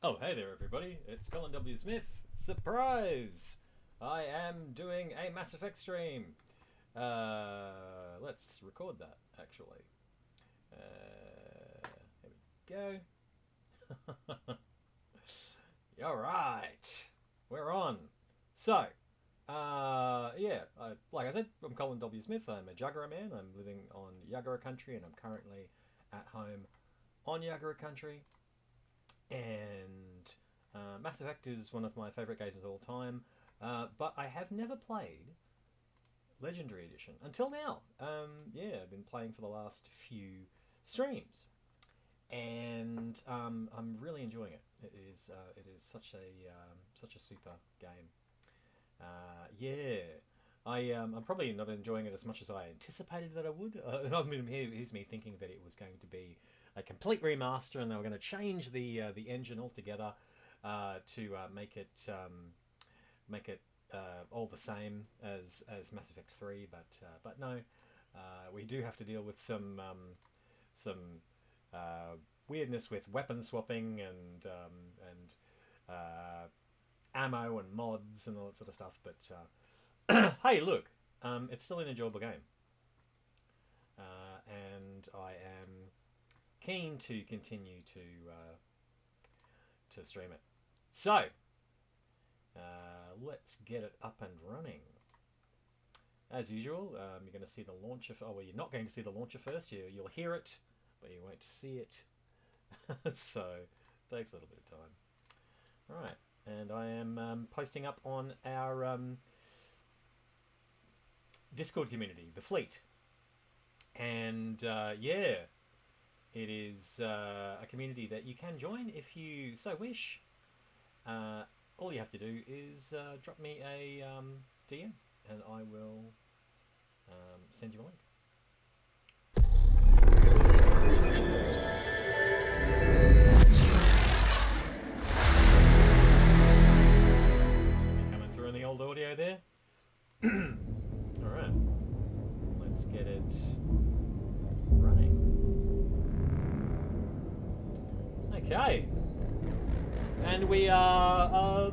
Oh, hey there, everybody. It's Colin W. Smith. Surprise! I am doing a Mass Effect stream. Let's record that, actually. Here we go. Alright. We're on. So, like I said, I'm Colin W. Smith. I'm a Jagera man. I'm living on Jagera country, and I'm currently at home on Jagera country. And Mass Effect is one of my favourite games of all time, but I have never played Legendary Edition until now. I've been playing for the last few streams, and I'm really enjoying it. It is such a super game. I'm probably not enjoying it as much as I anticipated that I would. Here's me thinking that it was going to be a complete remaster, and they were going to change the engine altogether to make it all the same as Mass Effect 3. But no, we do have to deal with some weirdness with weapon swapping and ammo and mods and all that sort of stuff. But hey, look, it's still an enjoyable game, and I am keen to continue to stream it. So let's get it up and running. As usual, you're going to see the launcher. You're not going to see the launcher first. You'll hear it, but you won't see it. So it takes a little bit of time. All right, and I am posting up on our Discord community, the Fleet, and it is a community that you can join if you so wish. All you have to do is drop me a DM, and I will send you a link. Coming through in the old audio there. All right, let's get it running. Okay, and we are,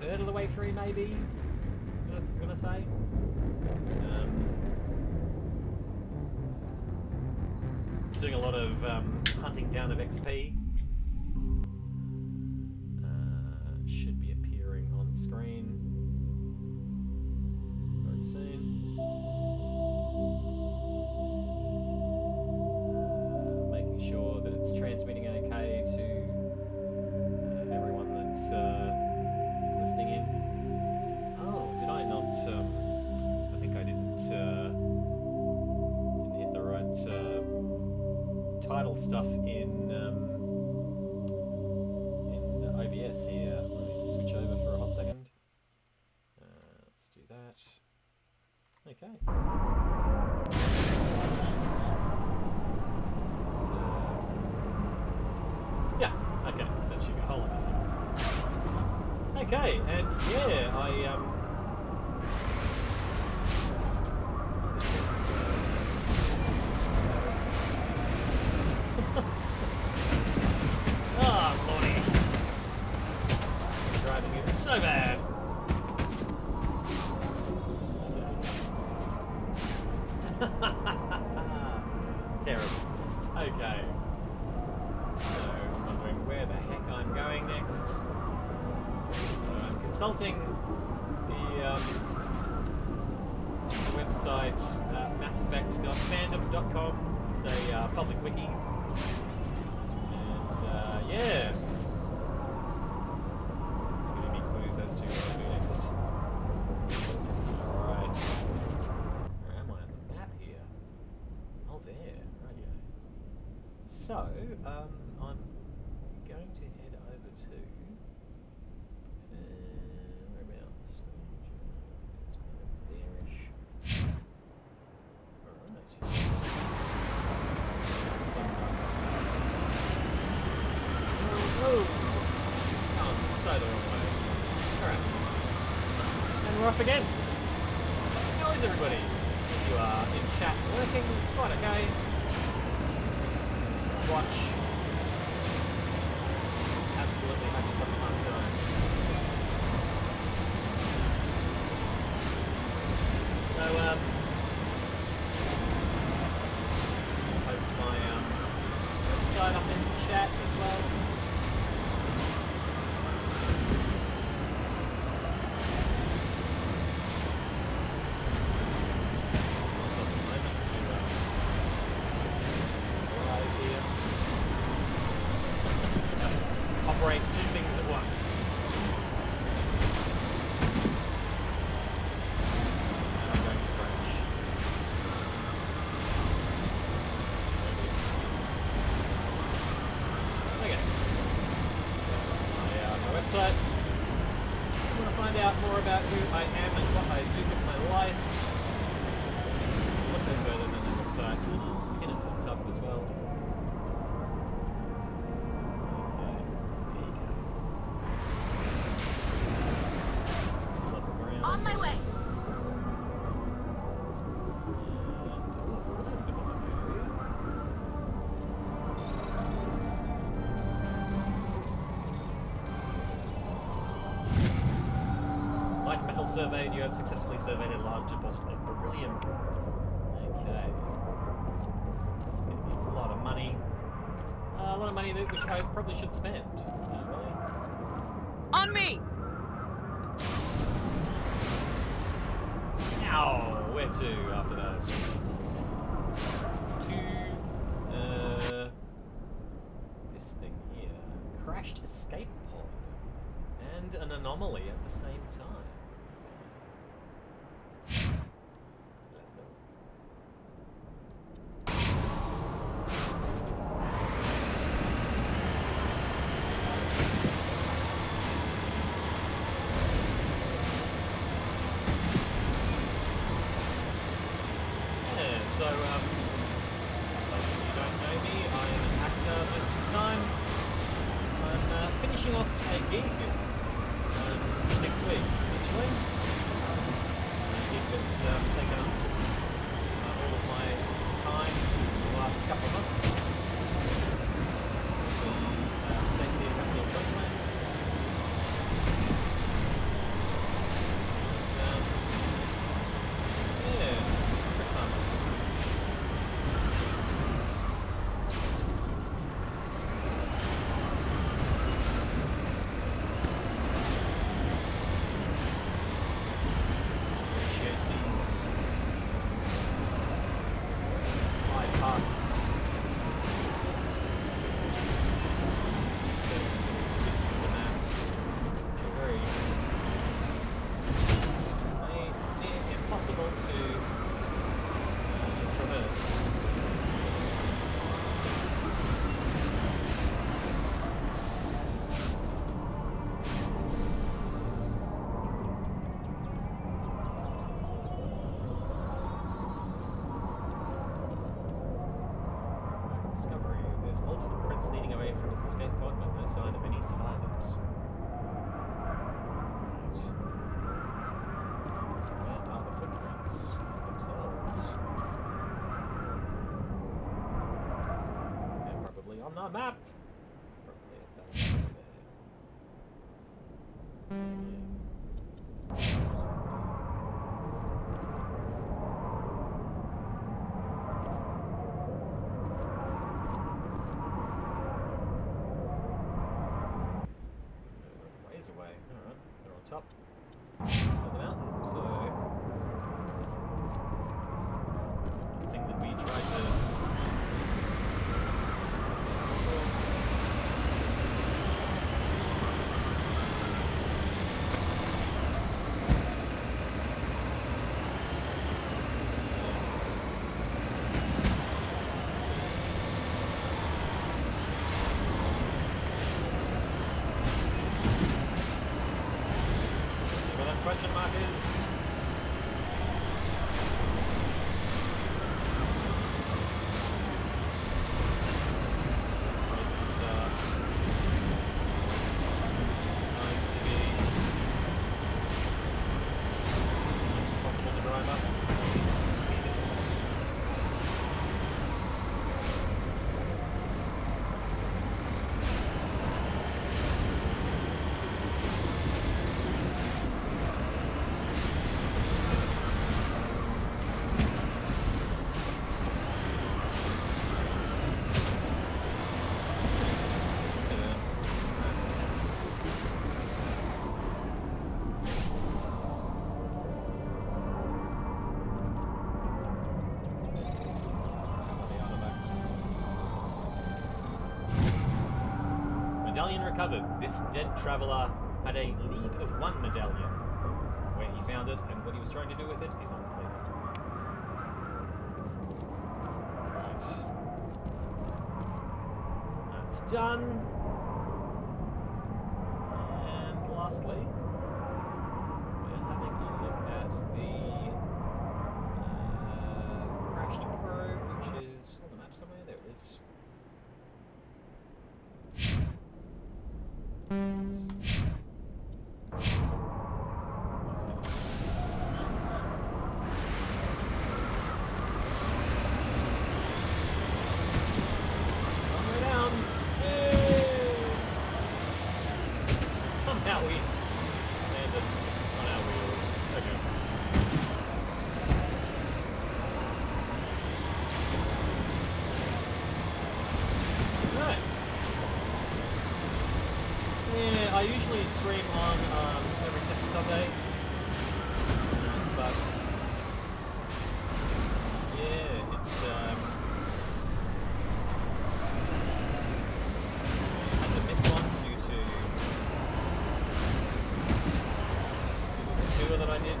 third of the way through, maybe. I was gonna say. Doing a lot of hunting down of XP. Should be appearing on screen very soon. Making sure that it's transmitting okay to everyone that's listening in. Oh, did I not? I think I didn't hit the right title stuff in OBS here. Let me just switch over for a hot second. Let's do that. Okay. Okay, that should be a whole lot better. Okay, and I oh, Lordy. Driving is so bad. Terrible. Okay. So, I'm wondering where the heck I'm going next. So, I'm consulting the website masseffect.fandom.com. It's a public wiki. And, this is giving me clues as to what to do next. Alright. Where am I on the map here? Oh, there. Radio. So, I'm going to head over to whereabouts? It's kind of there-ish. Alright. Oh, so the wrong way. Alright. And we're off again. How is everybody? If you are in chat working, it's quite okay. Watch operate two things at once. And I'm going to crash. Okay. My website. If you want to find out more about who I am and what I do with my life, look no further than the website, and I'll pin it to the top as well. On my way. Light metal surveyed. You have successfully surveyed a large deposit of beryllium. Okay. It's going to be a lot of money. A lot of money which I probably should spend. Really. On me. Ow! Where to after that? To this thing here. Crashed escape pod. And an anomaly at the same time. Let's go. So, those of you who don't know me, I'm an actor most of the time. I'm finishing off a gig next week, actually. A gig that's taken up all of my time for the last couple of months. The State Theatre Company of Queensland. Yeah, pretty fun. Leading away from his escape pod, but no sign of any survivors. Right. Where are the footprints themselves? They're probably on the map. Probably at that point there. Away. Alright, they're on top of the mountain, so I think that we tried to question Medallion recovered. This dead traveller had a League of One medallion. Where he found it and what he was trying to do with it is unclear. Right. That's done. And lastly, we're having a look at the crashed probe, which is on the map somewhere. There it is. Somehow we landed on our wheels. Okay. Right. Yeah, I usually stream on every second Sunday. But yeah, it's I had to miss one due to the tour that I did.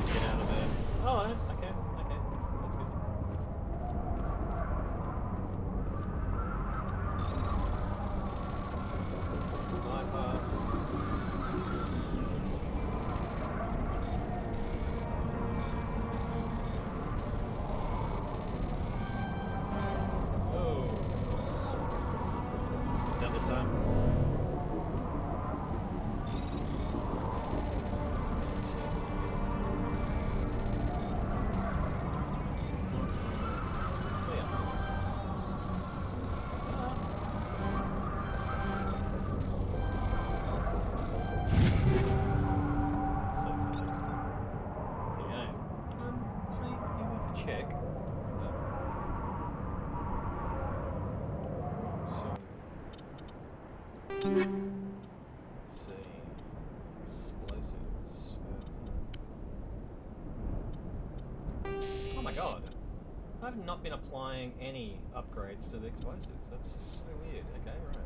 Get out of there. Oh, okay, that's good. Bypass. Oh, is that this time? Check. Let's see. Explosives. Oh my god. I've not been applying any upgrades to the explosives. That's just so weird. Okay, right.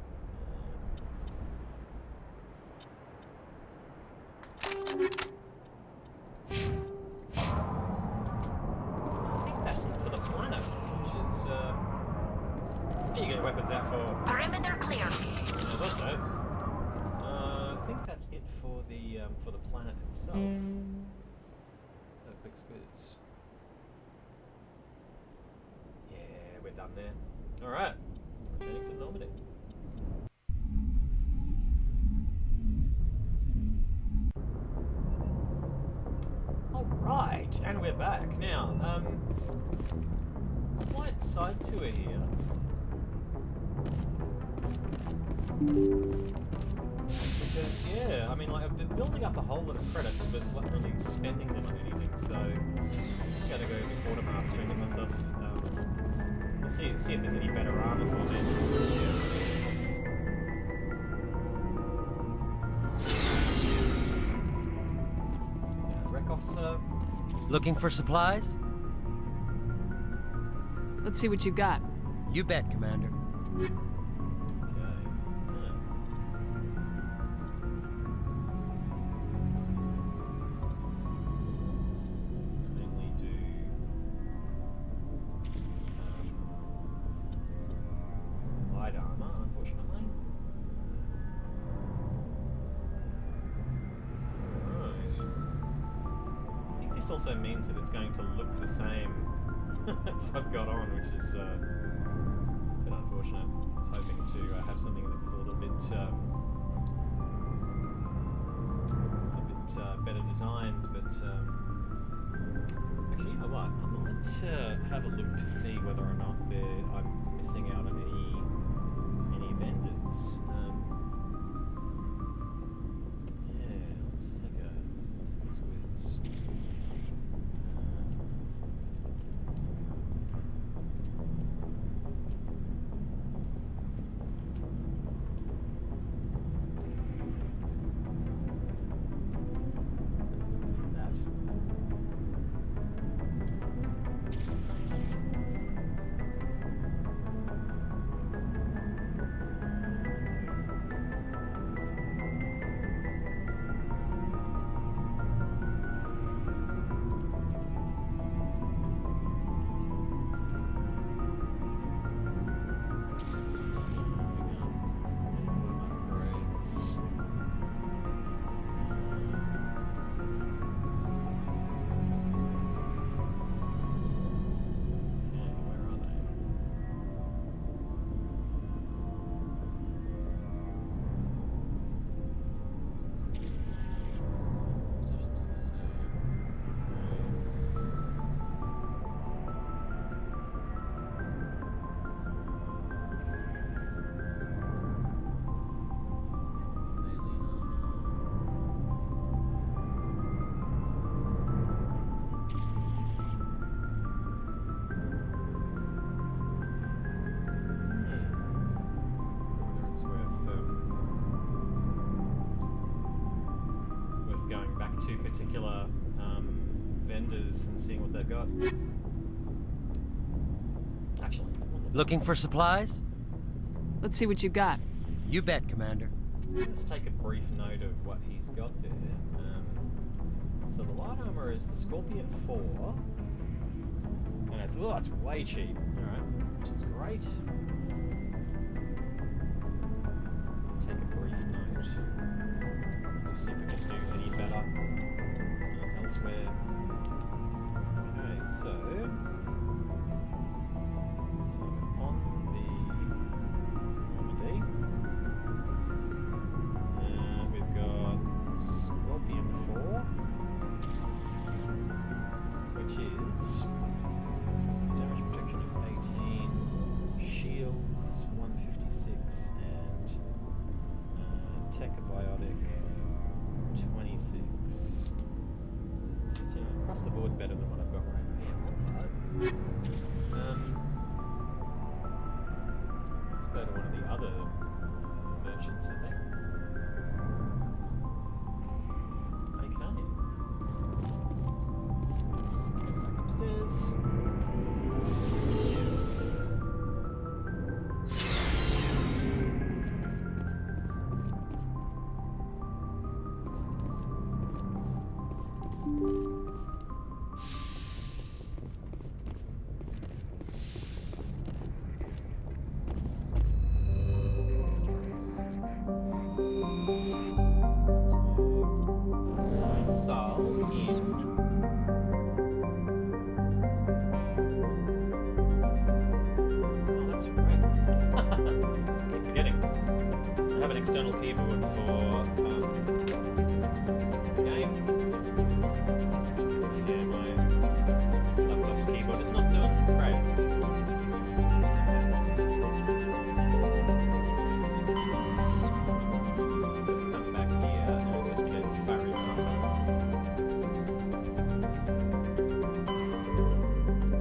You get weapons out for. Perimeter clear. I thought so. I think that's it for the planet itself. So a quick squiz. Yeah, we're done there. All right, returning to Normandy. All right, and we're back now. Slight side tour here. Because, yeah, I mean, like, I've been building up a whole lot of credits, but not really spending them on anything, so I'm gonna go quartermastering and myself. We'll see if there's any better armor for me. Yeah. Wreck officer. Looking for supplies? Let's see what you got. You bet, Commander. Also means that it's going to look the same as I've got on, which is a bit unfortunate. I was hoping to have something that was a little bit better designed, but actually, you know what? I might have a look to see whether or not I'm missing out on any vendors. Yeah, let's take a squiz. to particular vendors and seeing what they've got. Actually, Looking for supplies? Let's see what you got. You bet, Commander. let's take a brief note of what he's got there. So the light armor is the Scorpion 4, and it's way cheap. All right, which is great. Take a brief note. Just see if we can do any better elsewhere. Okay, so on the Normandy, we've got Scorpion 4, which is damage protection of 18, shields 156, and tech abiotic 26. So it's, across the board better than what I've got right now. Let's go to one of the other merchants, I think. Okay. Let's go back upstairs. External keyboard for the game. So yeah, my laptop's keyboard is not doing great. Come back here and investigate Farry Martin.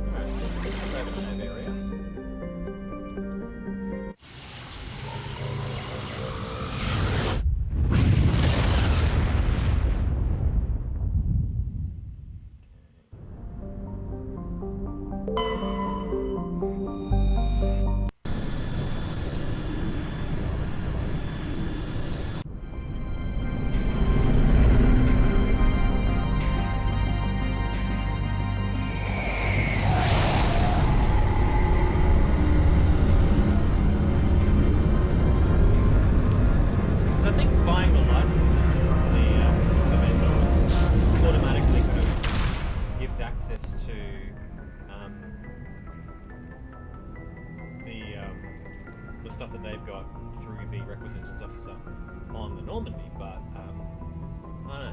Alright, let's go over to that area. The stuff that they've got through the requisitions officer on the Normandy, but I don't know.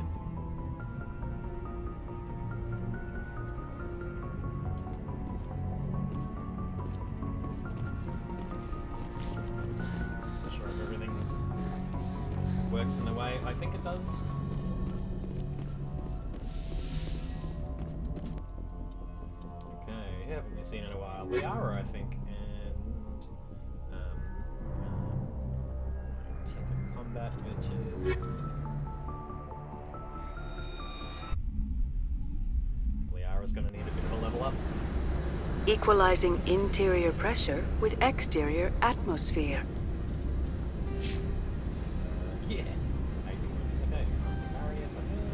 Not sure if everything works in the way I think it does. Okay, who haven't we seen in a while? Liara, I think. Combat bitches. Liara's gonna need a bit of a level up. Equalizing interior pressure with exterior atmosphere. Yeah. Okay, barrier for her.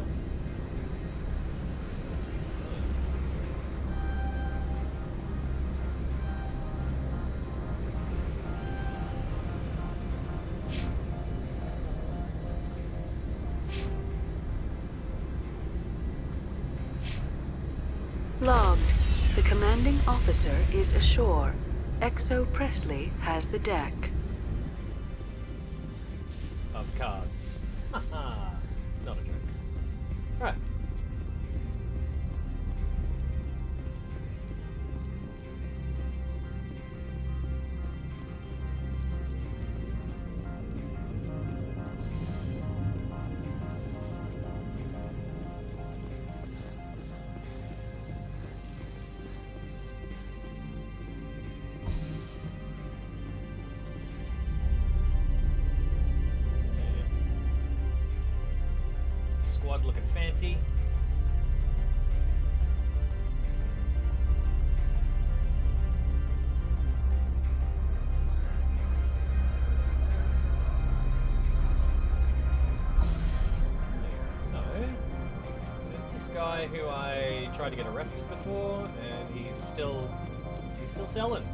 Logged. The commanding officer is ashore. Exo Presley has the deck. Of cards. Haha. Not a joke. Right. squad looking fancy. So, there's this guy who I tried to get arrested before, and he's still selling.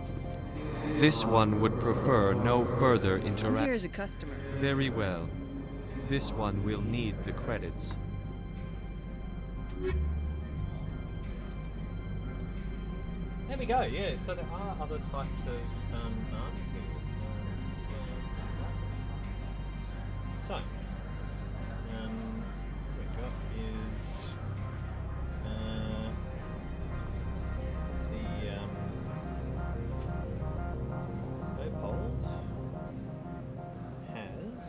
This one would prefer no further I'm interaction. here as a customer. Very well. This one will need the credits. There we go, yeah, so there are other types of NPCs. So, what we've got is the Opold has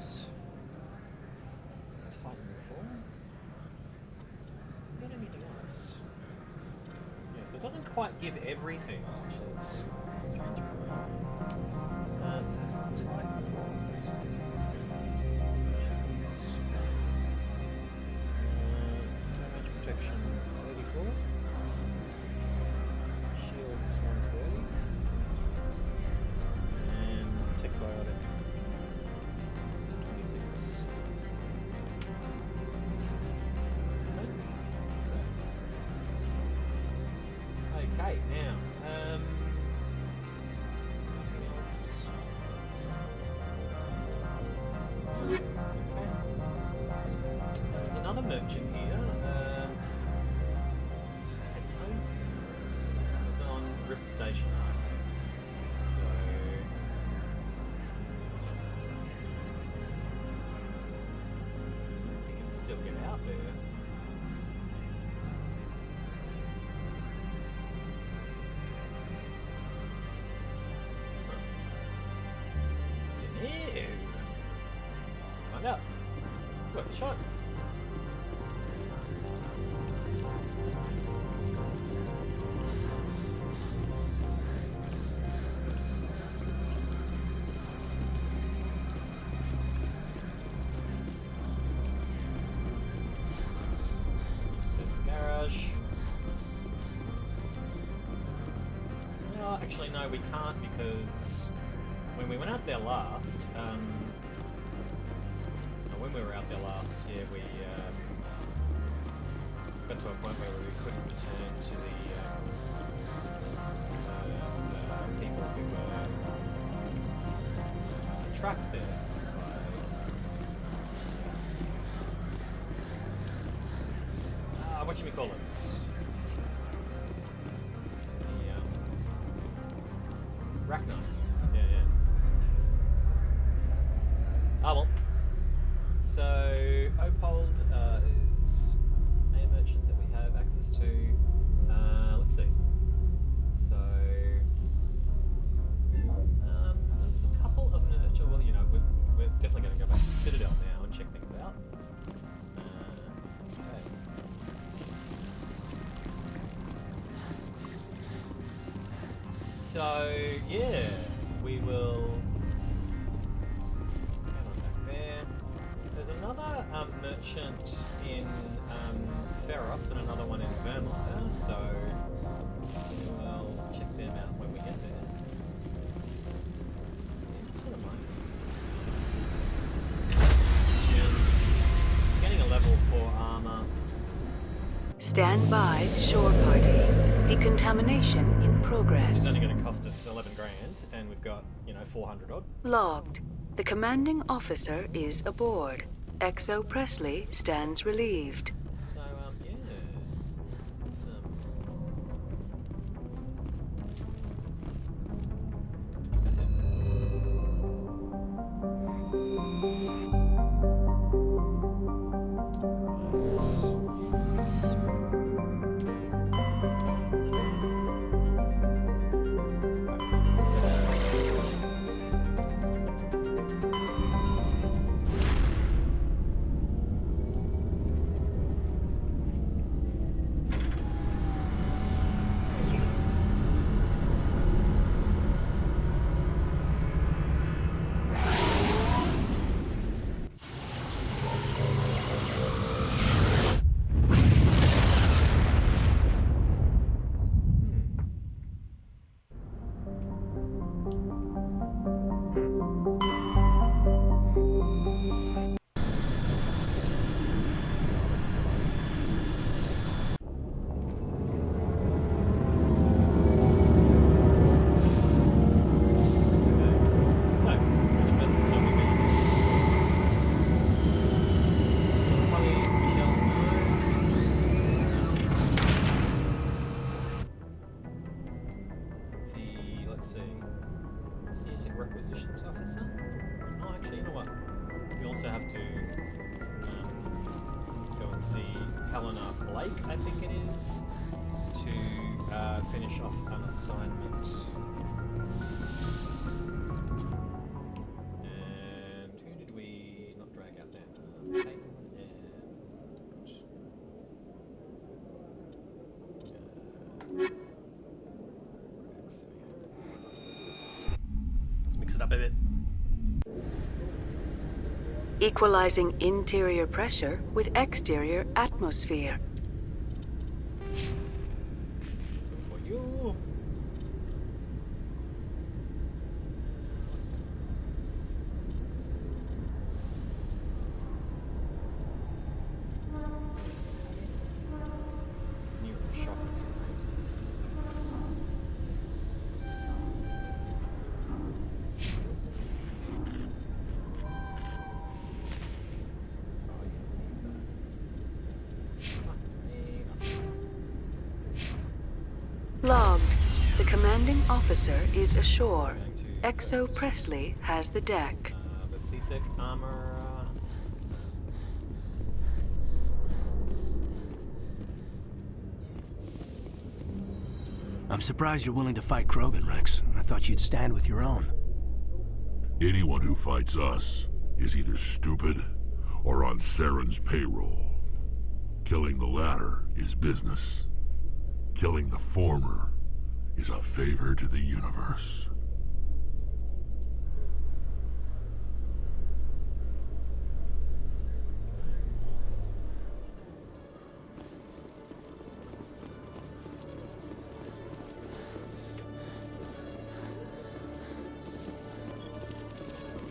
Titanfall. Has it got anything else? Yeah, so it doesn't quite give everything, which is strange. So it's got Titanfall, which is damage protection 34, shields 130, and tech biotic 26. That's the same. Okay, now, anything else? Okay. There's another merchant here. Had toes here. It was on Rift Station. Okay. So, if you can still get out there. Let's find out. Worth a shot. There's the garage. No, actually no, we can't because when we went out there last, when we were out there last year, we got to a point where we couldn't return to the people who were trapped there. Whatchamacallits? The Ragnar. Yeah. Ah well. So, Opold is a merchant that we have access to. Let's see. So, there's a couple of merchants. Well, you know, we're definitely going to go back to Citadel now and check things out. Okay. So, yeah, we will. There's another merchant in Ferros and another one in Vermont, so we'll check them out when we get there. Yeah, just for the moment. Getting a level 4 armor. Stand by, shore party. Decontamination in progress. It's only going to cost us 11 grand, and we've got, 400 odd. Logged. The commanding officer is aboard. XO Presley stands relieved. So, yeah. It's, Let's see. Seasick requisitions officer. Oh, actually, you know what? We also have to go and see Helena Blake, I think it is, to finish off an assignment. And who did we not drag out then? Kaidan let's mix it up a bit. Equalizing interior pressure with exterior atmosphere. For you. New shock. Logged. The commanding officer is ashore. Exo Presley has the deck. The seasick armor. I'm surprised you're willing to fight Krogan, Rex. I thought you'd stand with your own. Anyone who fights us is either stupid or on Saren's payroll. Killing the latter is business. Killing the former is a favor to the universe.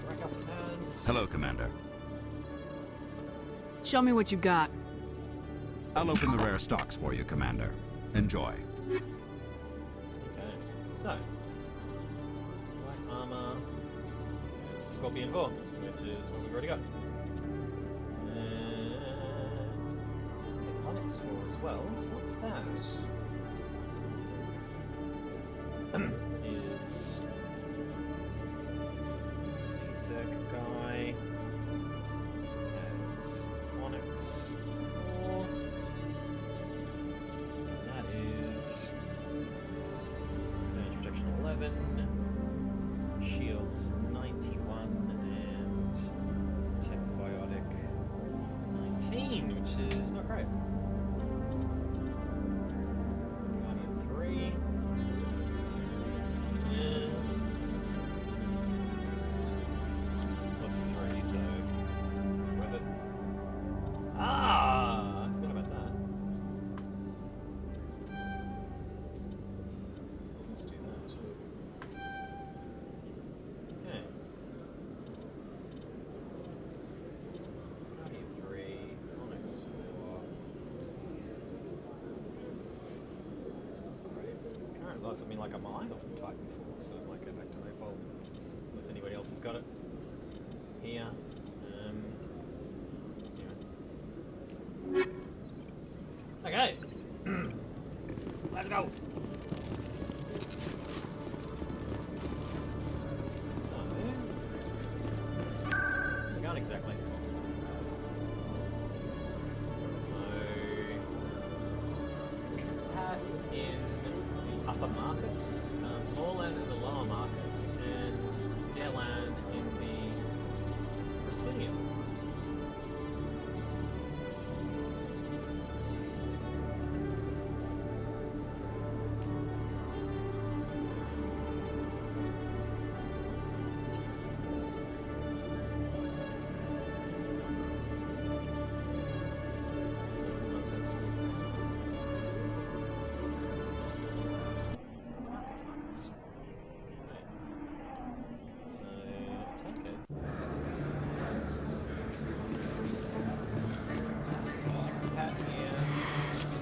Rack off his hands. Hello, Commander. Show me what you got. I'll open the rare stocks for you, Commander. Enjoy. Okay, so white armor, and Scorpion 4, which is what we've already got. And Onyx 4 as well. So what's that? Is Seasick guy has Onyx 4. That is damage protection 11, shields 91, and tech biotic 19, which is not great. Guardian 3. And what's 3? So with it. I forgot about that. Let's do that too. Okay. Guardian 3, Onyx 4. It's not great. Can't realize I mean like a mine off the Titan 4, so I might go back to that bolt. Unless anybody else has got it. Here. Yeah. Okay. Let's go. So, we can't exactly. So, expat in the upper markets, Orlan in the lower markets, and Delan in the Presidium. Markets. Right. So, take it. Expat here.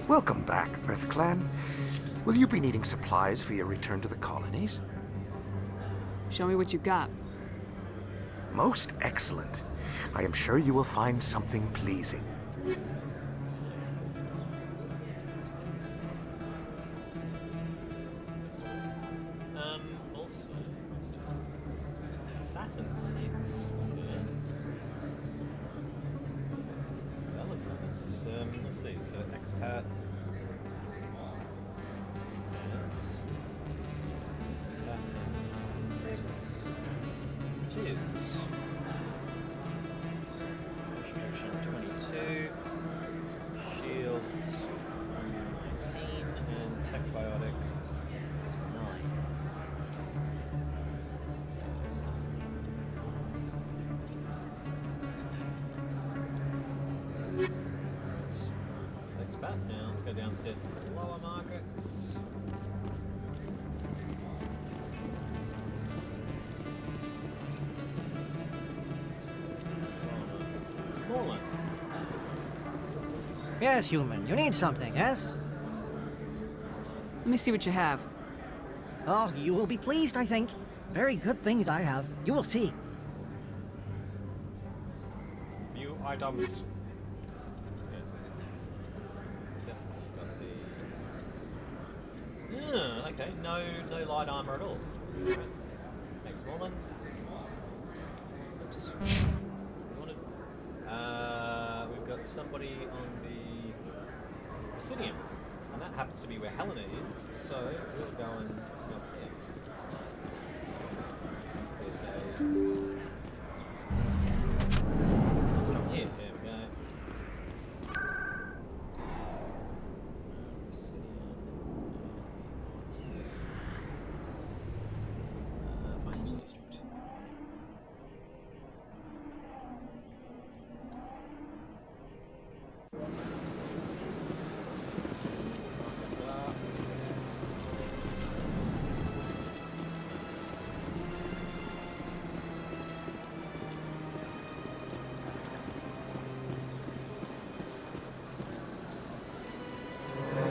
Welcome back, Earth Clan. Will you be needing supplies for your return to the colonies? Show me what you got. Most excellent. I am sure you will find something pleasing. Assassin 6. Yeah. That looks nice. Let's see. So expat. Yes. Assassin 6. Cheers. Protection 22. Shields 19. And tech biotic 9. Takes back now. Let's go downstairs to the lower markets. Smaller. Yes, human. You need something, yes? Let me see what you have. Oh, you will be pleased, I think. Very good things I have. You will see. View items. Yeah, okay, no light armor at all. Right. Thanks, Morland. Oops. Wanted. We've got somebody on the Presidium, and that happens to be where Helena is, so we'll go and what's there. There's a come here, there we go. Presidium. Finance District.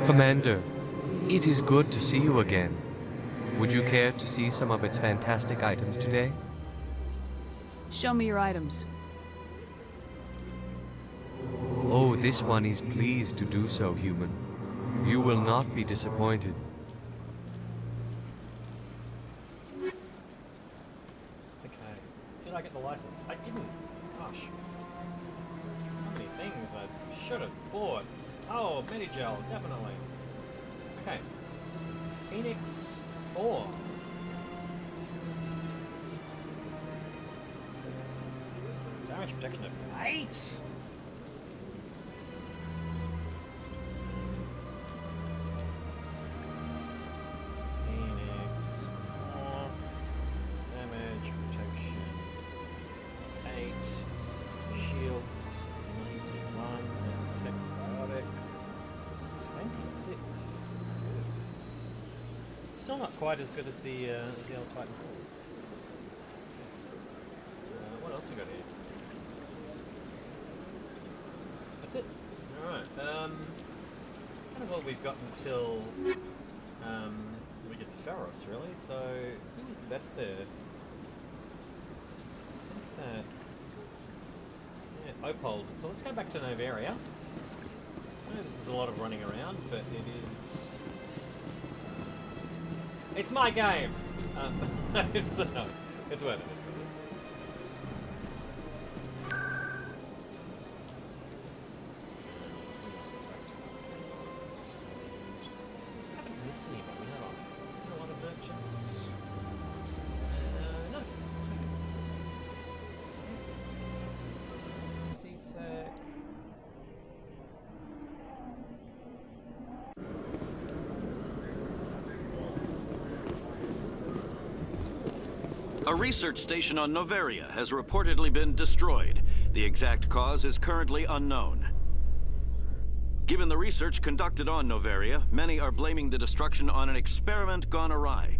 Commander, it is good to see you again. Would you care to see some of its fantastic items today? Show me your items. Oh, this one is pleased to do so, human. You will not be disappointed. Okay. Did I get the license? I didn't. Gosh. So many things I should have bought. Oh, Medigel, definitely. Okay. Phoenix 4. Damage protection of 8. Phoenix 4. Damage protection 8. Shields 91. And tech biotic 26. Still not quite as good as the old Titan 4. What else we got here? That's it. Alright. Kind of all we've got until we get to Pharos, really. So, who was the best there? I think that... Yeah, Opold. So let's go back to Novaria. I know this is a lot of running around, but it is... It's my game! It's worth it. It's worth it. I haven't missed anybody, have I? A lot of merchants. No. CSEC. A research station on Novaria has reportedly been destroyed. The exact cause is currently unknown. Given the research conducted on Novaria, many are blaming the destruction on an experiment gone awry.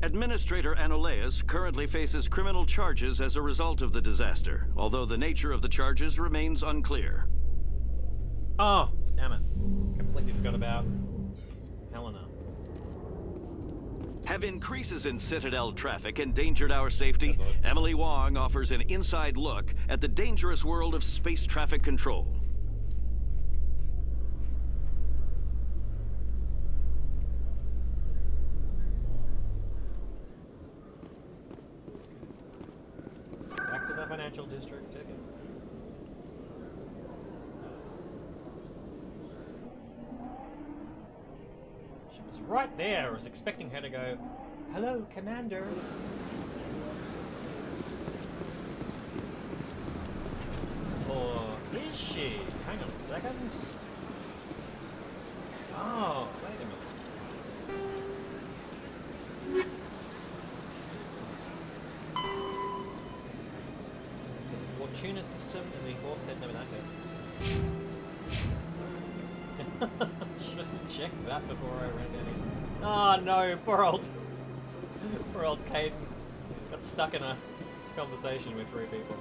Administrator Anoleus currently faces criminal charges as a result of the disaster, although the nature of the charges remains unclear. Oh, damn it. Completely forgot about Helena. Have increases in Citadel traffic endangered our safety? Emily Wong offers an inside look at the dangerous world of space traffic control. financial district. Okay. She was right there. I was expecting her to go, "Hello, Commander." Or is she? Hang on a second. Oh, wait a minute. So the Fortuna system and the horse head, never that good. Should have checked that before I ran down here. Oh no, poor old Kaidan got stuck in a conversation with 3 people.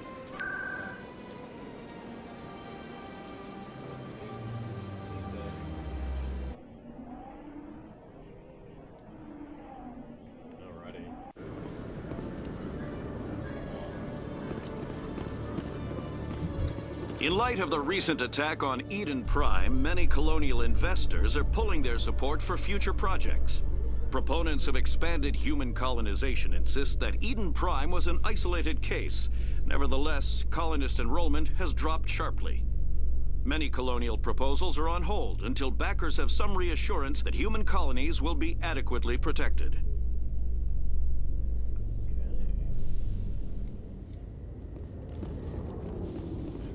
In light of the recent attack on Eden Prime, many colonial investors are pulling their support for future projects. Proponents of expanded human colonization insist that Eden Prime was an isolated case. Nevertheless, colonist enrollment has dropped sharply. Many colonial proposals are on hold until backers have some reassurance that human colonies will be adequately protected.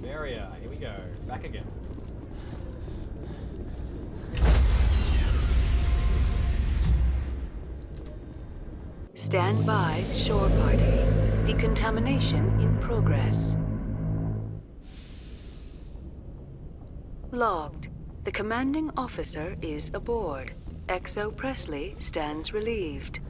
Area, here we go. Back again. Stand by, shore party. Decontamination in progress. Logged. The commanding officer is aboard. XO Presley stands relieved.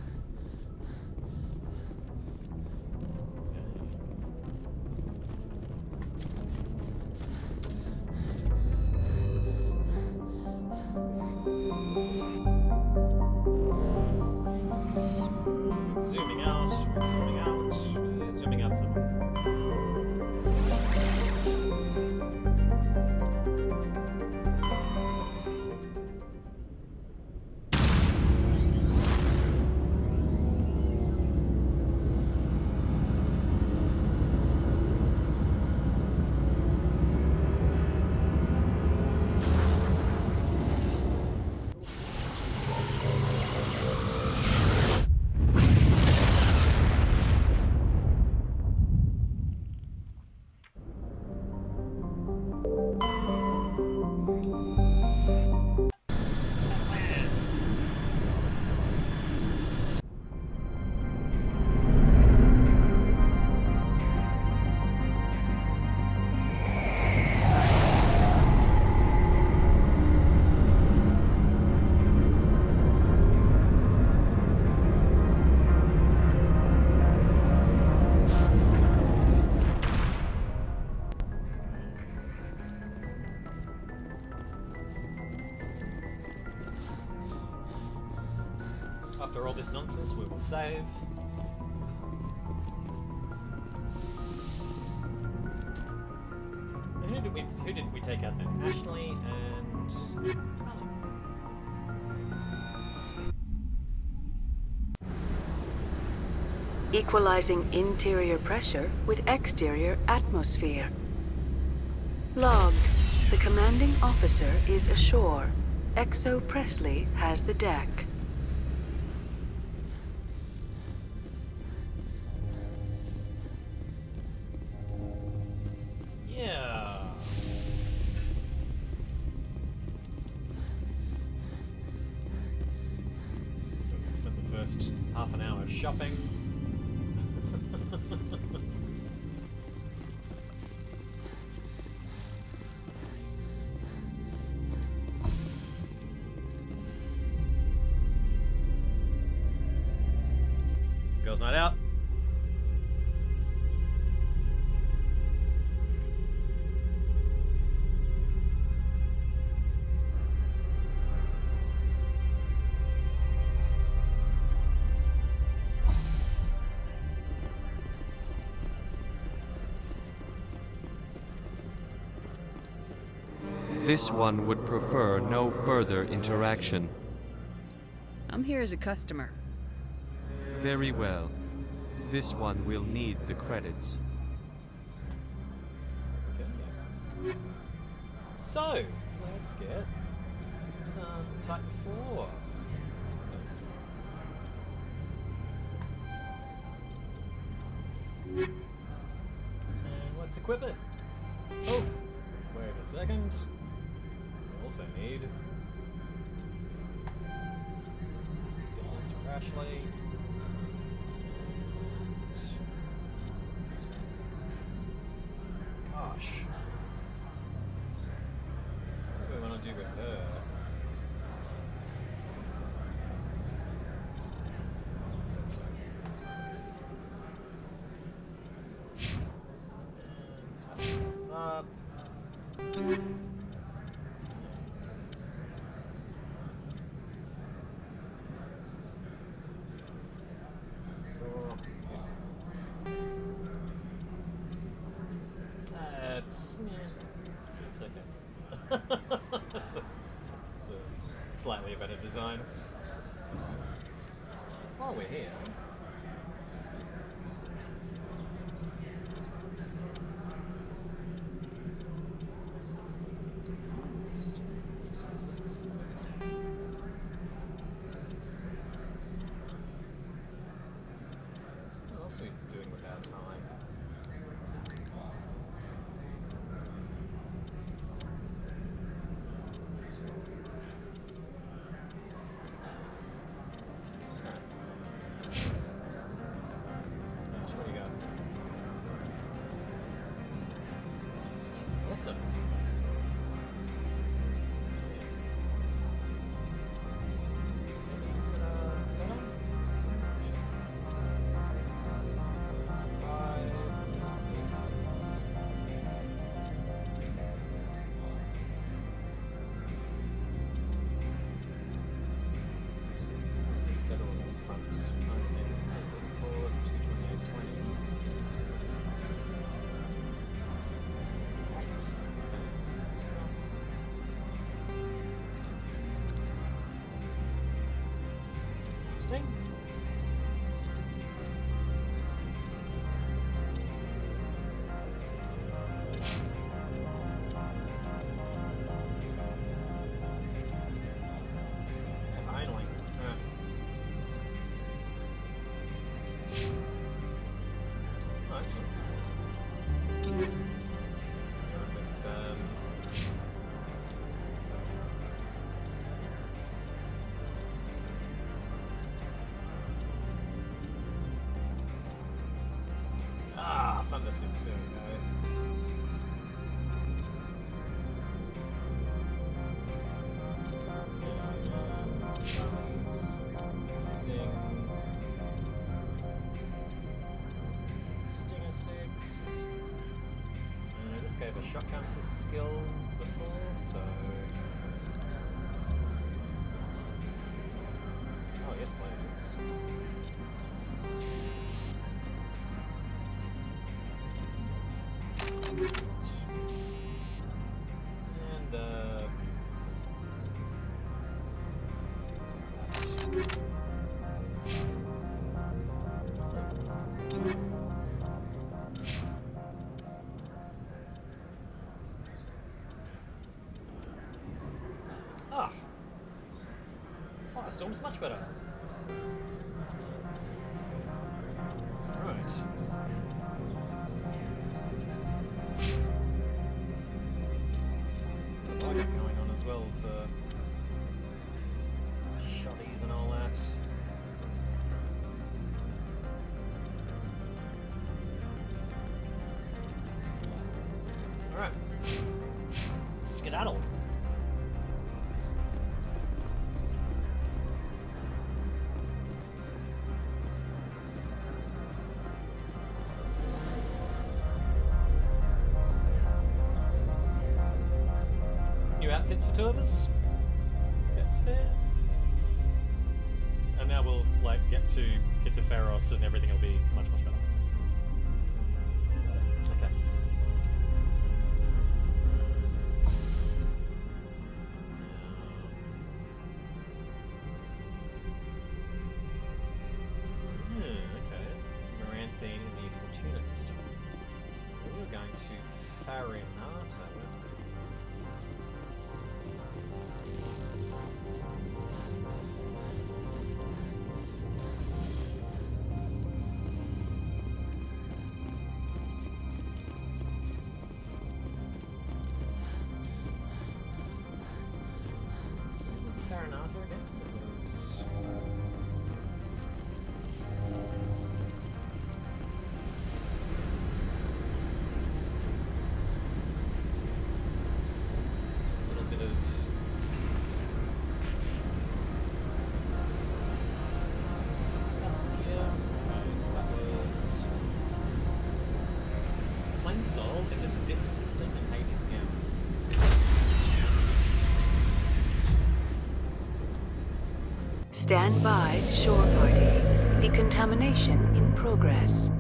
Zooming out, zooming out, zooming out some. After all this nonsense, we will save. Who did we take out then? Ashley and Kylie. Equalizing interior pressure with exterior atmosphere. Logged. The commanding officer is ashore. XO Presley has the deck. Yeah. So we spent the first half an hour shopping. Girls' night out. This one would prefer no further interaction. I'm here as a customer. Very well. This one will need the credits. So, let's get some Titan 4. And let's equip it. Oh, wait a second. We also need Phyllis Rashley. Gosh. What do we want to do with her? Up. That's okay. That's a slightly better design. While we're here. What else are we doing with our time? Gosh, what do you got? Awesome. Interesting. Yeah, finally. Oh, actually. Going with, Thunder 6, there we go. Stinger 6. And I just gave her shotguns as a skill before, so... Oh, yes, please. And Firestorm's much better. Right. I got going on as well for shotties and all that. Alright. Skedaddle. Outfits for two of us. That's fair. And now we'll like get to Pharos and everything will be much better. Okay. Okay. Maranthine in the Fortuna system. Ooh. were going to Farinata, weren't we? Farinata again? Just a little bit of stuff here. Right, that was Plain Soul and then this system and Hades Gamma. Stand by, shore party. Decontamination in progress.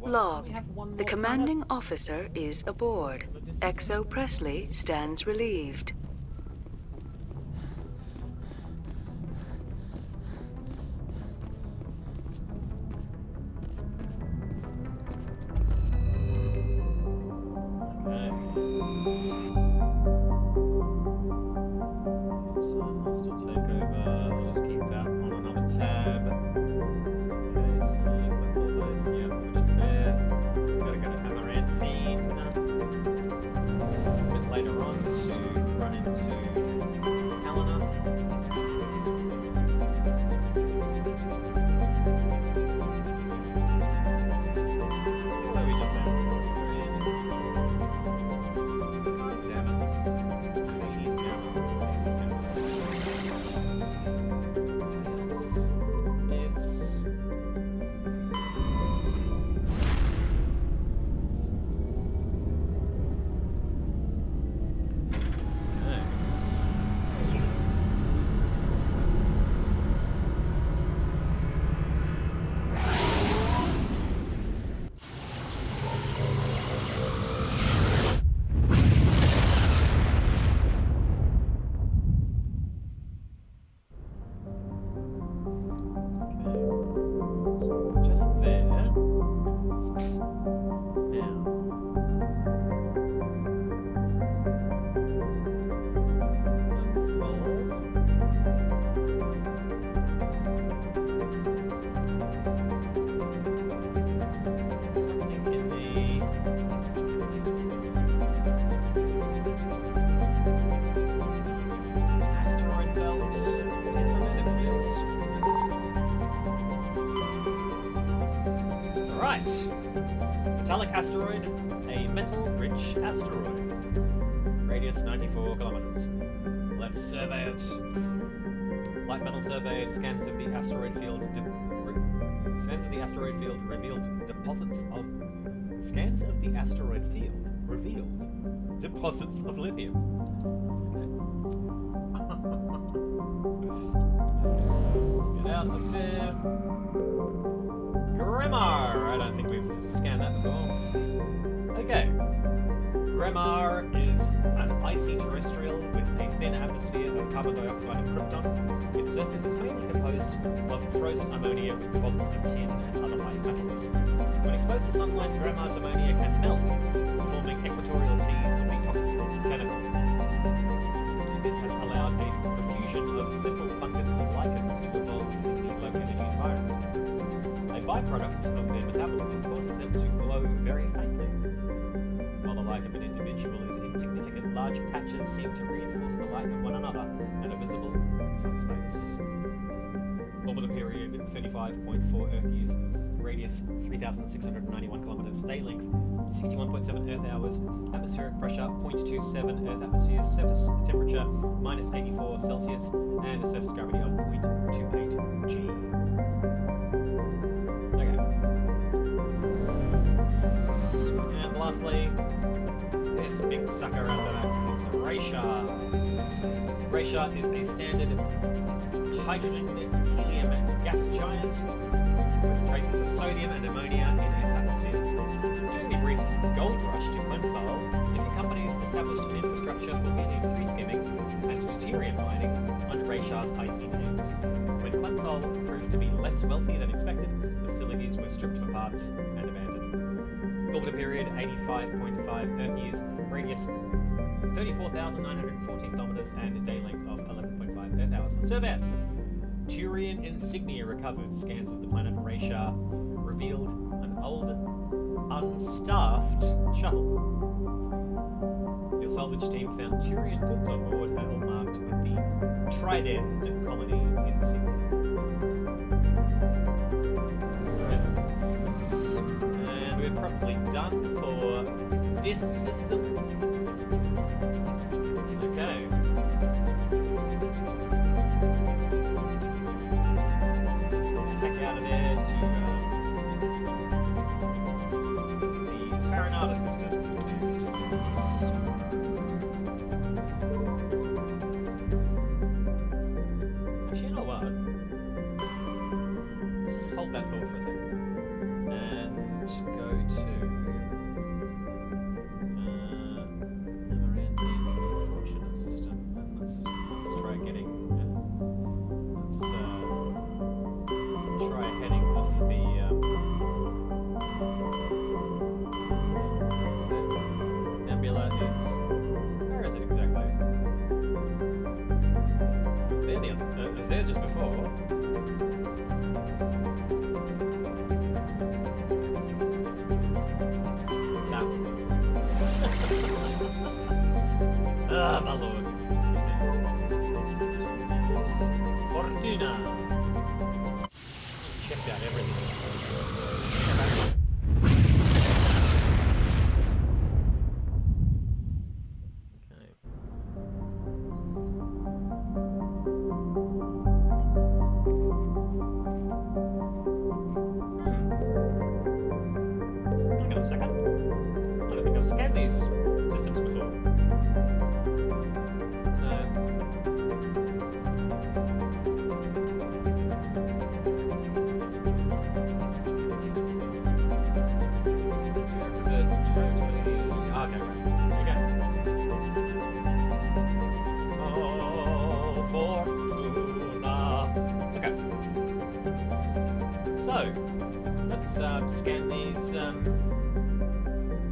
Logged. The commanding officer is aboard. XO Presley stands relieved. Metallic asteroid, a metal-rich asteroid. Radius 94 kilometers. Let's survey it. Light metal surveyed. Scans of the asteroid field revealed deposits of. Scans of the asteroid field revealed deposits of lithium. Let's get out of there. Grammar! I don't think we've scanned that before. Okay. Grammar is an icy terrestrial with a thin atmosphere of carbon dioxide and krypton. Its surface is mainly composed of frozen ammonia with deposits of tin and other light metals. When exposed to sunlight, Grammar's ammonia can melt, forming equatorial seas of the toxic chemical. This has allowed a profusion of simple fungus and lichens to evolve in the low-energy environment. A byproduct of their metabolism causes them to glow very faintly. While the light of an individual is insignificant, large patches seem to reinforce the light of one another and are visible from space. Orbital period 35.4 Earth years, radius 3,691 kilometers, stay length 61.7 Earth hours, atmospheric pressure 0.27 Earth atmospheres, surface temperature -84 Celsius, and a surface gravity of 0.28 G. And lastly, this big sucker after that is Raysha. Raysha is a standard hydrogen helium gas giant with traces of sodium and ammonia in its atmosphere. To be brief, gold rush to Clemsol, different companies established an infrastructure for helium-3 skimming and deuterium mining on Rayshar's icy moons. When Clemsol proved to be less wealthy than expected, the facilities were stripped for parts and abandoned. Orbiter period 85.5 Earth years, radius 34,914 kilometers, and a day length of 11.5 Earth hours. Survey. Turian insignia recovered. Scans of the planet Rayshar revealed an old, unstaffed shuttle. Your salvage team found Turian goods on board, all marked with the Trident colony insignia. And we're probably done for this system. Okay. Heck out of there to the Farinata system. Actually, you know what? Let's just hold that thought for a second. And go to Amaranth, the Fortunate system. And let's try getting. Let's try heading off the. Nebula is. Where is it exactly? It was there it was there just before. No. Ah, my lord. Fortuna. Checked out everything. Okay. Hang on a second. I don't think I've scanned these systems before.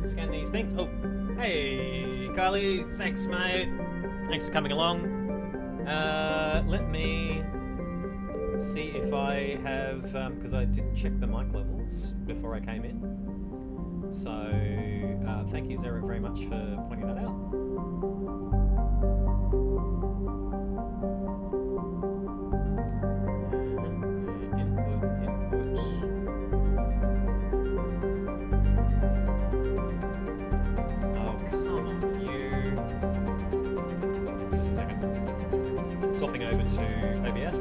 Scan these things. Oh, hey, Kylie. Thanks, mate. Thanks for coming along. Let me see if I have, because I didn't check the mic levels before I came in. So, thank you, Zarek, very much for pointing that out. Swapping over to OBS.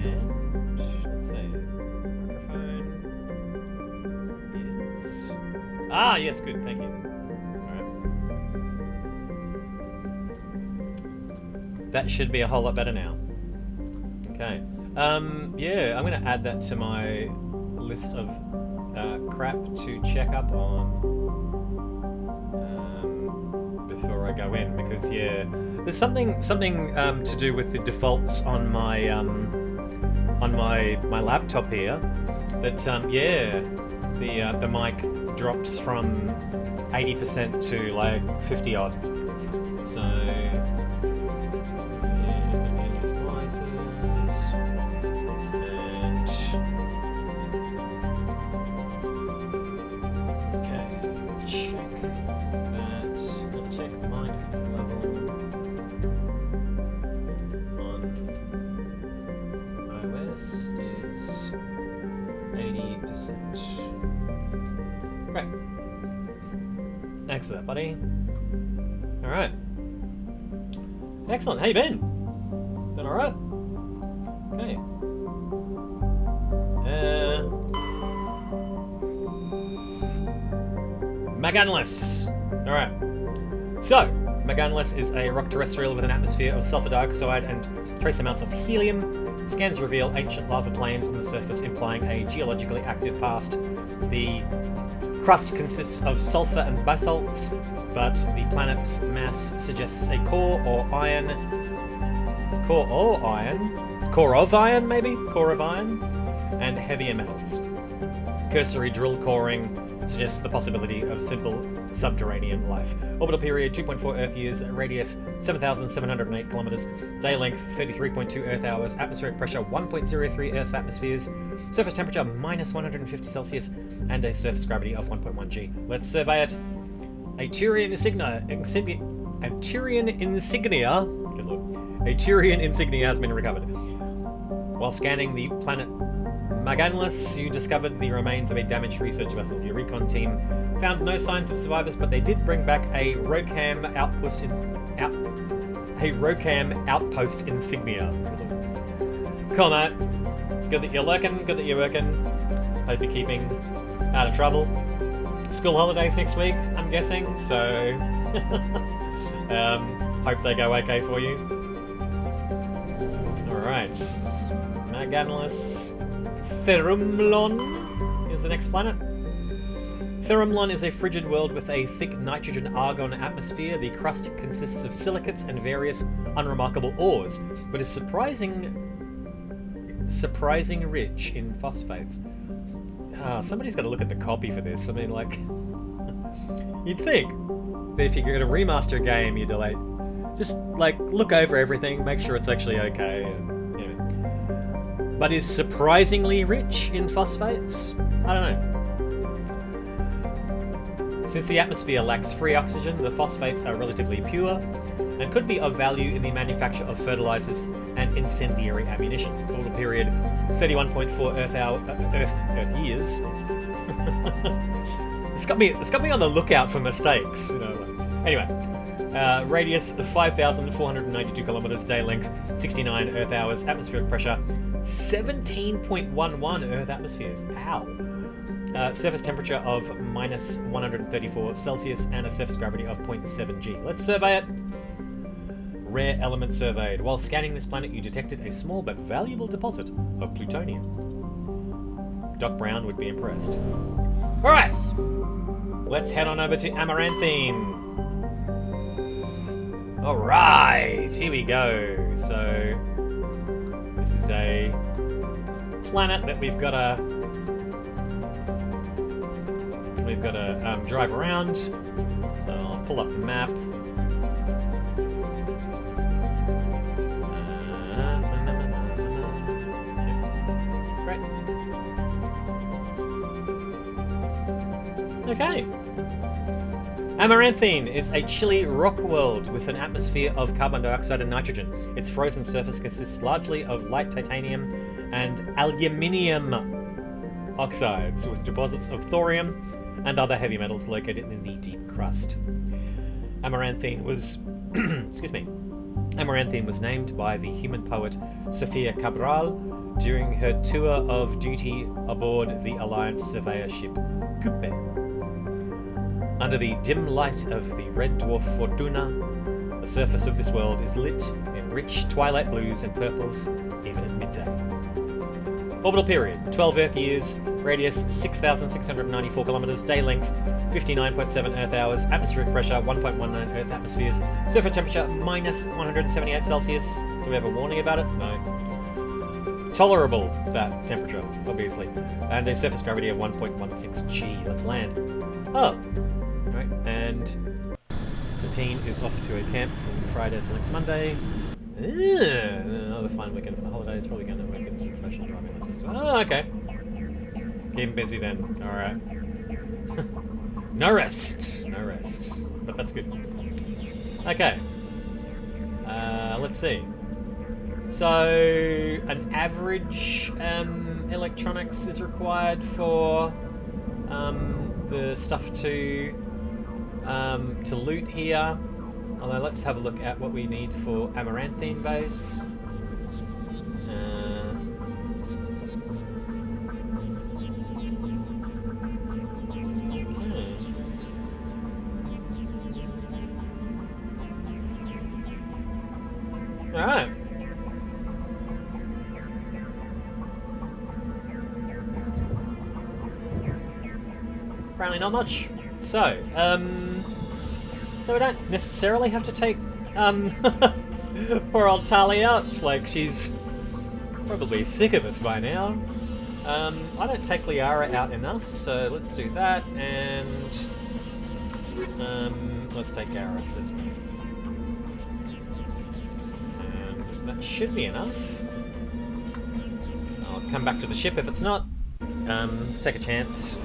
And let's see. Microphone is. Ah, yes, good, thank you. That should be a whole lot better now. Okay. Yeah, I'm going to add that to my list of crap to check up on before I go in, because yeah, there's something to do with the defaults on my my laptop here. That yeah, the mic drops from 80% to like 50 odd. So. Thanks for that, buddy. Alright. Excellent. How you been? Been alright? Okay. Maganless. Alright. So, Maganless is a rock terrestrial with an atmosphere of sulfur dioxide and trace amounts of helium. Scans reveal ancient lava plains on the surface, implying a geologically active past. The crust consists of sulfur and basalts, but the planet's mass suggests a core of iron, and heavier metals. Cursory drill coring suggests the possibility of simple subterranean life. Orbital period 2.4 Earth years, radius 7,708 kilometers, day length 33.2 Earth hours, atmospheric pressure 1.03 Earth atmospheres, surface temperature minus 150 Celsius, and a surface gravity of 1.1 G. Let's survey it. A Turian insignia has been recovered. While scanning the planet Maganless, you discovered the remains of a damaged research vessel. Your recon team found no signs of survivors, but they did bring back a Rocam outpost insignia. Cool, mate. Good that you're lurking. Good that you're working. Hope you're keeping out of trouble. School holidays next week, I'm guessing, so hope they go okay for you. Alright. Maganless. Therumlon is the next planet. Therumlon is a frigid world with a thick nitrogen-argon atmosphere. The crust consists of silicates and various unremarkable ores, but is surprising rich in phosphates. Somebody's got to look at the copy for this. I mean, like, you'd think that if you're going to remaster a game, you'd like, just like look over everything, make sure it's actually okay, and, you know. But is surprisingly rich in phosphates? I don't know. Since the atmosphere lacks free oxygen, the phosphates are relatively pure and could be of value in the manufacture of fertilizers and incendiary ammunition. Orbital period 31.4 Earth years. It's got me on the lookout for mistakes, you know. Anyway, radius 5,492 kilometers, day length 69 Earth hours, atmospheric pressure 17.11 Earth atmospheres. Ow. Surface temperature of minus 134 Celsius and a surface gravity of 0.7 G. Let's survey it. Rare element surveyed. While scanning this planet, you detected a small but valuable deposit of plutonium. Doc Brown would be impressed. Alright! Let's head on over to Amaranthine. Alright, here we go. So, this is a planet that we've got to drive around. So I'll pull up the map. Great. Okay. Amaranthine is a chilly rock world with an atmosphere of carbon dioxide and nitrogen. Its frozen surface consists largely of light titanium and aluminium oxides, with deposits of thorium and other heavy metals located in the deep crust. Amaranthine was Amaranthine was named by the human poet Sofia Cabral during her tour of duty aboard the Alliance surveyor ship Coupe. Under the dim light of the red dwarf Fortuna, the surface of this world is lit in rich twilight blues and purples, even at midday. Orbital period 12 Earth years, radius 6,694 kilometers, day length 59.7 Earth hours, atmospheric pressure 1.19 Earth atmospheres, surface temperature minus 178 Celsius. Do we have a warning about it? No. Tolerable, that temperature, obviously. And a surface gravity of 1.16 G. Let's land. Oh. Alright, and Satine is off to a camp from Friday till next Monday. Another fine weekend for the holidays. Probably going to work in some professional driving lessons. Oh, okay. Keep him busy then. Alright. No rest. No rest. But that's good. Okay. Let's see. So, an average electronics is required for the stuff to loot here. Although let's have a look at what we need for Amaranthine base. Okay. Alright. Apparently not much. So we don't necessarily have to take, poor old Tali out. Like, she's probably sick of us by now. I don't take Liara out enough, so let's do that, and let's take Garrus as well. And that should be enough. I'll come back to the ship if it's not. Take a chance.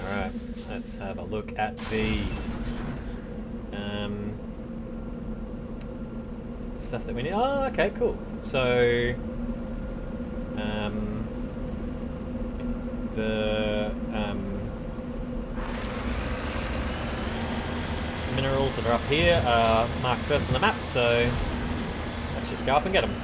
Alright, let's have a look at the stuff that we need. Oh, okay, cool. So, the minerals that are up here are marked first on the map, so let's just go up and get them.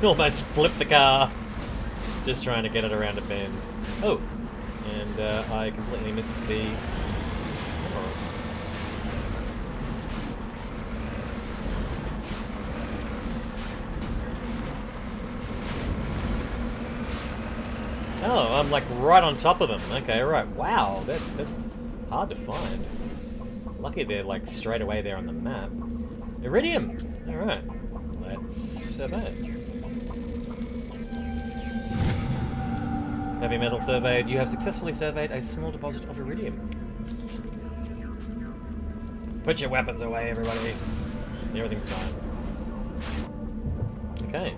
Almost flipped the car, just trying to get it around a bend. Oh, and I completely missed the minerals. Oh, I'm like right on top of them. Okay, right. Wow, they're hard to find. Lucky they're like straight away there on the map. Iridium! Alright, let's survey it. Heavy metal surveyed. You have successfully surveyed a small deposit of iridium. Put your weapons away, everybody. Everything's fine. Okay.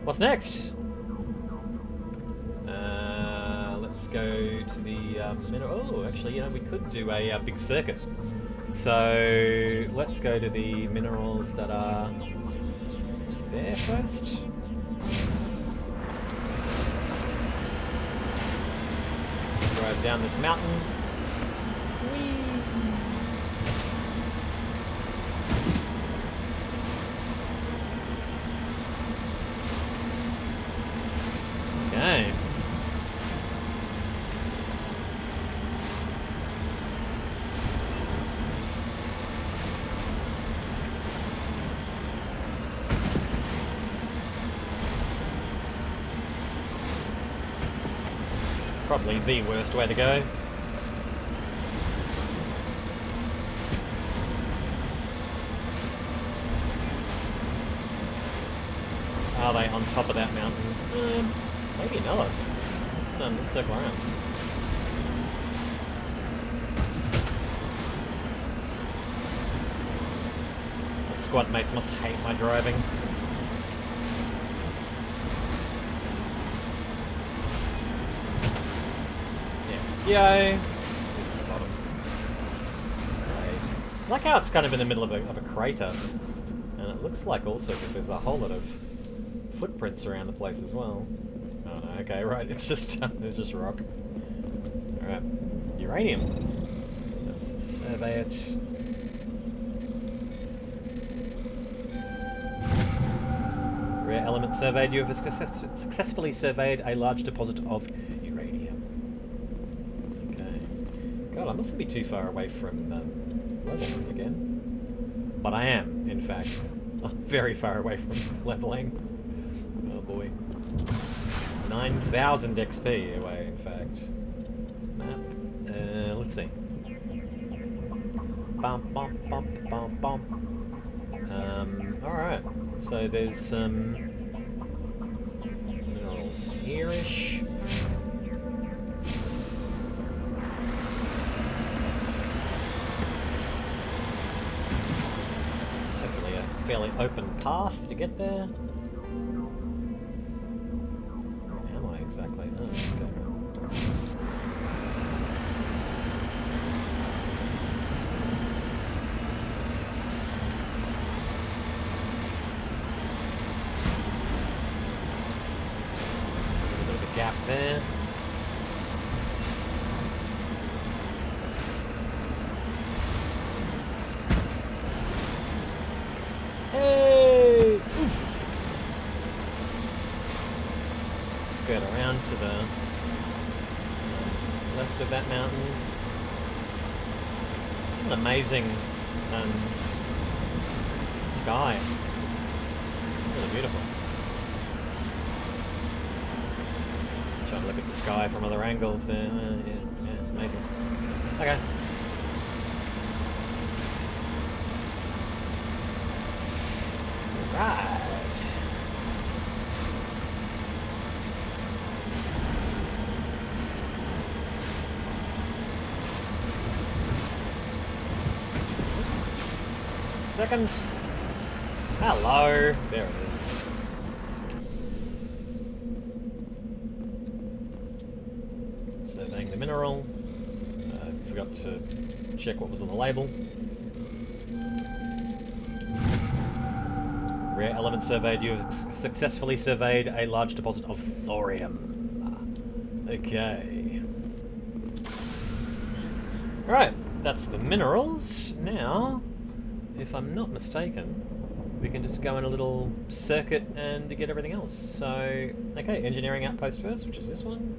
What's next? Let's go to the mineral. Oh, actually, you know, we could do a big circuit. So let's go to the minerals that are there first. Drive down this mountain. Whee. Okay. Probably the worst way to go. Are they on top of that mountain? Maybe not. Let's circle around. My squad mates must hate my driving. Yo! I like how it's kind of in the middle of a crater. And it looks like also that there's a whole lot of footprints around the place as well. Oh no, okay, right, it's just, there's just rock. Alright, uranium. Let's survey it. Rare element surveyed. You have successfully surveyed a large deposit of uranium. God, I mustn't be too far away from leveling again. But I am, in fact. Very far away from leveling. Oh boy. 9,000 XP away, in fact. Map. Let's see. Bum, bum, bum, bum, bum. Alright. So there's some minerals here-ish. Fairly open path to get there. Where am I exactly? Oh, okay. A bit of a gap there. to the left of that mountain. What an amazing sky. Really beautiful. Trying to look at the sky from other angles there. Yeah, amazing. Okay. Right. Second. Hello. There it is. Surveying the mineral. Forgot to check what was on the label. Rare element surveyed. You have successfully surveyed a large deposit of thorium. Okay. Alright, that's the minerals. Now, if I'm not mistaken, we can just go in a little circuit and get everything else. So, okay, engineering outpost first, which is this one.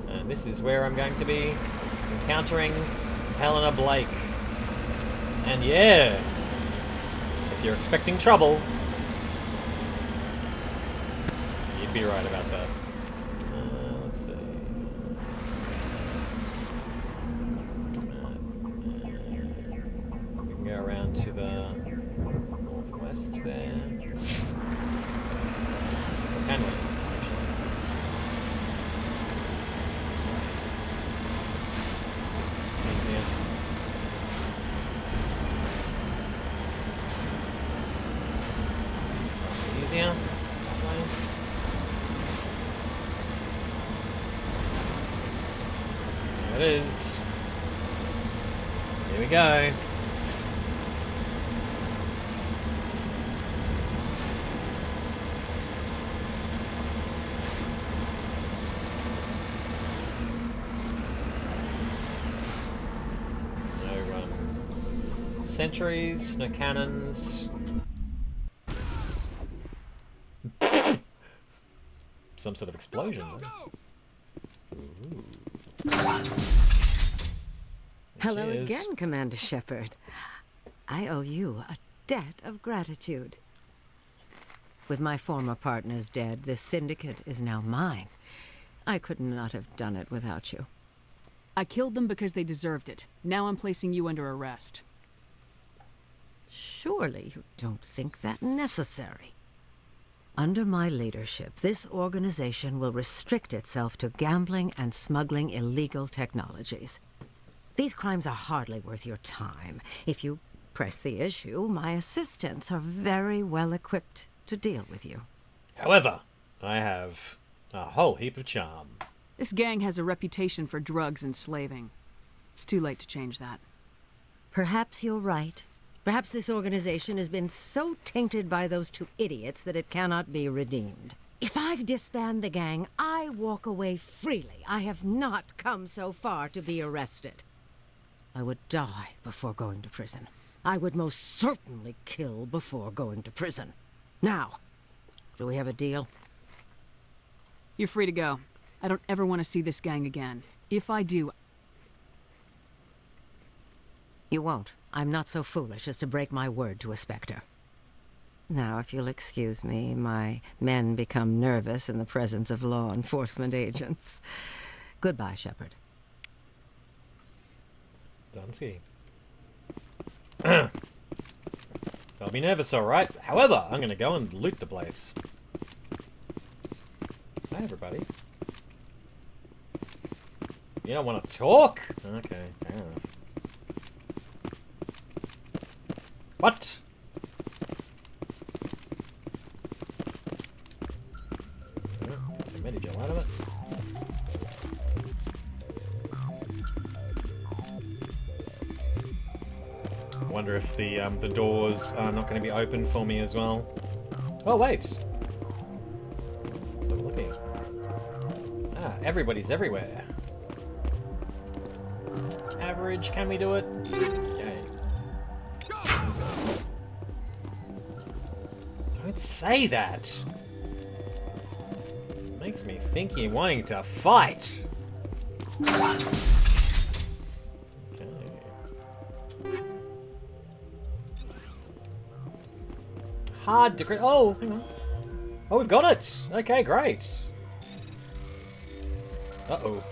And this is where I'm going to be encountering Helena Blake. And yeah, if you're expecting trouble, you'd be right about that. Let's see. We can go around to the northwest there. Or can we? Easier. There it is. Here we go. No sentries, no cannons. Some sort of explosion. Hello again, Commander Shepard. I owe you a debt of gratitude. With my former partners dead, this syndicate is now mine. I could not have done it without you. I killed them because they deserved it. Now I'm placing you under arrest. Surely you don't think that necessary. Under my leadership, this organization will restrict itself to gambling and smuggling illegal technologies. These crimes are hardly worth your time. If you press the issue, my assistants are very well equipped to deal with you. However, I have a whole heap of charm. This gang has a reputation for drugs and slaving. It's too late to change that. Perhaps you're right. Perhaps this organization has been so tainted by those two idiots that it cannot be redeemed. If I disband the gang, I walk away freely. I have not come so far to be arrested. I would die before going to prison. I would most certainly kill before going to prison. Now, do we have a deal? You're free to go. I don't ever want to see this gang again. If I do... You won't. I'm not so foolish as to break my word to a Spectre. Now, if you'll excuse me, my men become nervous in the presence of law enforcement agents. Goodbye, Shepard. Dunsky. They'll be nervous, alright. However, I'm gonna go and loot the place. Hi, everybody. You don't want to talk? Okay, fair enough. What? Get some Medigel out of it. I wonder if the doors are not going to be open for me as well. Oh wait. So looking. Ah, everybody's everywhere. Average, can we do it? Okay. Don't say that. makes me think you're wanting to fight. Okay. Hard to... Oh, hang on. Oh, we've got it! Okay, great. Uh-oh.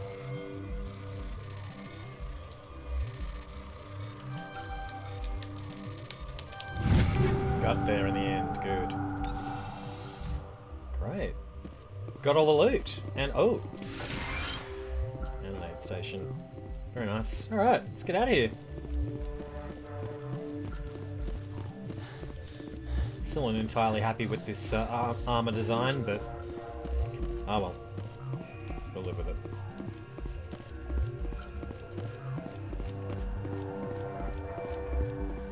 Got there in the end. Good. Great. Got all the loot. And, oh. And an aid station. Very nice. Alright, let's get out of here. Still not entirely happy with this armor design, but... oh well. We'll live with it.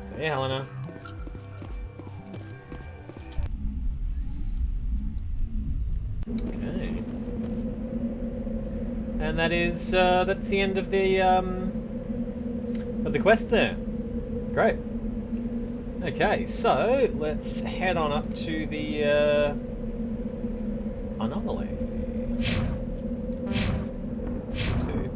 So yeah, Helena. Okay. And that is, that's the end of the quest there. Great. Okay, so let's head on up to the anomaly. Oopsie.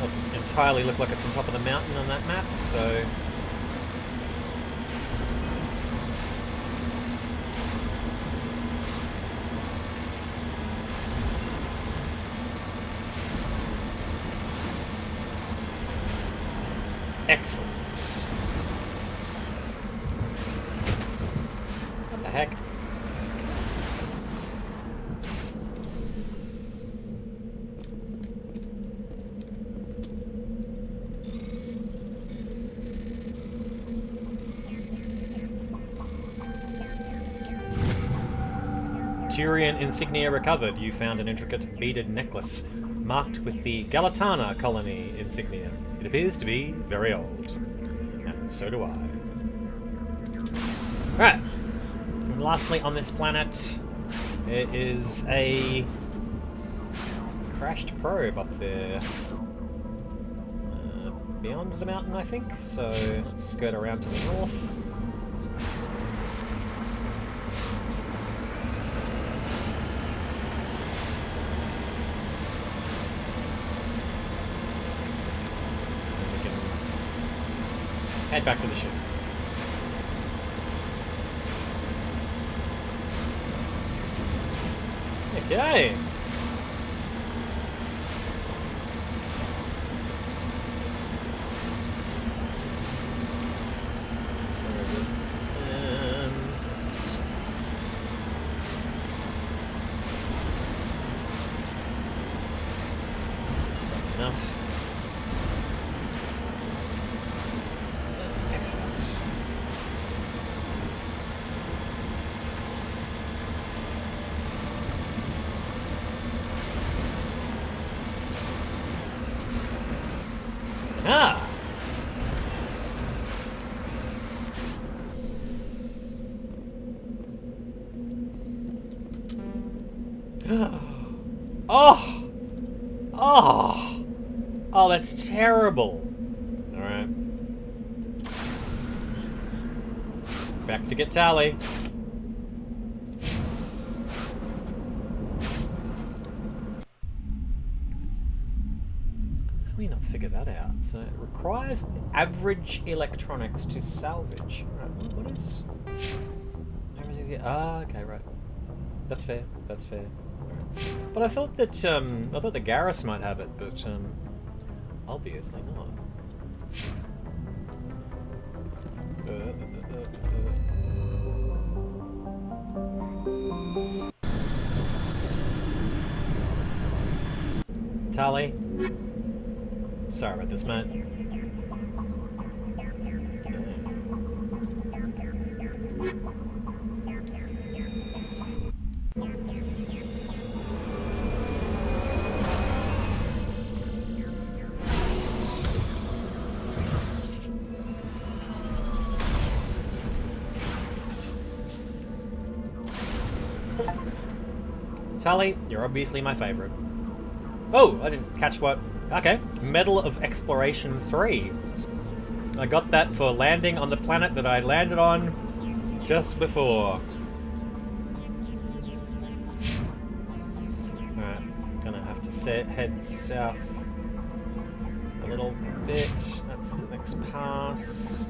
Doesn't entirely look like it's on top of the mountain on that map, so... excellent. What the heck? Turian insignia recovered. You found an intricate beaded necklace marked with the Galatana colony insignia. It appears to be very old. And so do I. Right. And lastly, on this planet, there is a crashed probe up there. Beyond the mountain, I think. So let's skirt around to the north. Head back to the ship. Okay. Enough. Ah! Oh! Oh! Oh, that's terrible. Alright. Back to get Tally. We not figure that out. So it requires average electronics to salvage. Right, what is? Ah, okay, right. That's fair. That's fair. Right. But I thought that the Garrus might have it, but obviously not. Tally. Sorry about this, mate. Tally, you're obviously my favorite. Oh, I didn't catch what... Okay. Medal of Exploration 3. I got that for landing on the planet that I landed on just before. Alright, gonna have to head south a little bit. That's the next pass.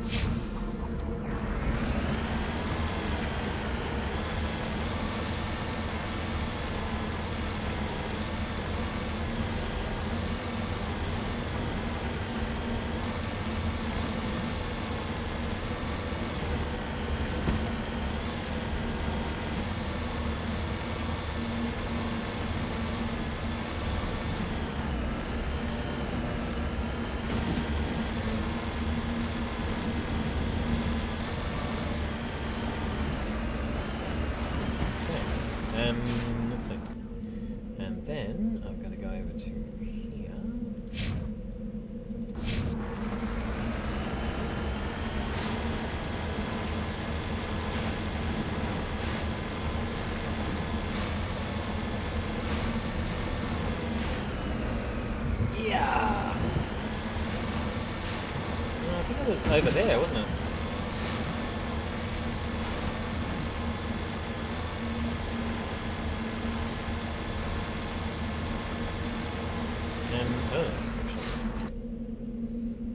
Let's see. And then I'm going to go over to here. Yeah! I think it was over there, wasn't it?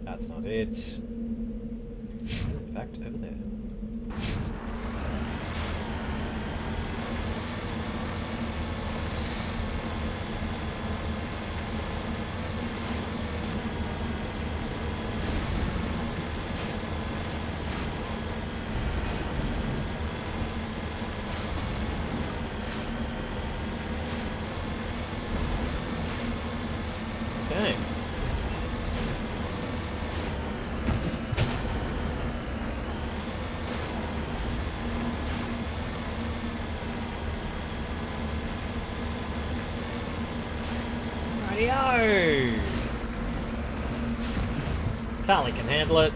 That's not it. It's in fact over there. Okay. Rightio! Sally can handle it.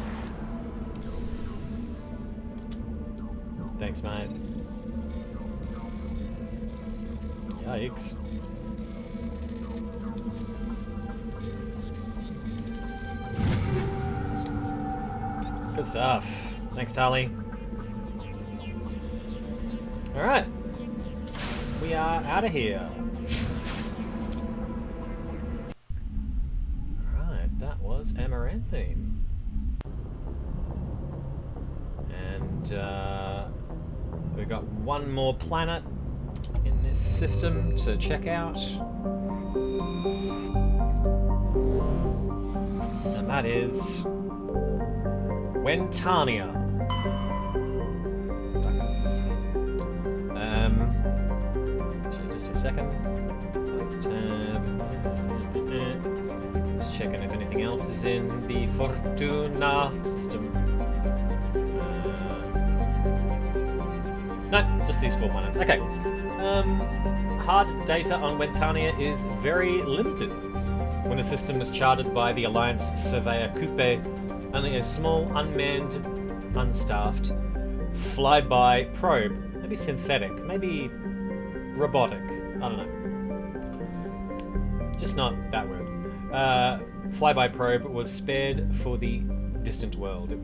Thanks, mate. Yikes. Good stuff. Thanks, Tali. Alright. We are out of here. Alright, that was Amaranthine. And we've got one more planet in this system to check out. And that is Wentania. Actually, just a second. Next tab. Just checking if anything else is in the Fortuna system. No, just these 4 planets. Okay. Hard data on Wentania is very limited. When the system was charted by the Alliance Surveyor Coupe, only a small, unmanned, unstaffed, flyby probe, maybe synthetic, maybe robotic, I don't know. Just not that word. Flyby probe was spared for the distant world. It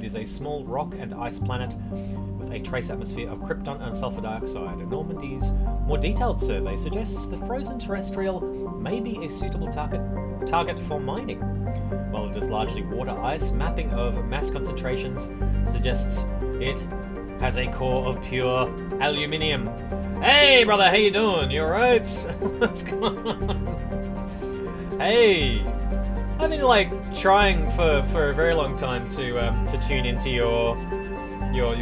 is a small rock and ice planet with a trace atmosphere of krypton and sulfur dioxide. Normandy's more detailed survey suggests the frozen terrestrial may be a suitable target for mining. While it is largely water ice, mapping of mass concentrations suggests it has a core of pure aluminium. Hey brother, how you doing? You alright? What's going on? Hey! I've been like trying for a very long time to tune into your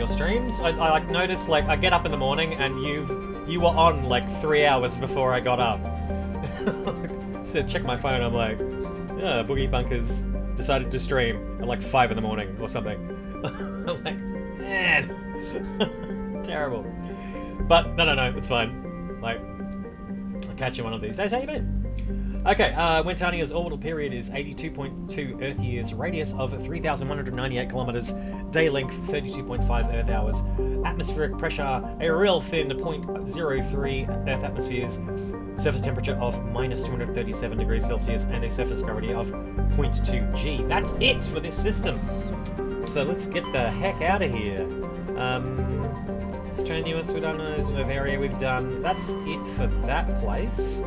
streams. I like noticed like I get up in the morning and you were on like 3 hours before I got up. So check my phone, I'm like, yeah, Boogie Bunkers decided to stream at like 5 in the morning or something. I'm like, man, terrible. But no, it's fine. Like, I'll catch you one of these days. How you been? Okay, Wentania's orbital period is 82.2 Earth years, radius of 3,198 kilometers, day length 32.5 Earth hours, atmospheric pressure a real thin 0.03 Earth atmospheres, surface temperature of minus 237 degrees Celsius, and a surface gravity of 0.2 G. That's it for this system. So let's get the heck out of here. Strenuous, we've done Noveria, we've done. That's it for that place.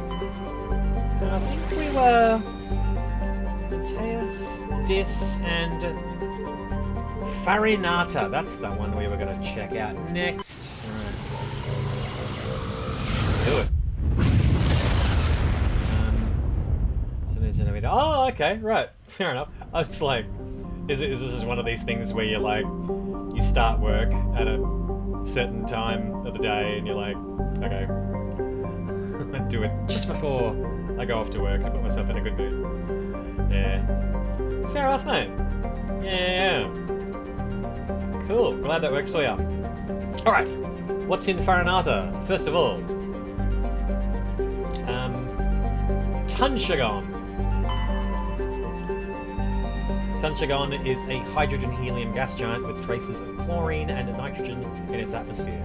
And I think we were Mateus, Dis, and Farinata. That's the one we were going to check out next. Do it. So there's an oh, okay, right, fair enough. I was like, is this just one of these things where you're like, you start work at a certain time of the day, and you're like, okay, I do it just before I go off to work to put myself in a good mood. Yeah. Fair enough, mate. Yeah. Cool. Glad that works for you. Alright. What's in Farinata? First of all, Tonguetwister. Tonguetwister is a hydrogen-helium gas giant with traces of chlorine and nitrogen in its atmosphere.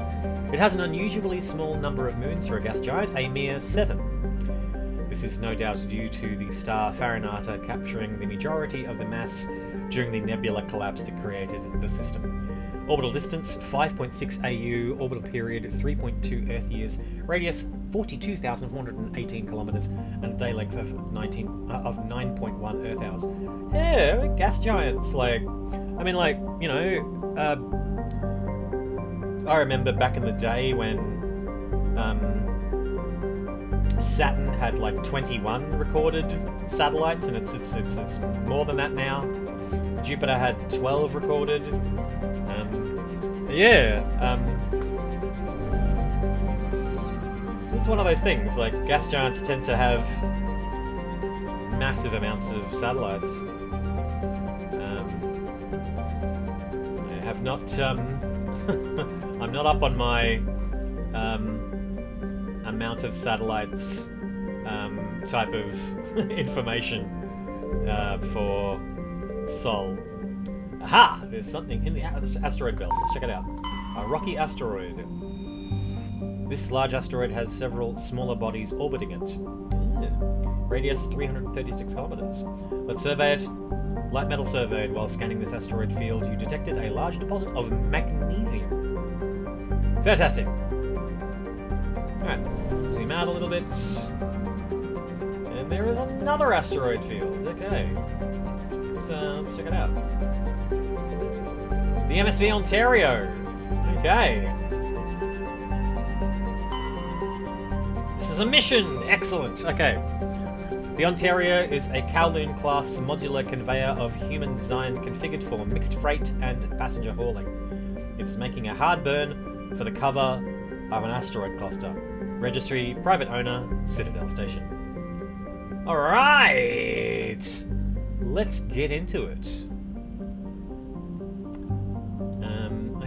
It has an unusually small number of moons for a gas giant, a mere 7. This is no doubt due to the star Farinata capturing the majority of the mass during the nebula collapse that created the system. Orbital distance 5.6 AU, orbital period 3.2 Earth years, radius 42,418 kilometers, and a day length of 9.1 Earth hours. Yeah, gas giants. Like, I mean, like, you know, I remember back in the day when Saturn had like 21 recorded satellites, and it's more than that now. Jupiter had 12 recorded. So it's one of those things. Like, gas giants tend to have massive amounts of satellites. I have not. I'm not up on my amount of satellites type of information for Sol. Aha! There's something in the asteroid belt. Let's check it out. A rocky asteroid. This large asteroid has several smaller bodies orbiting it. Yeah. Radius 336 kilometers. Let's survey it. Light metal surveyed. While scanning this asteroid field, you detected a large deposit of magnesium. Fantastic. Alright, zoom out a little bit. And there is another asteroid field. Okay. So let's check it out. The MSV Ontario. Okay. This is a mission. Excellent. Okay. The Ontario is a Kowloon-class modular conveyor of human design configured for mixed freight and passenger hauling. It is making a hard burn for the cover of an asteroid cluster. Registry, private owner, Citadel station. Alright! Let's get into it.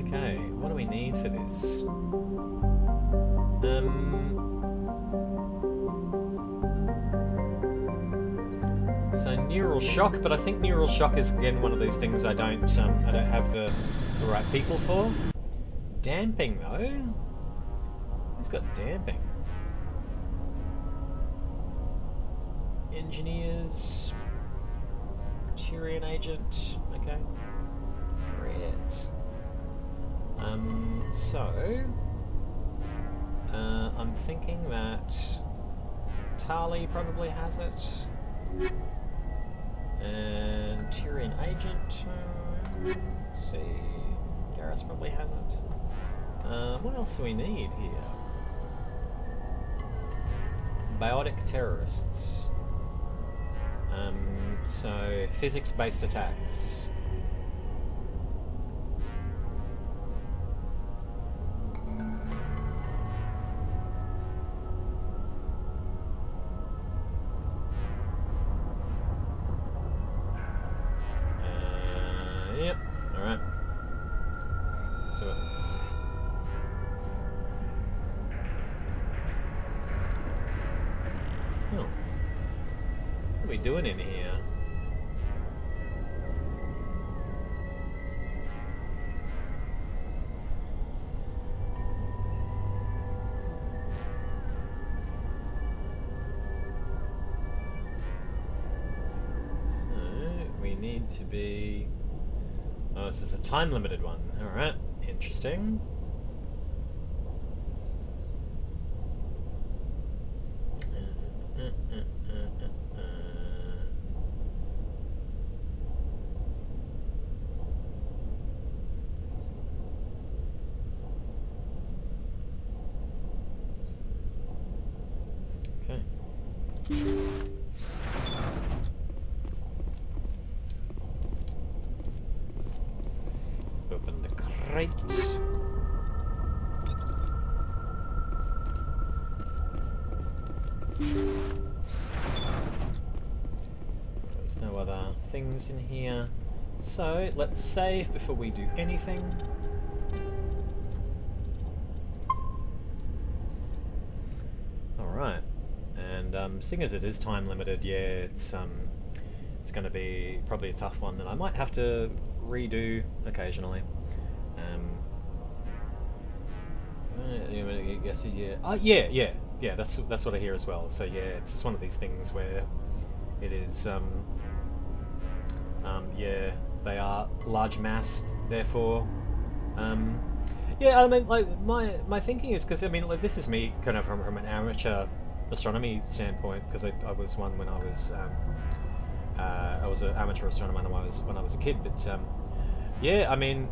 Okay, what do we need for this? So neural shock, but I think neural shock is again one of these things I don't have the right people for. Damping though. Who's got damping? Engineers. Turian agent. Okay. Great. I'm thinking that Tali probably has it. And Turian agent. Let's see. Garrus probably has it. What else do we need here? Biotic terrorists. So physics-based attacks. Yep. All right. So. doing in here? Need to be... Oh, this is a time-limited one. Alright, interesting. Okay. Open the crate. There's no other things in here. So let's save before we do anything. Alright. And seeing as it is time limited, yeah, it's going to be probably a tough one that I might have to redo occasionally. I guess yeah. That's what I hear as well. So yeah, it's just one of these things where it is yeah, they are large massed, therefore yeah, I mean, like my thinking is, because I mean, like, this is me kind of from an amateur astronomy standpoint, because I was one when I was an amateur astronomer when I was a kid, but yeah, I mean,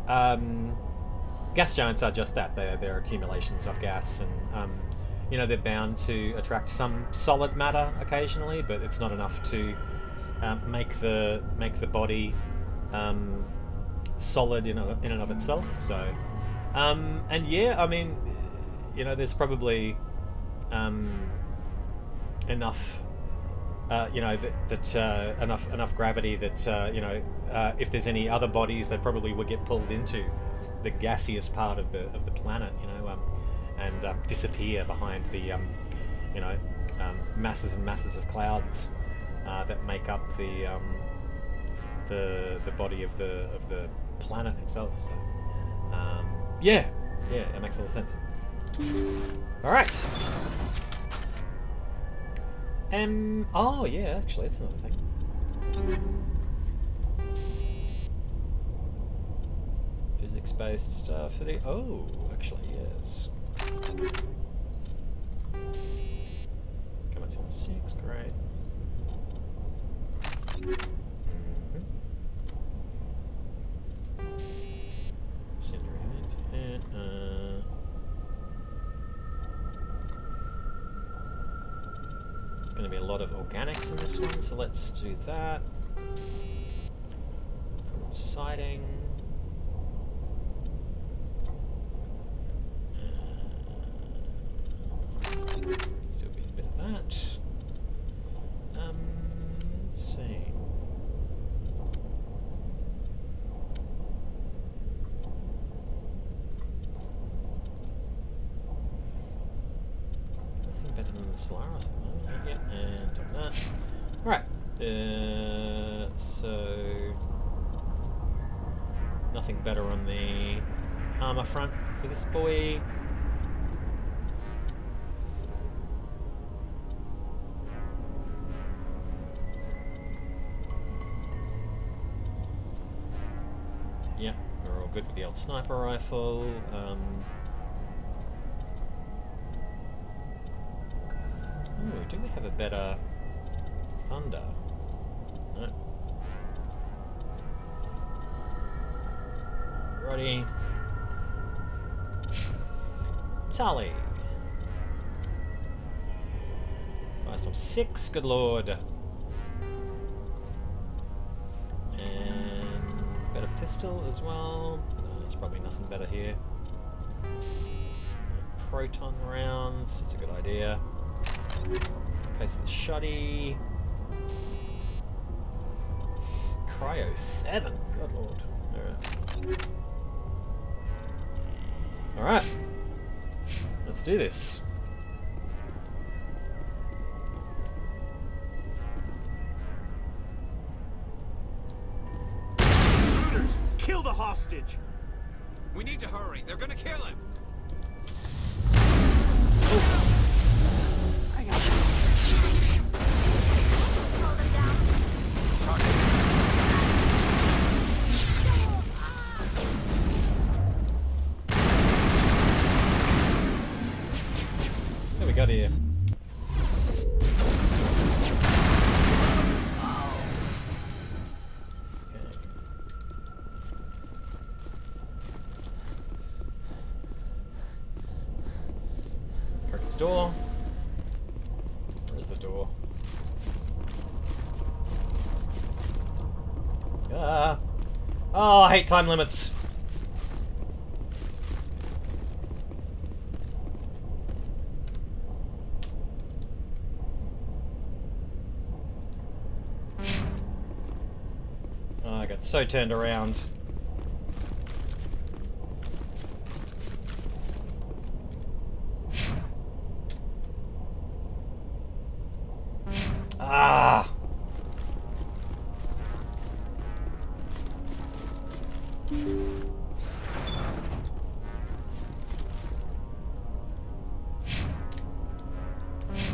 gas giants are just that. They're accumulations of gas, and you know, they're bound to attract some solid matter occasionally, but it's not enough to make the body solid in and of itself. So, and yeah, I mean, you know, there's probably enough. You know, that enough gravity that you know, if there's any other bodies, they probably would get pulled into the gaseous part of the planet, you know, and disappear behind the you know, masses and masses of clouds that make up the body of the planet itself. So yeah, that makes a lot of sense. All right. Oh yeah, actually, that's another thing. Physics-based stuff. Oh, actually, yes. Come on, 6, great. There's going to be a lot of organics in this one, so let's do that. Sighting. Still be a bit of that. Let's see. Nothing better than the Solaris at the moment. Yeah, and done that. Right. So nothing better on the armor front for this boy. Yep, we're all good with the old sniper rifle. Ooh, do we have a better thunder? No. Righty. Tally. Firestorm 6, good lord. And better pistol as well. No, there's probably nothing better here. Proton rounds, that's a good idea. Case of the shotty. Cryo 7, good lord. Alright. Let's do this. hostage. We need to hurry. They're gonna kill him. I got you. What we got here? Door. Where's the door? Ah. Oh, I hate time limits. Oh, I got so turned around. Ah!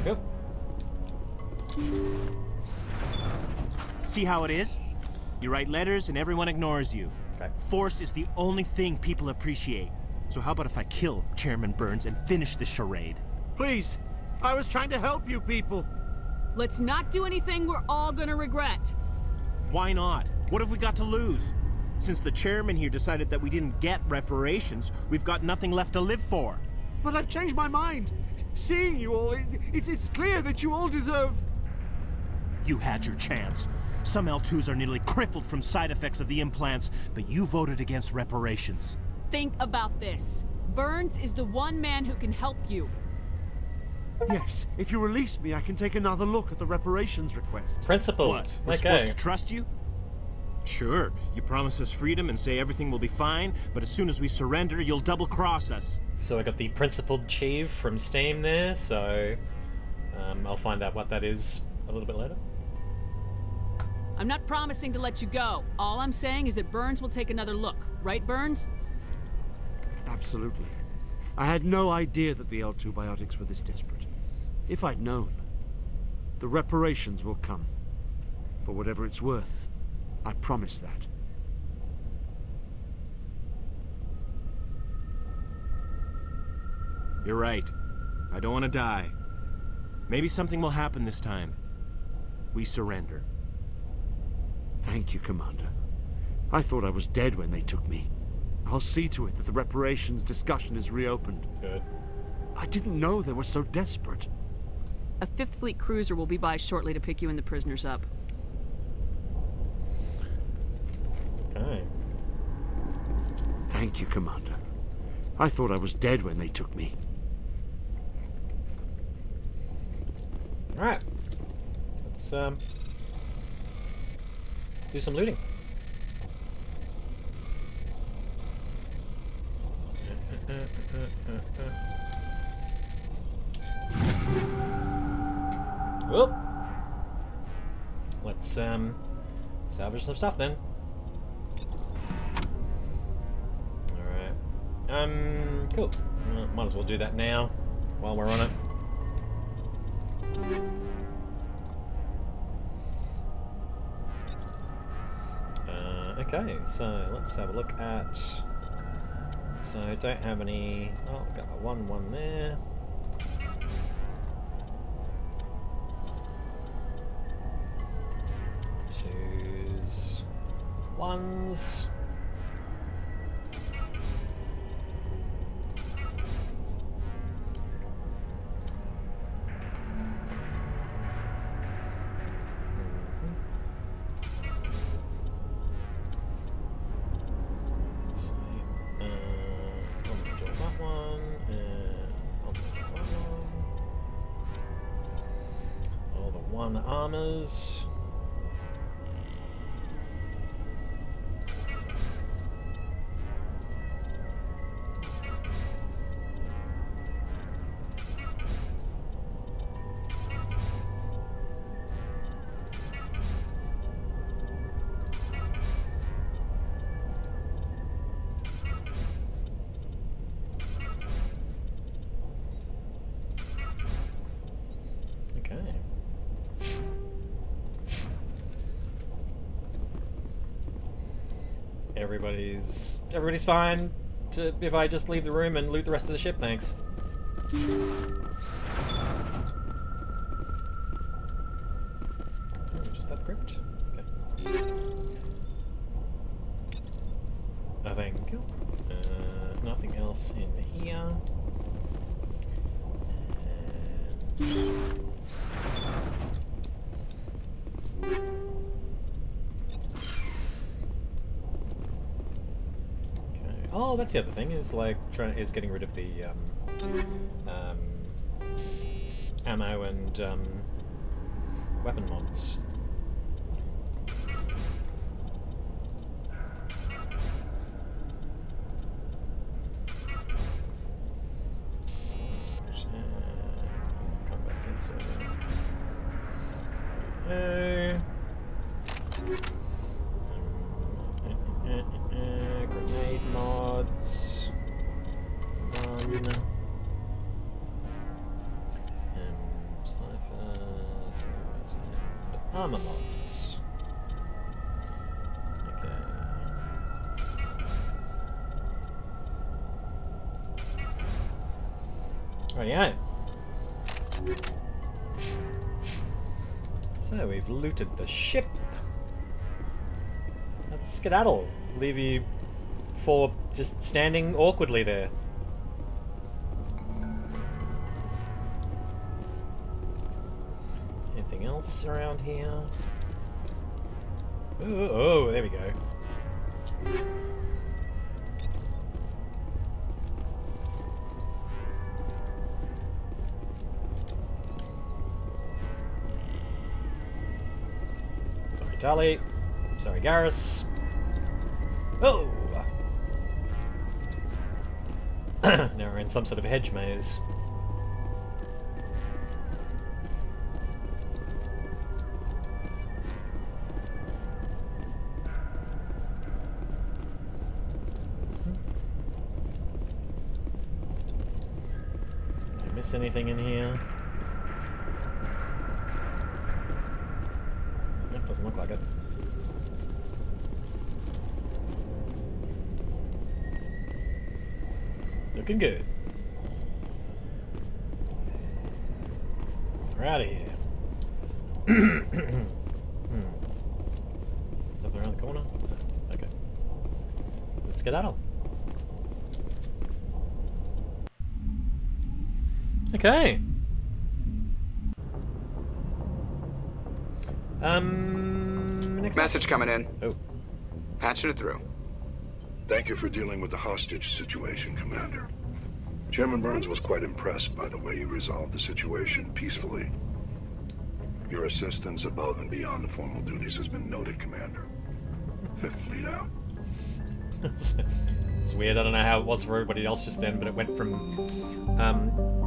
Go. See how it is? You write letters and everyone ignores you. Okay. Force is the only thing people appreciate. So how about if I kill Chairman Burns and finish this charade? Please, I was trying to help you people. Let's not do anything we're all gonna regret. Why not? What have we got to lose? Since the chairman here decided that we didn't get reparations, we've got nothing left to live for. But I've changed my mind. Seeing you all, it's clear that you all deserve... You had your chance. Some L2s are nearly crippled from side effects of the implants, but you voted against reparations. Think about this. Burns is the one man who can help you. Yes, if you release me, I can take another look at the reparations request. Principled. What? We're supposed to trust you? Sure, you promise us freedom and say everything will be fine, but as soon as we surrender, you'll double-cross us. So I got the Principled Chief from Steam there, so I'll find out what that is a little bit later. I'm not promising to let you go. All I'm saying is that Burns will take another look. Right, Burns? Absolutely. I had no idea that the L2 biotics were this desperate. If I'd known, the reparations will come. For whatever it's worth, I promise that. You're right. I don't want to die. Maybe something will happen this time. We surrender. Thank you, Commander. I thought I was dead when they took me. I'll see to it that the reparations discussion is reopened. Good. I didn't know they were so desperate. A 5th Fleet cruiser will be by shortly to pick you and the prisoners up. Okay. Thank you, Commander. I thought I was dead when they took me. Alright. Let's do some looting. Whoop. Let's salvage some stuff then. Alright. Cool. Might as well do that now while we're on it. Okay, so let's have a look at. So I don't have any. Oh, I've got my 1 there. Twos, ones. Armors. Everybody's fine if I just leave the room and loot the rest of the ship, thanks. Oh, just that crypt? Okay. Oh, thank you. Nothing else in here. Oh, that's the other thing, is like getting rid of the ammo and weapon mods. Combat sensor. Grenade mods. Ciphers and armor mods. Okay. Rightio. So we've looted the ship. Let's skedaddle. Leave you for just standing awkwardly there. Anything else around here? Oh, there we go. Sorry, Tali. Sorry, Garrus. Oh! Now we're in some sort of hedge maze. Did I miss anything in here? That doesn't look like it. Looking good. We're out of here. Nothing around the corner? Okay. Let's skedaddle. Okay. Next message coming in. Oh. Patching it through. Thank you for dealing with the hostage situation, Commander. Chairman Burns was quite impressed by the way you resolved the situation peacefully. Your assistance above and beyond the formal duties has been noted, Commander. Fifth Fleet out. It's weird, I don't know how it was for everybody else just then, but it went from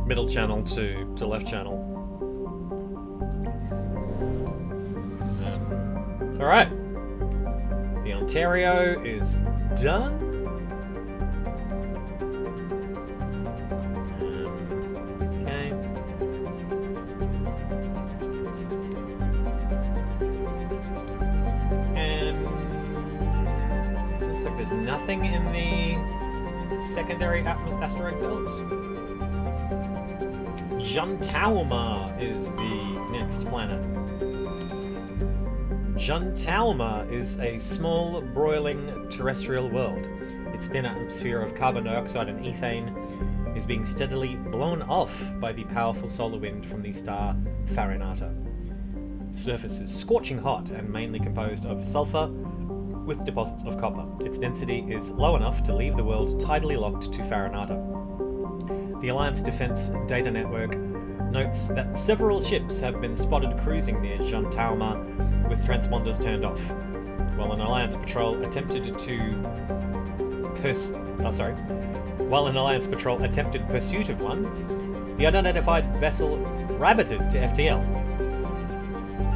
middle channel to left channel. Alright. The Ontario is done. Okay. Looks like there's nothing in the secondary asteroid belt. Juntauma is the next planet. Juntauma is a small, broiling terrestrial world. Its thin atmosphere of carbon dioxide and ethane is being steadily blown off by the powerful solar wind from the star Farinata. The surface is scorching hot and mainly composed of sulfur with deposits of copper. Its density is low enough to leave the world tidally locked to Farinata. The Alliance Defense Data Network notes that several ships have been spotted cruising near Juntauma with transponders turned off. While an Alliance patrol attempted pursuit of one, the unidentified vessel rabbited to FTL.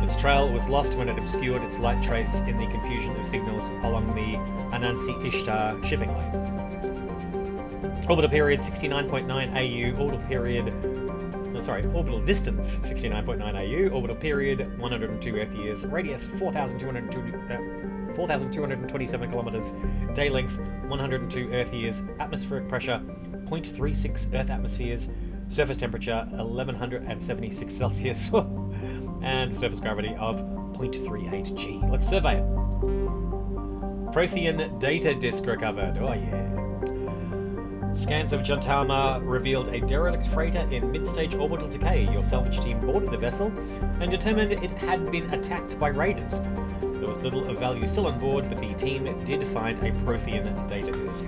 Its trail was lost when it obscured its light trace in the confusion of signals along the Anansi Ishtar shipping lane. Orbital period 69.9 AU, orbital period orbital distance 69.9 AU, orbital period 102 Earth years, radius 4,227 kilometers, day length 102 Earth years, atmospheric pressure 0.36 Earth atmospheres, surface temperature 1176 Celsius, and surface gravity of 0.38 G. Let's survey it. Prothean data disk recovered. Oh yeah. Scans of Juntama revealed a derelict freighter in mid-stage orbital decay. Your salvage team boarded the vessel and determined it had been attacked by raiders. There was little of value still on board, but the team did find a Prothean data disk.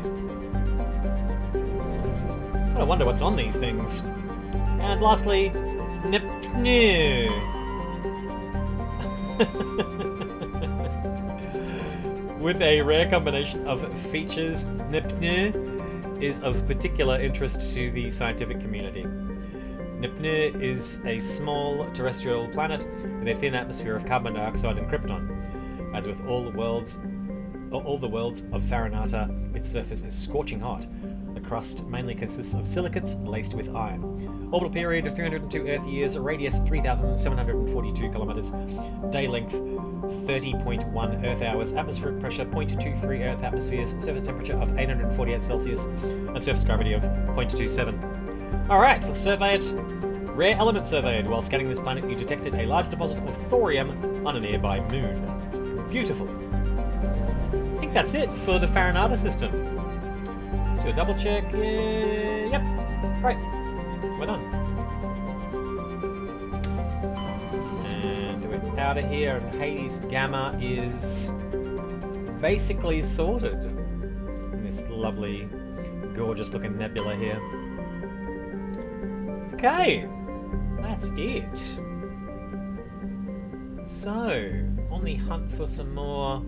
I wonder what's on these things. And lastly, with a rare combination of features, Nipne is of particular interest to the scientific community. Nipne is a small terrestrial planet with a thin atmosphere of carbon dioxide and krypton. As with all the worlds of Farinata, its surface is scorching hot. The crust mainly consists of silicates laced with iron. Orbital period of 302 Earth years, radius 3,742 kilometers, day length 30.1 Earth hours, atmospheric pressure 0.23 Earth atmospheres, surface temperature of 848 Celsius, and surface gravity of 0.27. Alright, so let's survey it. Rare element surveyed. While scanning this planet, you detected a large deposit of thorium on a nearby moon. Beautiful. I think that's it for the Farinata system. Let's do a double check. Yep. Great. We're done. And we're out of here, and Hades Gamma is basically sorted. In this lovely, gorgeous looking nebula here. Okay. That's it. So, on the hunt for some more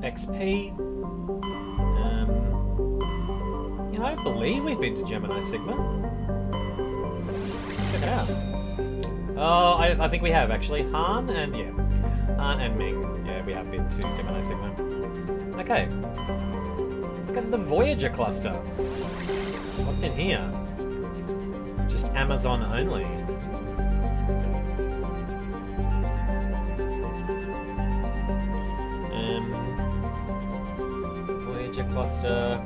XP. You know, I believe we've been to Gemini Sigma. Check it out. Oh, I think we have actually. Han and Ming. Yeah, we have been to Gemini Sigma. Okay. Let's go to the Voyager cluster. What's in here? Just Amazon only. Voyager cluster.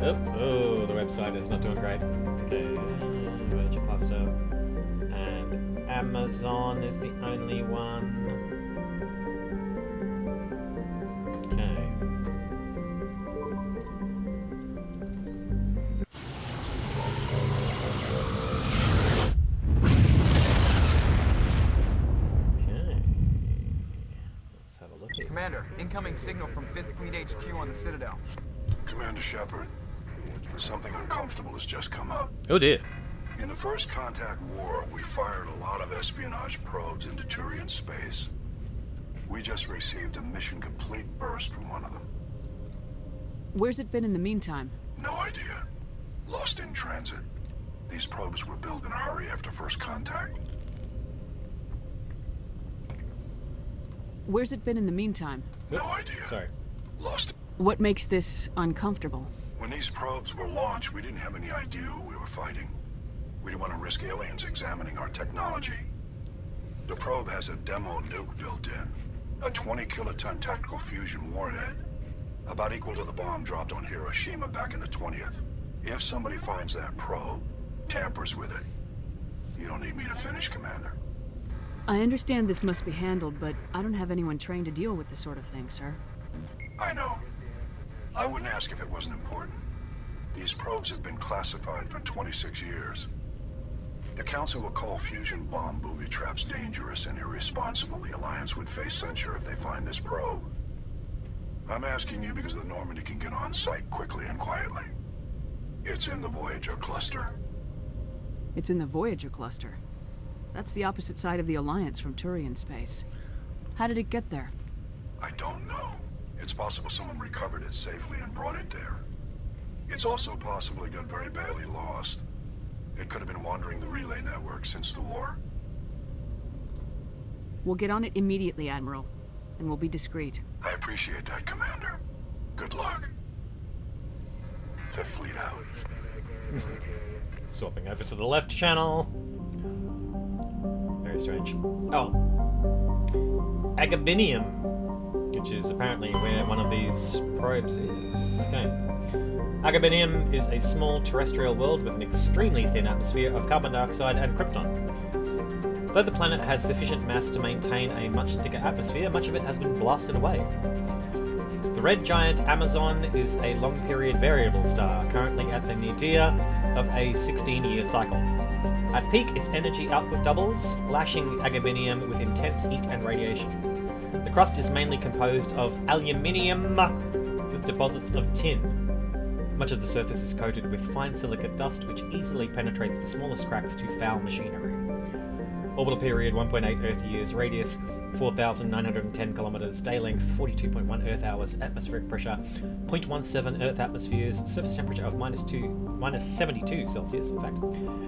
Oh, the website is not doing great. Okay, Voyager cluster. And Amazon is the only one. Commander, incoming signal from 5th Fleet HQ on the Citadel. Commander Shepard, something uncomfortable has just come up. Oh dear. In the First Contact War, we fired a lot of espionage probes into Turian space. We just received a mission complete burst from one of them. Where's it been in the meantime? No idea. Lost in transit. These probes were built in a hurry after First Contact. Where's it been in the meantime? No idea. Sorry. Lost. What makes this uncomfortable? When these probes were launched, we didn't have any idea who we were fighting. We didn't want to risk aliens examining our technology. The probe has a demo nuke built in. A 20-kiloton tactical fusion warhead. About equal to the bomb dropped on Hiroshima back in the 20th. If somebody finds that probe, tampers with it, you don't need me to finish, Commander. I understand this must be handled, but I don't have anyone trained to deal with this sort of thing, sir. I know. I wouldn't ask if it wasn't important. These probes have been classified for 26 years. The Council will call fusion bomb booby traps dangerous and irresponsible. The Alliance would face censure if they find this probe. I'm asking you because the Normandy can get on site quickly and quietly. It's in the Voyager cluster. It's in the Voyager cluster. That's the opposite side of the Alliance from Turian space. How did it get there? I don't know. It's possible someone recovered it safely and brought it there. It's also possible it got very badly lost. It could have been wandering the relay network since the war. We'll get on it immediately, Admiral, and we'll be discreet. I appreciate that, Commander. Good luck. Fifth Fleet out. Swapping over to the left channel. Very strange. Oh. Agabinium, which is apparently where one of these probes is. Okay. Agabinium is a small terrestrial world with an extremely thin atmosphere of carbon dioxide and krypton. Though the planet has sufficient mass to maintain a much thicker atmosphere, much of it has been blasted away. The red giant Amazon is a long-period variable star, currently at the nadir of a 16-year cycle. At peak, its energy output doubles, lashing Agabinium with intense heat and radiation. The crust is mainly composed of aluminium with deposits of tin. Much of the surface is coated with fine silicate dust, which easily penetrates the smallest cracks to foul machinery. Orbital period 1.8 Earth years, radius 4,910 kilometers, day length 42.1 Earth hours, atmospheric pressure 0.17 Earth atmospheres, surface temperature of minus 72 Celsius, in fact,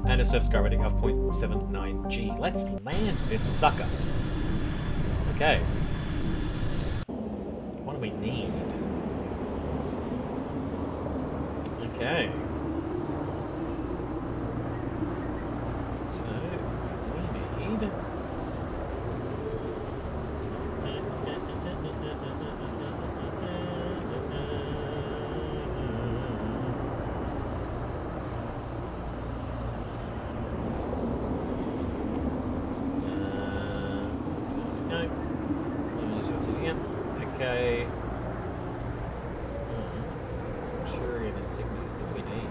and a surface gravity of 0.79 G. Let's land this sucker. Okay. What do we need? Okay. So, we need... Okay. Turian insignias, what do we need?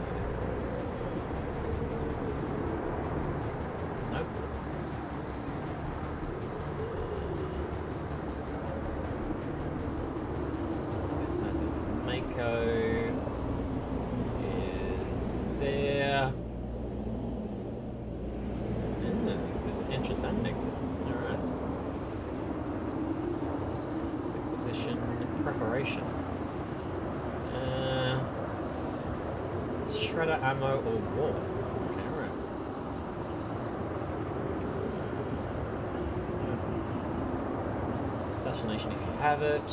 Nope. Mako is there. There's an entrance and an exit. Alright. Acquisition, preparation. Shredder ammo or war. Okay, right. Assassination if you have it.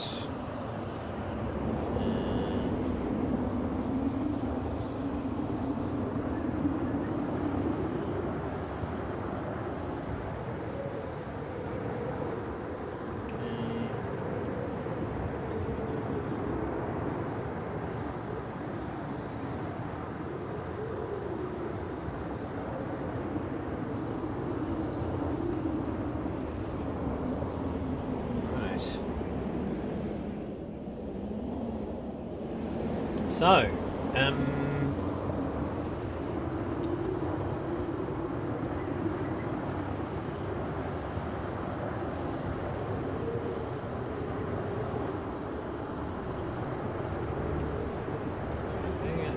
So,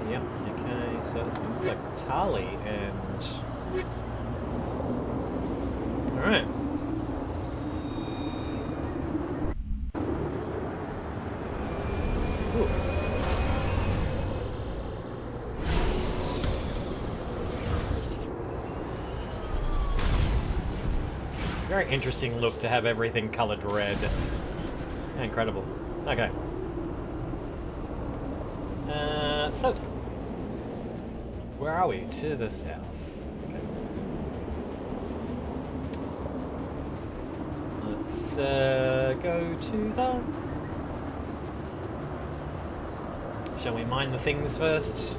yep, okay, so it seems like Tali and... Alright. Very interesting look to have everything coloured red. Incredible. Okay. So, where are we? To the south. Okay. Let's go to the... Shall we mine the things first?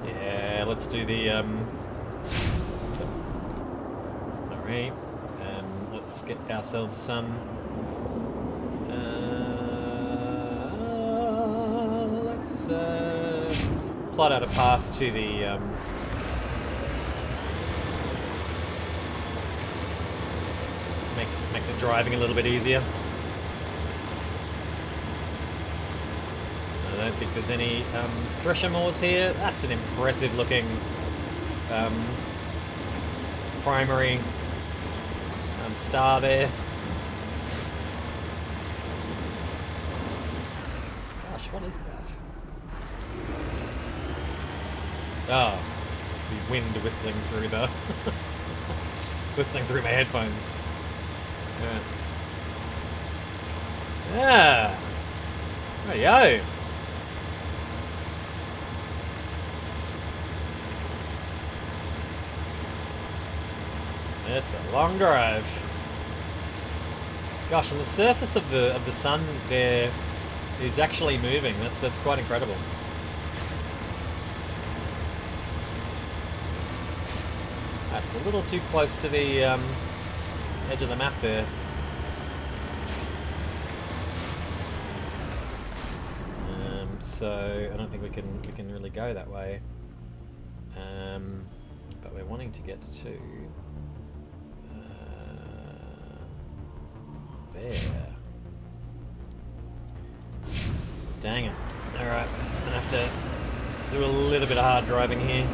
Yeah, let's do the Sorry. Let's get ourselves some. Let's plot out a path to the. Make the driving a little bit easier. I don't think there's any thresher moors here. That's an impressive looking primary star there. Gosh, what is that? Oh, it's the wind whistling through the whistling through my headphones. Yeah. Yeah. There you go. It's a long drive. Gosh, and the surface of the sun there is actually moving. That's quite incredible. That's a little too close to the edge of the map there. So I don't think we can really go that way. But we're wanting to get to there. Dang it. Alright, I'm gonna have to do a little bit of hard driving here.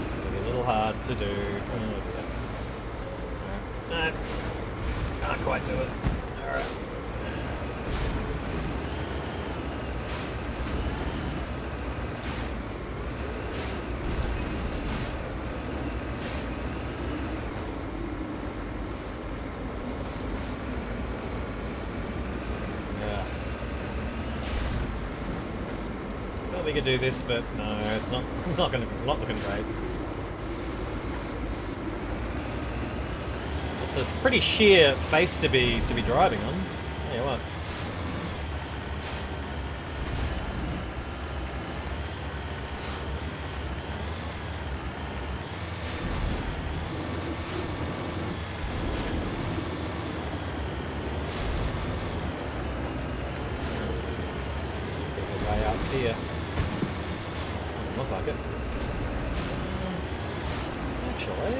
It's gonna be a little hard to do. Alright. No. Can't quite do it. Alright. We could do this, but no, it's not not looking great. It's a pretty sheer face to be driving on. Tell you what. There's a way out here. Look like it. Actually.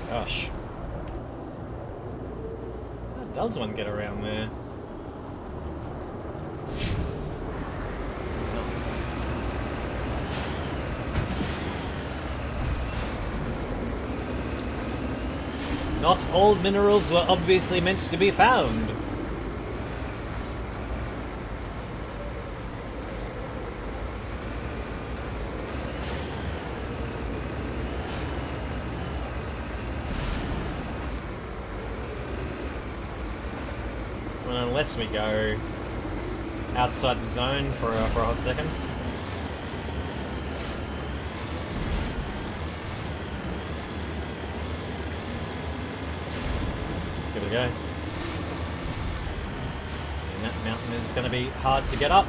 Gosh. How does one get around there? Not all minerals were obviously meant to be found. Unless we go outside the zone for a hot second. Let's give it a go. And that mountain is going to be hard to get up.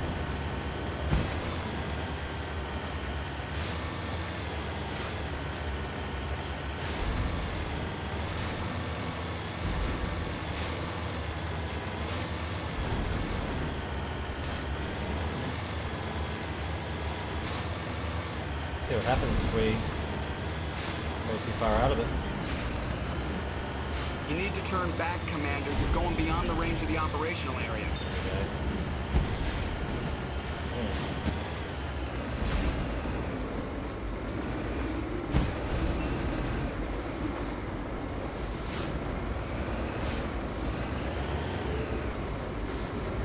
See what happens if we go too far out of it. You need to turn back, Commander. You're going beyond the range of the operational area.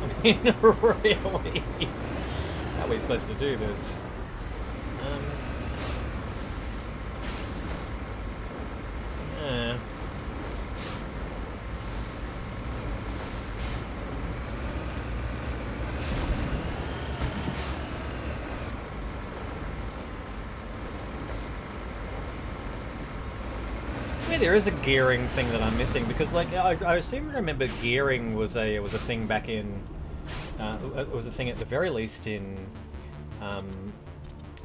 I mean, really? How are we supposed to do this? There is a gearing thing that I'm missing because, like, I seem to remember gearing was a thing back in. It was a thing at the very least in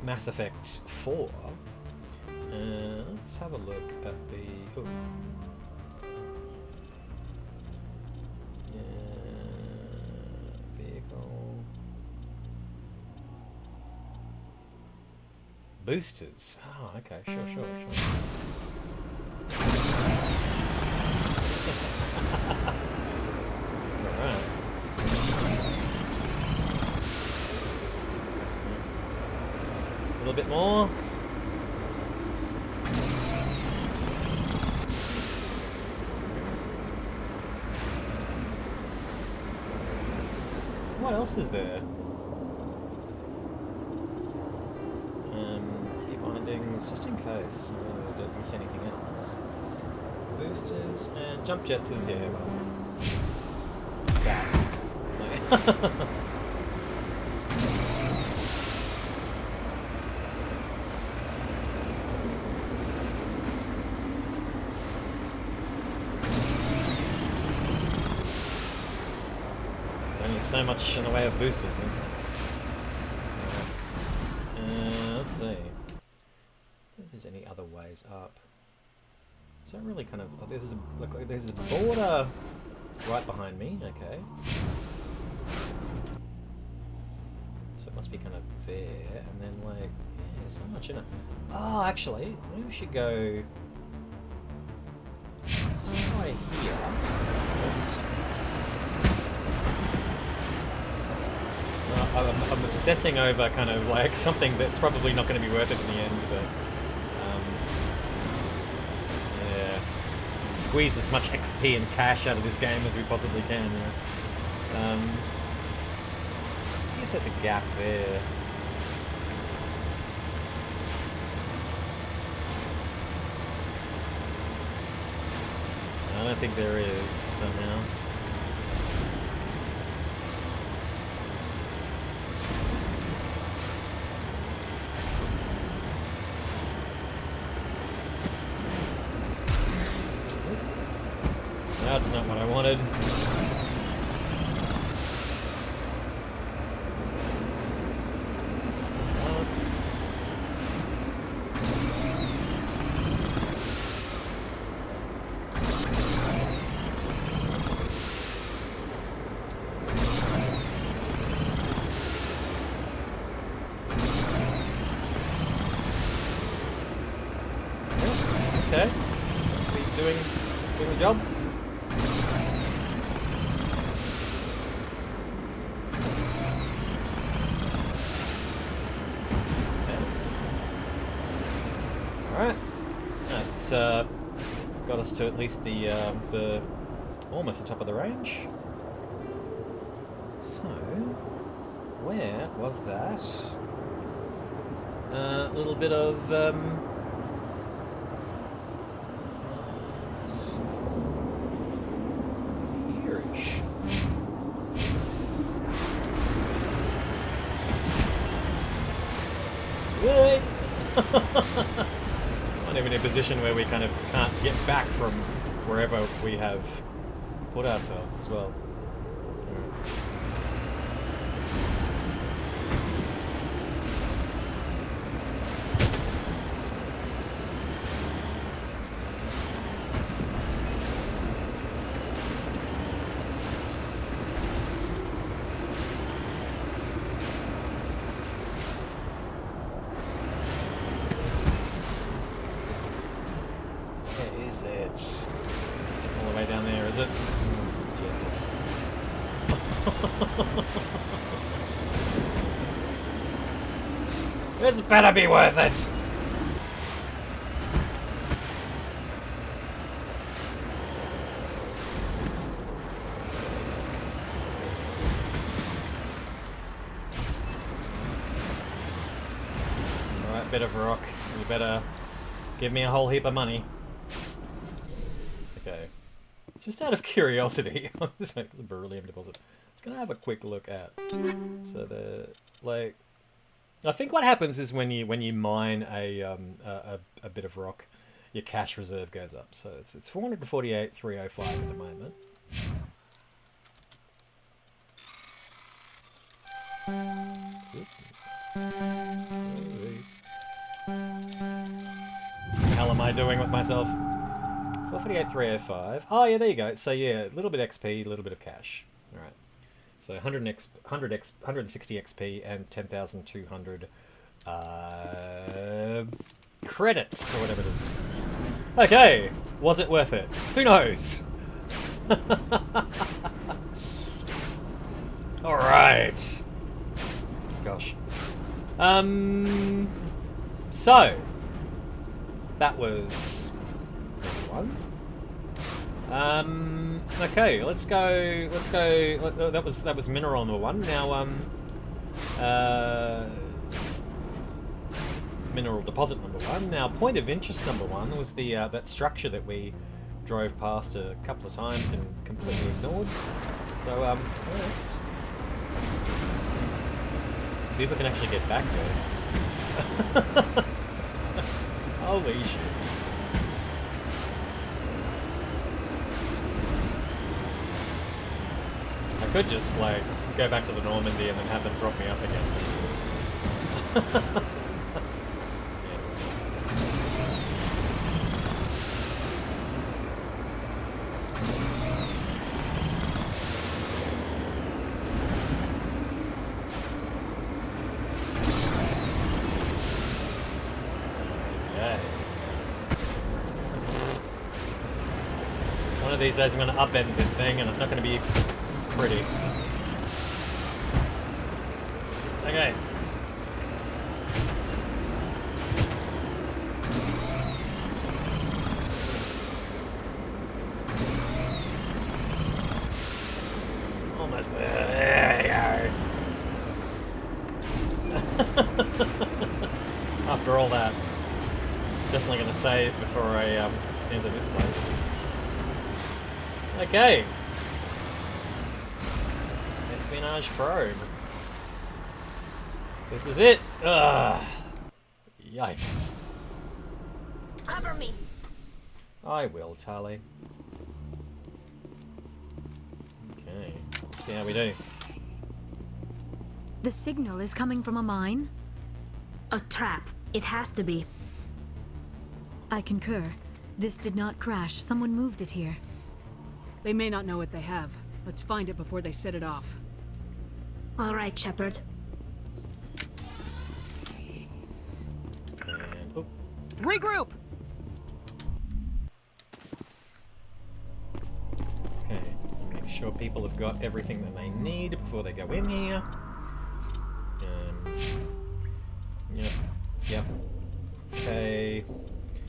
Mass Effect 4. Let's have a look at the. Ooh. Vehicle. Boosters. Oh, okay, sure. Alright. A little bit more. What else is there? Key bindings, just in case. I don't miss anything else. Boosters and jump jets is, yeah, well. That. No. Only so much in the way of boosters then. Let's see. I don't think there's any other ways up. Is that really kind of... Oh, look like there's a border right behind me, okay. So it must be kind of there, and then like... Yeah, there's not much in it. Oh, actually, maybe we should go... right here. I'm obsessing over kind of like something that's probably not going to be worth it in the end, but yeah, squeeze as much XP and cash out of this game as we possibly can. Yeah. Let's see if there's a gap there. I don't think there is somehow. That's not what I wanted. Okay. Doing the job. Got us to at least the almost the top of the range. So, where was that? A little bit of here-ish. Really? Not even in a position where we kind of can't get back from wherever we have put ourselves as well. All the way down there, is it? Jesus. This better be worth it! Alright, bit of rock. You better give me a whole heap of money. Okay. Just out of curiosity, on this beryllium deposit, I was gonna have a quick look at. So the like, I think what happens is when you mine a bit of rock, your cash reserve goes up. So it's 448,305 at the moment. What the hell am I doing with myself? 448,305. Oh yeah, there you go. So yeah, a little bit XP, a little bit of cash. All right. So 160 XP and 10,200 Credits, or whatever it is. Okay, was it worth it? Who knows? Alright. Gosh. So, that was one. Okay, let's go, that was mineral number one. Now, mineral deposit number one. Now, point of interest number one was the, that structure that we drove past a couple of times and completely ignored. So, let's see if we can actually get back there. Holy shit. I could just, like, go back to the Normandy and then have them drop me off again. These days I'm going to upend this thing and it's not going to be pretty. Okay. Almost there. After all that, definitely going to save before I enter this place. Okay. Espionage probe. This is it. Ugh. Yikes. Cover me. I will, Tali. Okay. Let's see how we do. The signal is coming from a mine? A trap. It has to be. I concur. This did not crash. Someone moved it here. They may not know what they have. Let's find it before they set it off. All right, Shepard. And, oh. Regroup! Okay, make sure people have got everything that they need before they go in here. Yep. Okay.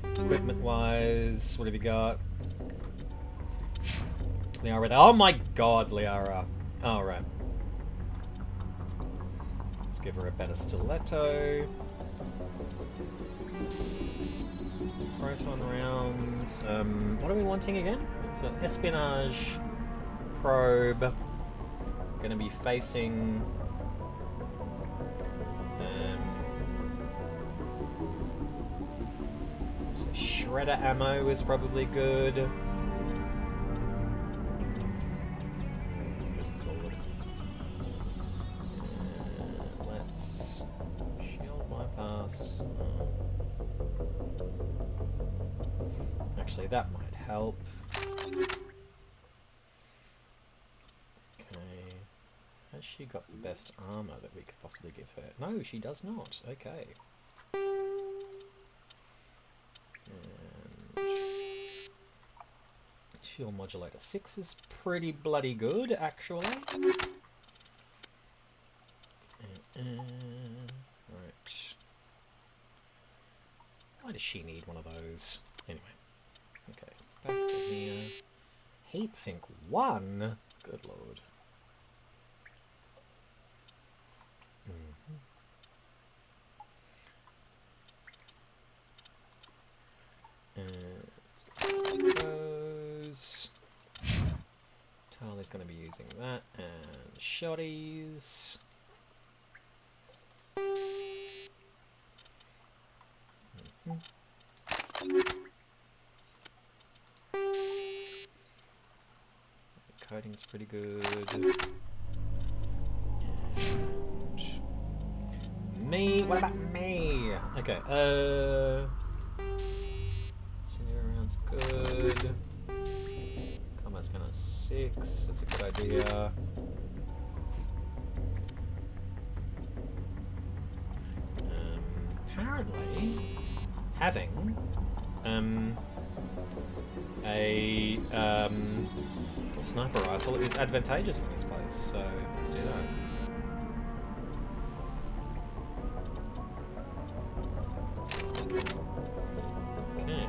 Equipment-wise, what have you got? Liara, oh my god, Liara. Alright. Let's give her a better stiletto. Proton rounds. What are we wanting again? It's an espionage probe. Gonna be facing... so shredder ammo is probably good. Actually, that might help. Okay. Has she got the best armor that we could possibly give her? No, she does not. Okay. And shield modulator 6 is pretty bloody good, actually. Right. Why does she need one of those? Anyway. Okay, back to here. Heatsink 1? Good lord. Those. Tali's going to be using that, and shotties. Coding's pretty good. And me? What about me? Okay, incendiary rounds good. Combat's kinda 6, that's a good idea. apparently having a sniper rifle is advantageous in this place, so let's do that. Okay.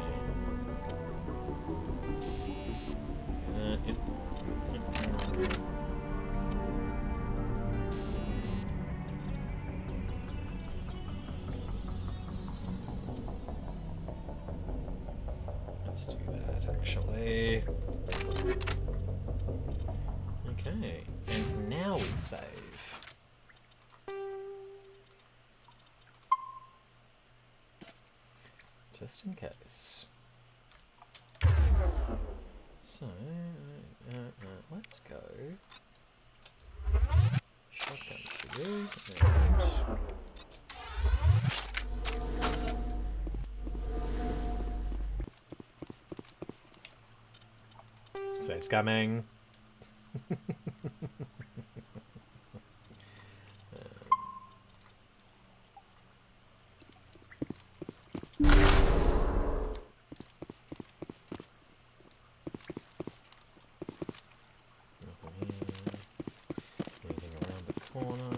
Let's do that, actually. Okay, and now we save. Just in case. So, let's go. Shotgun for you, and save's coming. Anything around the corner?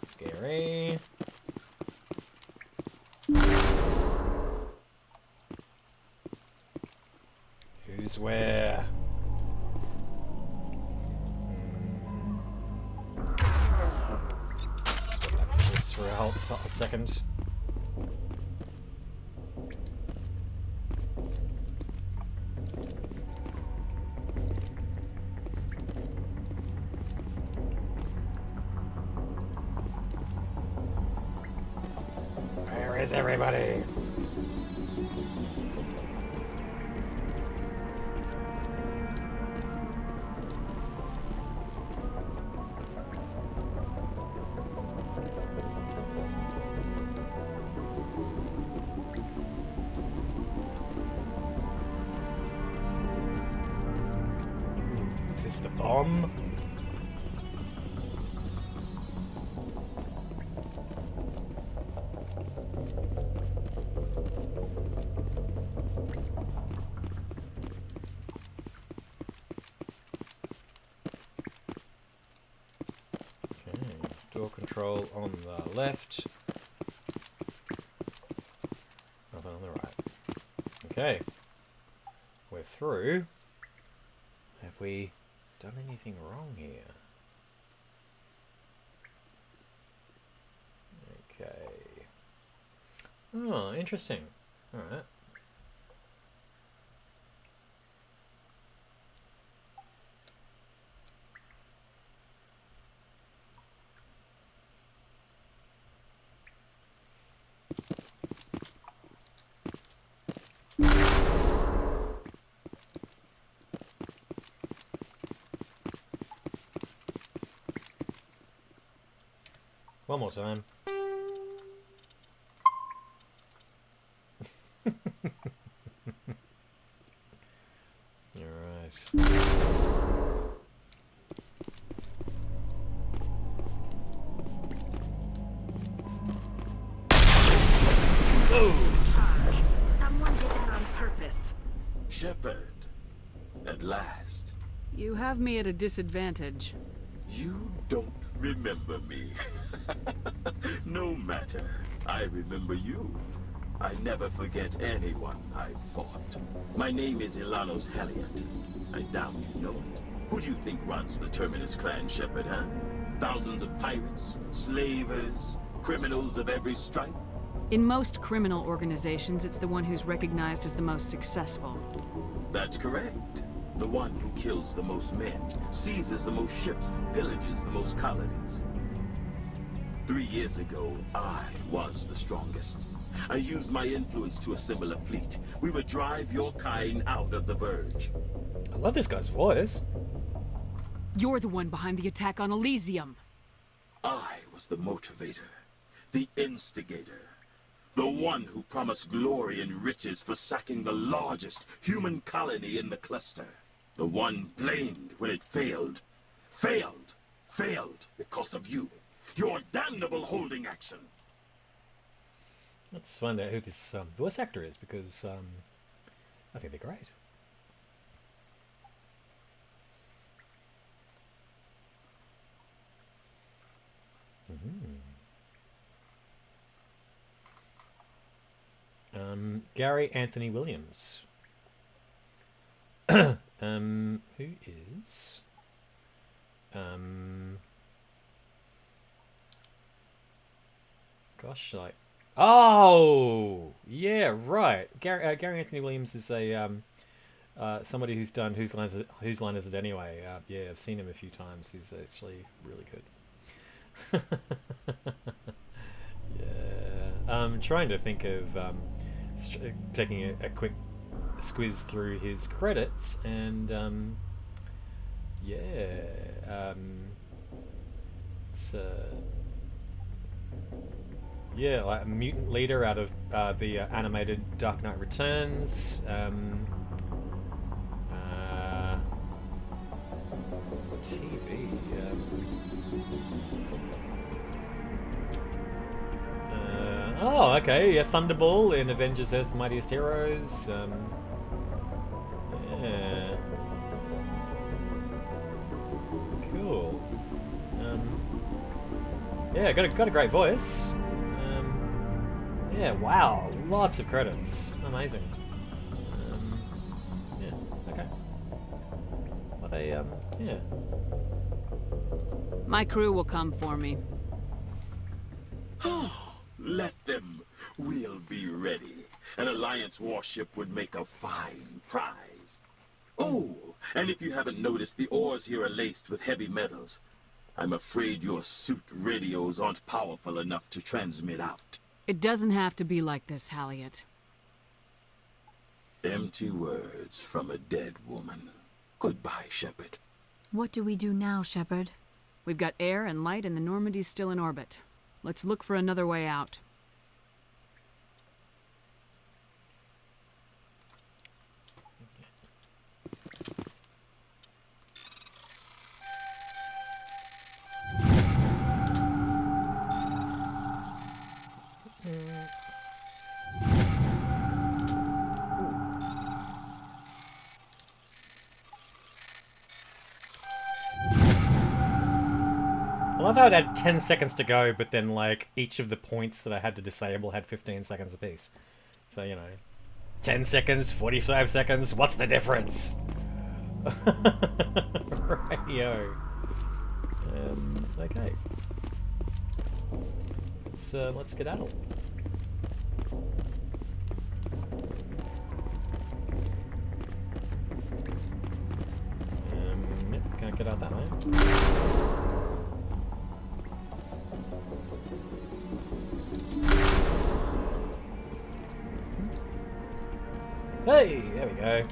Scary. Who's where? Swap back to this for a hot second. Where is everybody? Is this the bomb? Door control on the left. Nothing on the right. Okay. We're through. Have we done anything wrong here? Okay. Oh, interesting. Alright. One more time. You're right. Charge. Someone did that on purpose. Shepard, at last. You have me at a disadvantage. You don't remember me. No matter. I remember you. I never forget anyone I've fought. My name is Ilanos Heliot. I doubt you know it. Who do you think runs the Terminus clan, Shepard, huh? Thousands of pirates, slavers, criminals of every stripe? In most criminal organizations, it's the one who's recognized as the most successful. That's correct. The one who kills the most men, seizes the most ships, pillages the most colonies. 3 years ago, I was the strongest. I used my influence to assemble a fleet. We would drive your kind out of the Verge. I love this guy's voice. You're the one behind the attack on Elysium. I was the motivator, the instigator. The one who promised glory and riches for sacking the largest human colony in the cluster. The one blamed when it failed. Failed because of you. Your damnable holding action. Let's find out who this voice actor is, because I think they're great. Gary Anthony Williams. Who is gosh, like, oh yeah, right. Gary Anthony Williams is a somebody who's done Whose Line Is It Anyway. Yeah, I've seen him a few times. He's actually really good. Yeah, I'm trying to think of taking a quick squiz through his credits, and yeah, it's yeah, like a mutant leader out of the animated Dark Knight Returns. TV. Oh, okay, yeah, Thunderball in Avengers Earth's Mightiest Heroes. Yeah. Cool. Yeah, got a great voice. Yeah, wow, lots of credits. Amazing. Yeah, okay. What a, yeah. My crew will come for me. Let them. We'll be ready. An Alliance warship would make a fine prize. Oh, and if you haven't noticed, the ores here are laced with heavy metals. I'm afraid your suit radios aren't powerful enough to transmit out. It doesn't have to be like this, Halliot. Empty words from a dead woman. Goodbye, Shepard. What do we do now, Shepard? We've got air and light, and the Normandy's still in orbit. Let's look for another way out. I love how it had 10 seconds to go, but then, like, each of the points that I had to disable had 15 seconds apiece. So, you know, 10 seconds, 45 seconds, what's the difference? Radio. Okay. Let's skedaddle. Yep, can't get out that way. Hey, there we go.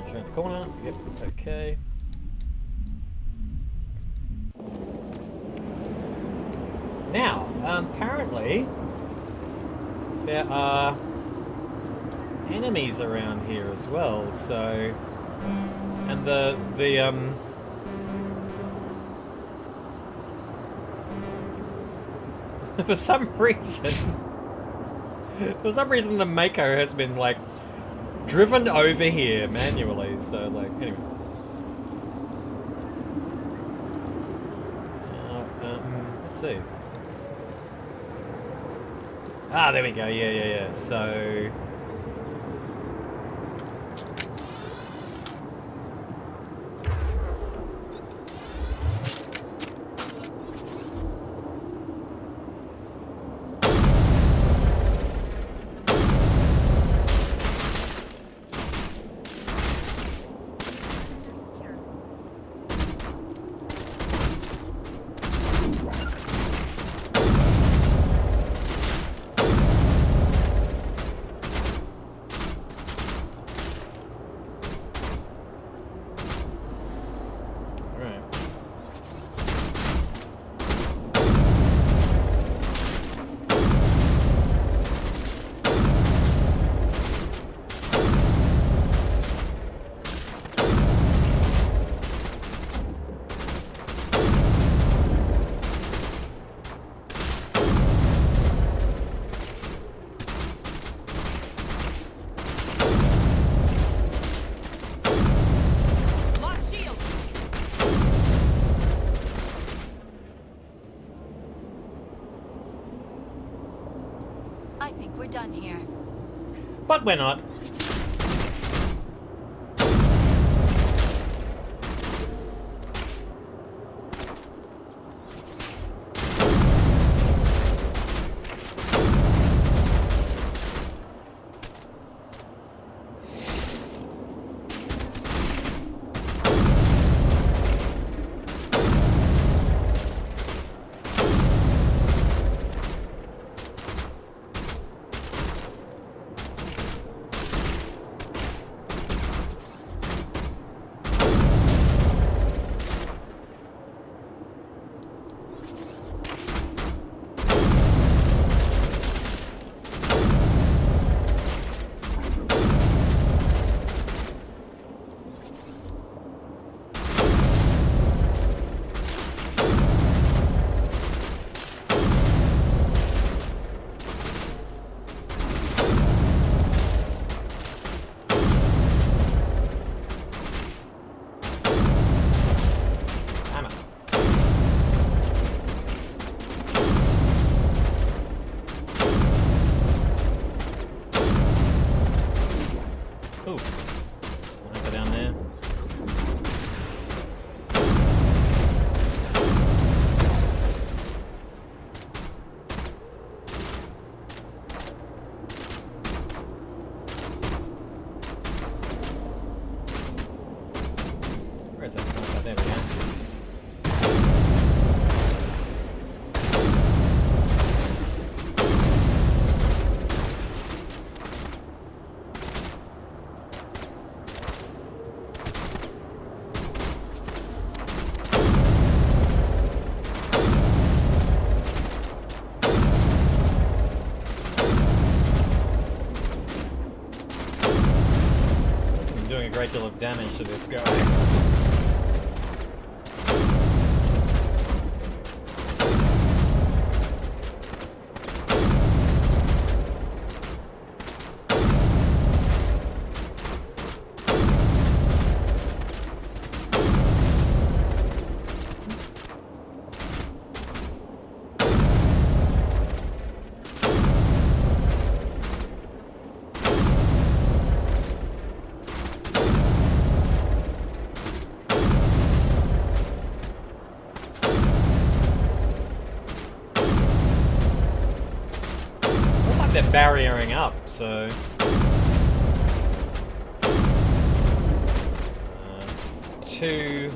Around the corner. Yep, okay. Now, apparently there are enemies around here as well, so, and for some reason the Mako has been, like, driven over here manually, so, like, anyway. Let's see. Ah, there we go, yeah, so... done here. But we're not. A great deal of damage to this guy. They're barriering up, so it's 2.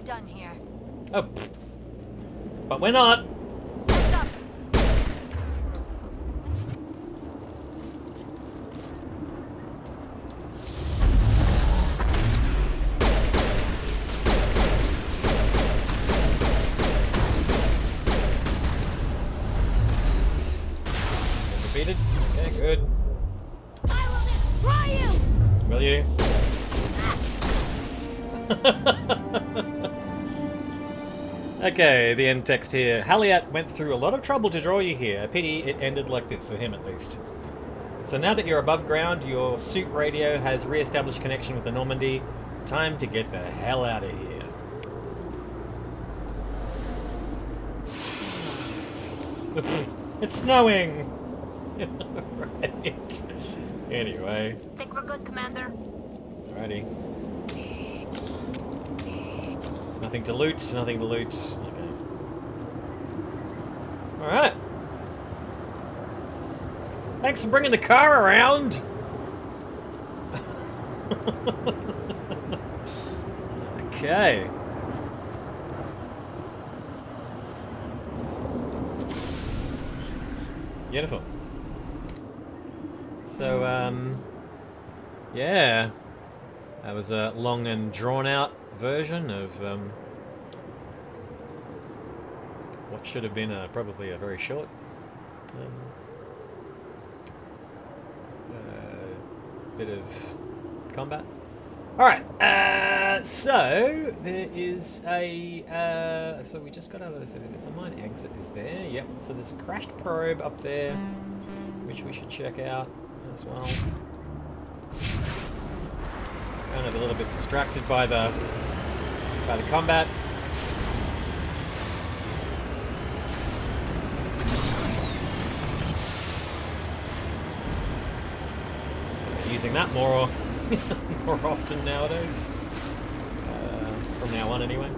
Done here. Oh, but we're not. What's up? Defeated? Okay, good. I will destroy you! Will you? Okay, the end text here. Halliat went through a lot of trouble to draw you here. A pity it ended like this, for him at least. So now that you're above ground, your suit radio has re-established connection with the Normandy. Time to get the hell out of here. It's snowing! Right. Anyway. Think we're good, Commander? Alrighty. Nothing to loot, nothing to loot. Okay. Alright. Thanks for bringing the car around! Okay. Beautiful. So, yeah. That was a long and drawn-out version of what should have been probably a very short bit of combat. Alright, so there is a... so we just got out of this. The mine exit is there. Yep, so there's a crashed probe up there, which we should check out as well. Kind of a little bit distracted by the combat. Using that more often nowadays. From now on, anyway.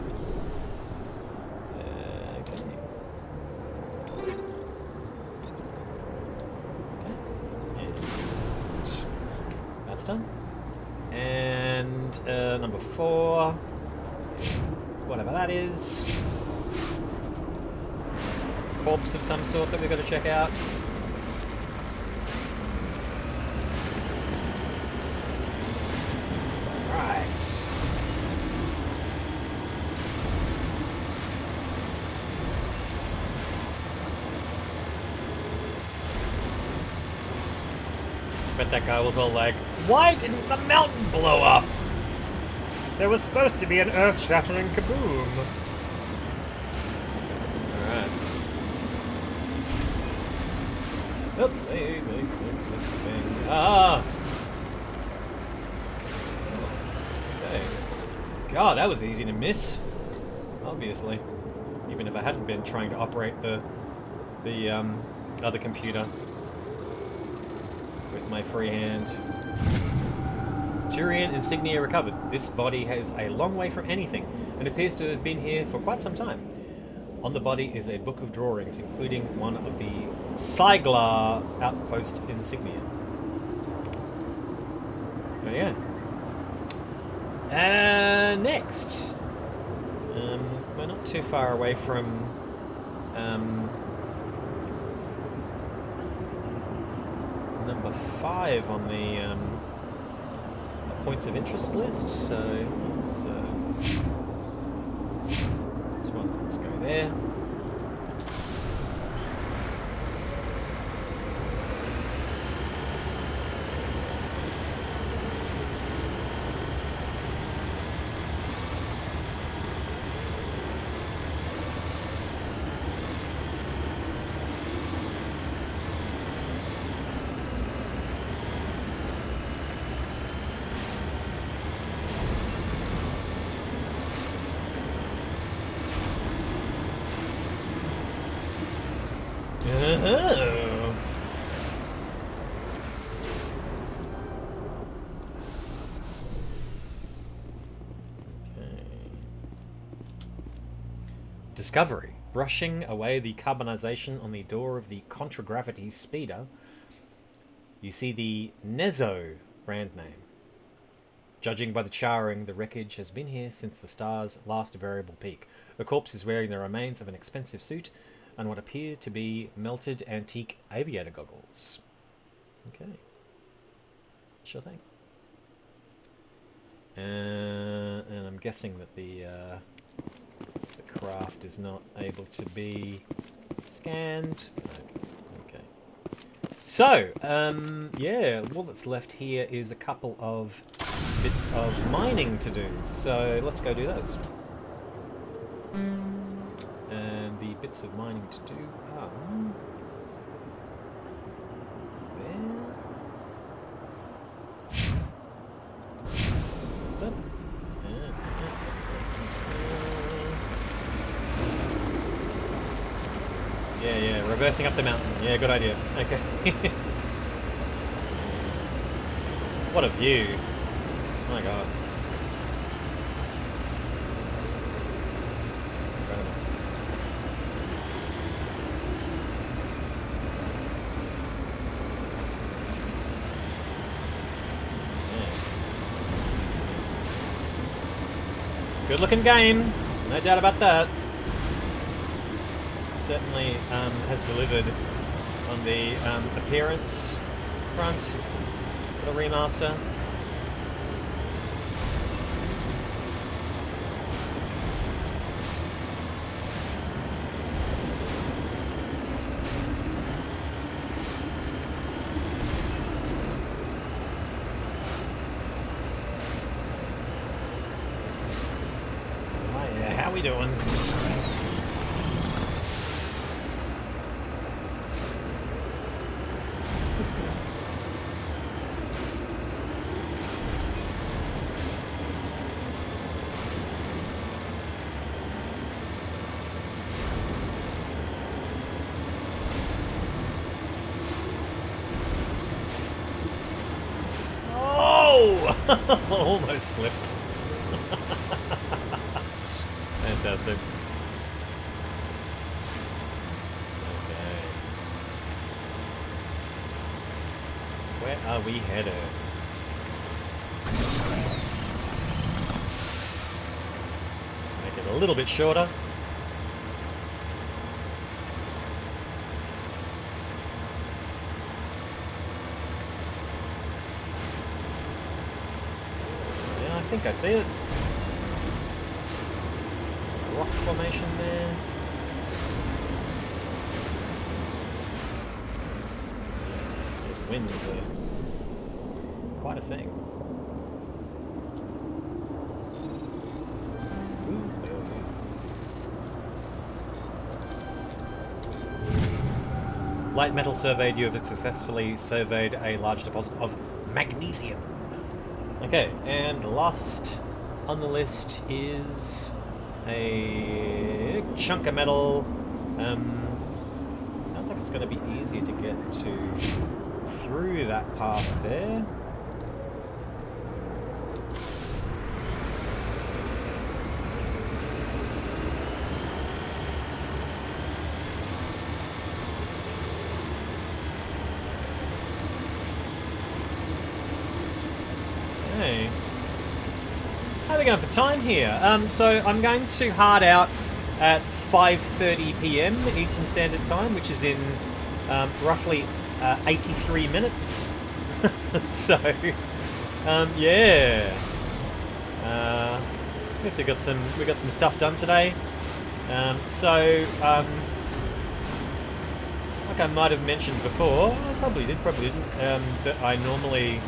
Okay. And that's done. And number 4, whatever that is. Corpse of some sort that we've got to check out. Bet that guy was all like, why didn't the mountain blow up? There was supposed to be an earth-shattering kaboom. Alright. Ah! Okay. God, that was easy to miss. Obviously. Even if I hadn't been trying to operate the other computer. With my free hand. Turian insignia recovered. This body has a long way from anything and appears to have been here for quite some time. On the body is a book of drawings, including one of the Siglar outpost insignia. There you go. Next. We're not too far away from number 5 on the points of interest list, so let's go there. Discovery. Brushing away the carbonization on the door of the contragravity speeder, you see the Nezo brand name. Judging by the charring, the wreckage has been here since the star's last variable peak. The corpse is wearing the remains of an expensive suit and what appear to be melted antique aviator goggles. Okay. Sure thing. And I'm guessing that the craft is not able to be scanned. No. Okay. So, yeah, all that's left here is a couple of bits of mining to do. So let's go do those. And the bits of mining to do are there. Almost done. Yeah, reversing up the mountain. Yeah, good idea. Okay. What a view. Oh my god. Incredible. Yeah. Good looking game. No doubt about that. Certainly has delivered on the appearance front for the remaster. you doing? Almost flipped. Fantastic. Okay. Where are we headed? Let's make it a little bit shorter. I think I see it. Rock formation there. These winds are quite a thing. Light metal surveyed. You have successfully surveyed a large deposit of magnesium. Okay, and last on the list is a chunk of metal. Sounds like it's going to be easier to get through that pass there. How are we going for time here? So I'm going to hard out at 5:30 PM Eastern Standard Time, which is in roughly 83 minutes. So yeah, I guess we got some stuff done today. Like I might have mentioned before, I probably didn't, that I normally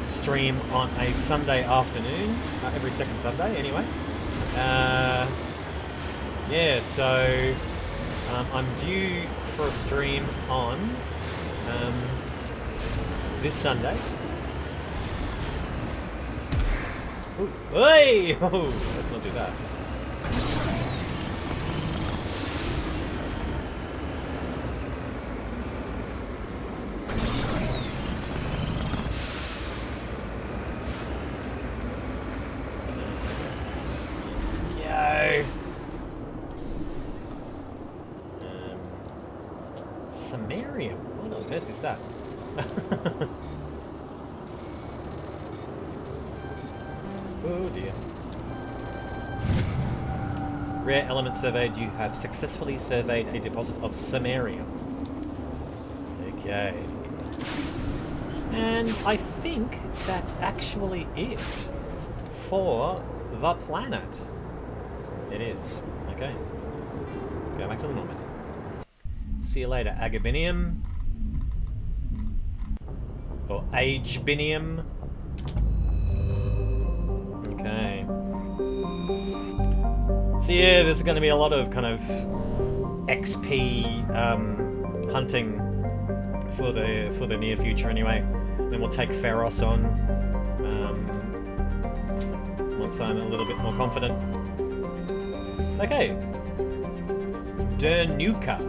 stream on a Sunday afternoon, every second Sunday anyway. Yeah, so I'm due for a stream on this Sunday. Ooh, hey! Oh, let's not do that. That. Oh dear. Rare element surveyed. You have successfully surveyed a deposit of samarium. Okay. And I think that's actually it for the planet. It is. Okay. Go back to the Normandy. See you later, Agabinium. Or Agebinium. Okay. So yeah, there's going to be a lot of kind of XP hunting for the near future anyway. Then we'll take Pharos on once I'm a little bit more confident. Okay. Dernuka.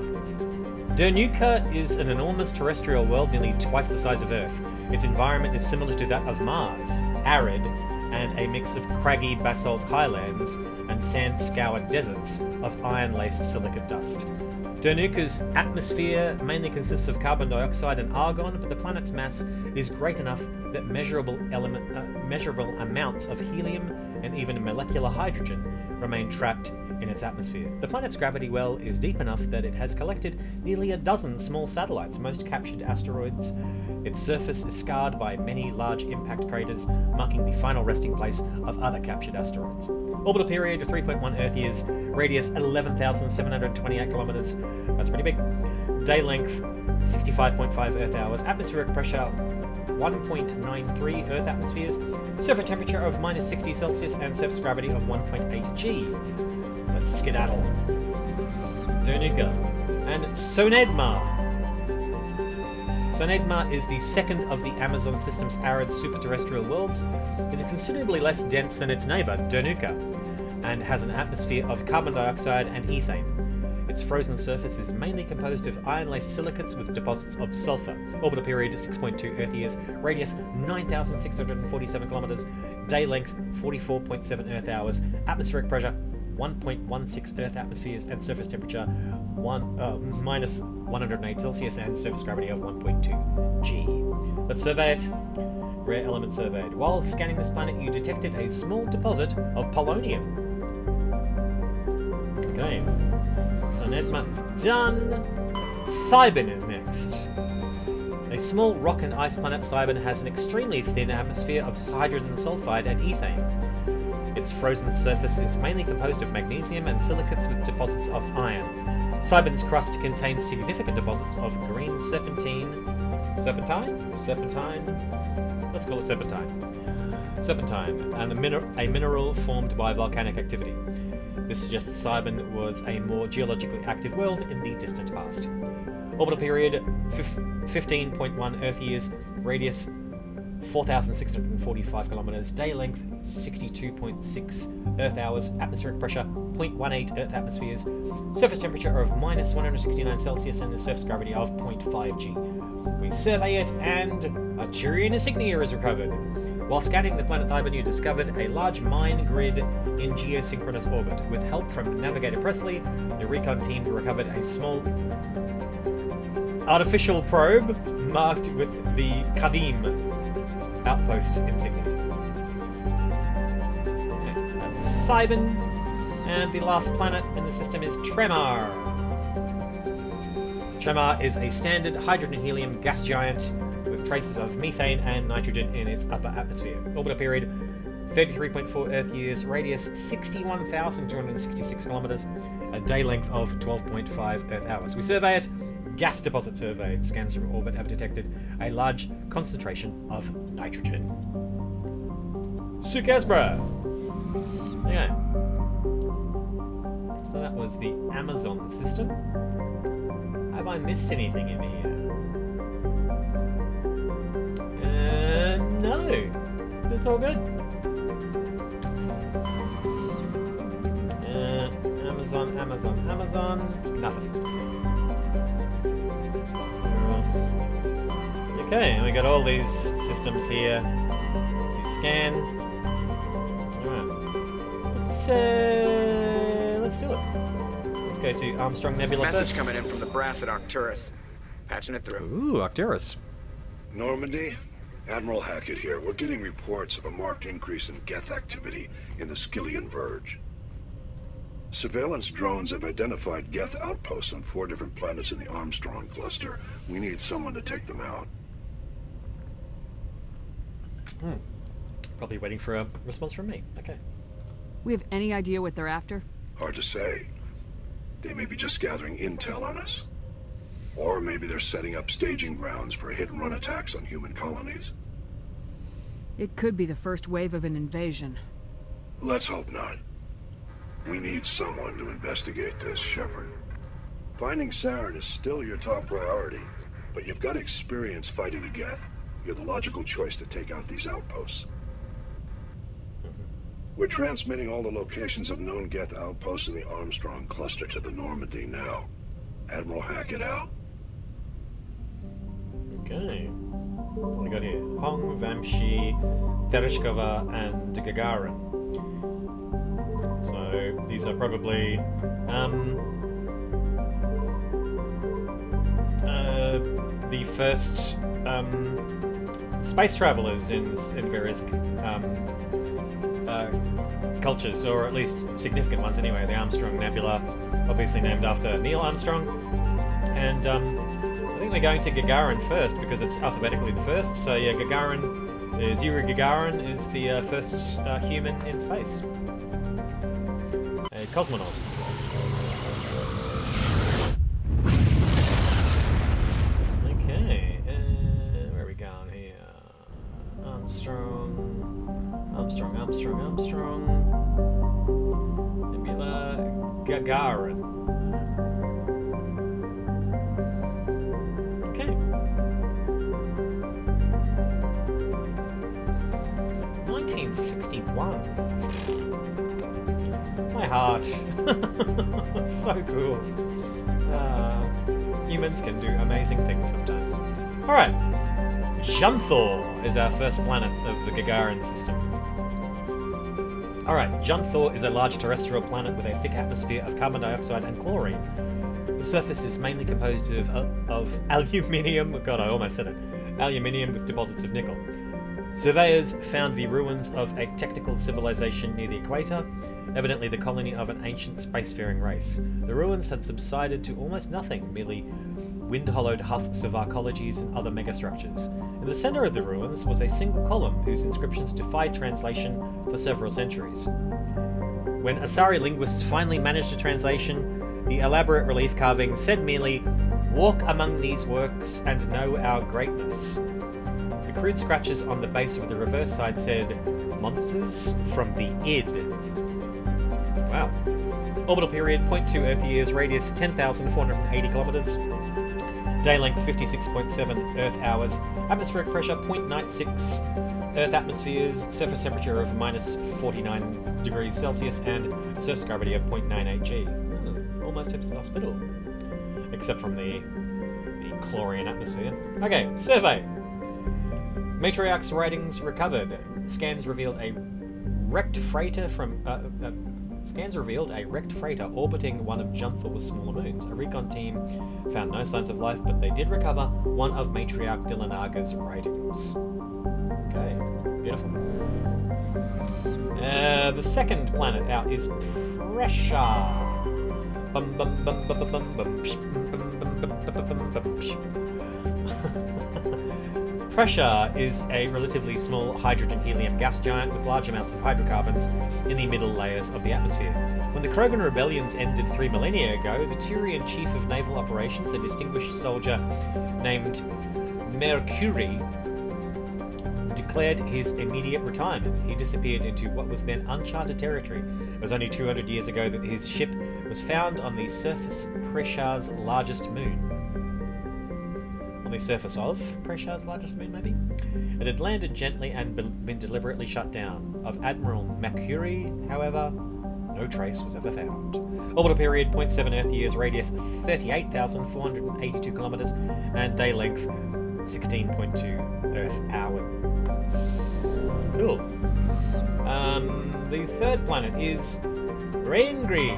Dernuka is an enormous terrestrial world nearly twice the size of Earth. Its environment is similar to that of Mars, arid, and a mix of craggy basalt highlands and sand-scoured deserts of iron-laced silicate dust. Dernuka's atmosphere mainly consists of carbon dioxide and argon, but the planet's mass is great enough that measurable amounts of helium and even molecular hydrogen remain trapped in its atmosphere. The planet's gravity well is deep enough that it has collected nearly a dozen small satellites, most captured asteroids. Its surface is scarred by many large impact craters, marking the final resting place of other captured asteroids. Orbital period of 3.1 Earth years, radius 11,728 kilometers. That's pretty big. Day length 65.5 Earth hours. Atmospheric pressure 1.93 Earth atmospheres, surface temperature of -60 Celsius, and surface gravity of 1.8 G. Let's skedaddle. Donuka. And Sonedma. Sonedma is the second of the Amazon system's arid superterrestrial worlds. It is considerably less dense than its neighbour, Donuka, and has an atmosphere of carbon dioxide and ethane. Its frozen surface is mainly composed of iron-laced silicates with deposits of sulfur. Orbital period 6.2 Earth years, radius 9,647 kilometers, day length 44.7 Earth hours, atmospheric pressure 1.16 Earth atmospheres, and surface temperature minus 108 Celsius, and surface gravity of 1.2 G. Let's survey it. Rare element surveyed. While scanning this planet, you detected a small deposit of polonium. Okay. So Nedma is done. Cybin is next. A small rock and ice planet, Cybin has an extremely thin atmosphere of hydrogen sulfide and ethane. Its frozen surface is mainly composed of magnesium and silicates with deposits of iron. Cybin's crust contains significant deposits of green serpentine? Serpentine? Let's call it serpentine. Serpentine, and a mineral formed by volcanic activity. This suggests Cybin was a more geologically active world in the distant past. Orbital period 15.1 Earth years, radius 4,645 kilometers, day length 62.6 Earth hours, atmospheric pressure 0.18 Earth atmospheres, surface temperature of minus 169 Celsius, and a surface gravity of 0.5 G. We survey it, and a Turian insignia is recovered. While scanning the planet Cybin, you discovered a large mine grid in geosynchronous orbit. With help from Navigator Presley, the recon team recovered a small artificial probe marked with the Kadim outpost insignia. Okay, that's Cybin, and the last planet in the system is Tremar. Tremar is a standard hydrogen-helium gas giant with traces of methane and nitrogen in its upper atmosphere. Orbital period 33.4 Earth years, radius 61,266 kilometers, a day length of 12.5 Earth hours. We survey it. Gas deposit surveyed. Scans from orbit have detected a large concentration of nitrogen. Sukaspra! Okay. So that was the Amazon system. Have I missed anything in here? No. That's all good. Amazon. Nothing. Okay, and we got all these systems here to scan. Alright. Let's do it. Let's go to Armstrong Nebula Message first. coming in from the brass at Arcturus. Patching it through. Ooh, Arcturus. Normandy? Admiral Hackett here. We're getting reports of a marked increase in Geth activity in the Skyllian Verge. Surveillance drones have identified Geth outposts on 4 different planets in the Armstrong cluster. We need someone to take them out. Probably waiting for a response from me. Okay. We have any idea what they're after? Hard to say. They may be just gathering intel on us. Or maybe they're setting up staging grounds for hit-and-run attacks on human colonies. It could be the first wave of an invasion. Let's hope not. We need someone to investigate this, Shepard. Finding Saren is still your top priority, but you've got experience fighting the Geth. You're the logical choice to take out these outposts. We're transmitting all the locations of known Geth outposts in the Armstrong cluster to the Normandy now. Admiral Hackett out. Okay. What do we got here? Hong, Vamshi, Tereshkova, and Gagarin. So these are probably the first space travelers in various cultures, or at least significant ones anyway. The Armstrong Nebula, obviously named after Neil Armstrong, and I think we're going to Gagarin first because it's alphabetically the first. So yeah, Gagarin is Yuri Gagarin is the first human in space. A cosmonaut. Okay, where are we going here? Armstrong. Nebula Gagarin. Okay. 1961. My heart. So cool. Humans can do amazing things sometimes. Alright. Junthor is our first planet of the Gagarin system. Alright, Junthor is a large terrestrial planet with a thick atmosphere of carbon dioxide and chlorine. The surface is mainly composed of aluminium. God, I almost said it. Aluminium with deposits of nickel. Surveyors found the ruins of a technical civilization near the equator, evidently the colony of an ancient spacefaring race. The ruins had subsided to almost nothing, merely wind-hollowed husks of arcologies and other megastructures. In the centre of the ruins was a single column whose inscriptions defied translation for several centuries. When Asari linguists finally managed a translation, the elaborate relief carving said merely, "Walk among these works and know our greatness." The crude scratches on the base of the reverse side said, "Monsters from the id." Wow. Orbital period 0.2 Earth years, radius 10,480 kilometers. Day length 56.7 Earth hours. Atmospheric pressure 0.96 Earth atmospheres. Surface temperature of minus 49 degrees Celsius and a surface gravity of 0.98 G. Almost hospital. Except from the chlorine atmosphere. Okay, survey. Matriarch's writings recovered. Scans revealed a wrecked freighter orbiting one of Junthor's smaller moons. A recon team found no signs of life, but they did recover one of Matriarch Dillanaga's writings. Okay, beautiful. The second planet out is Pressure. Pressure is a relatively small hydrogen-helium gas giant with large amounts of hydrocarbons in the middle layers of the atmosphere. When the Krogan rebellions ended 3 millennia ago, the Turian chief of naval operations, a distinguished soldier named Mercury, declared his immediate retirement. He disappeared into what was then uncharted territory. It was only 200 years ago that his ship was found on the surface Pressure's largest moon. On the surface of Pressure's largest moon, maybe? It had landed gently and been deliberately shut down. Of Admiral Mercury, however, no trace was ever found. Orbital period 0.7 Earth years, radius 38,482 kilometers, and day length 16.2 Earth hours. Cool. The third planet is Raingri.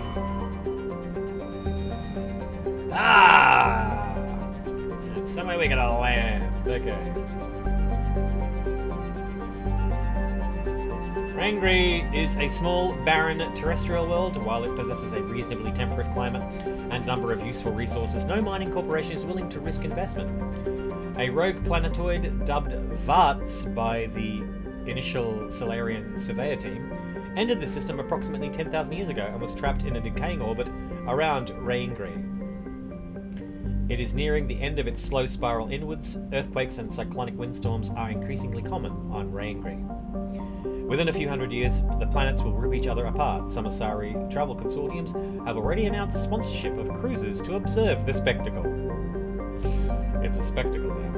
It's somewhere we gotta land. Okay. Raingri is a small, barren terrestrial world. While it possesses a reasonably temperate climate and number of useful resources, no mining corporation is willing to risk investment. A rogue planetoid dubbed Varts by the initial Solarian surveyor team entered the system approximately 10,000 years ago and was trapped in a decaying orbit around Raingri. It is nearing the end of its slow spiral inwards. Earthquakes and cyclonic windstorms are increasingly common on Raingri. Within a few hundred years, the planets will rip each other apart. Some Asari travel consortiums have already announced sponsorship of cruises to observe the spectacle. It's a spectacle now.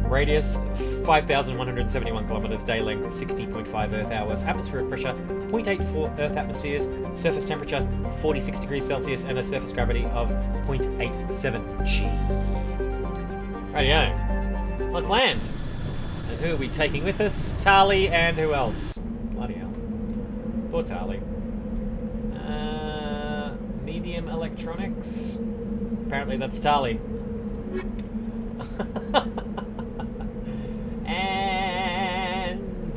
Radius 5,171 kilometers, day length 60.5 Earth hours, atmospheric pressure 0.84 Earth atmospheres, surface temperature 46 degrees Celsius, and a surface gravity of 0.87 G. Rightio. Let's land. And who are we taking with us? Tali and who else? Bloody hell. Poor Tali. Medium electronics. Apparently that's Tali. And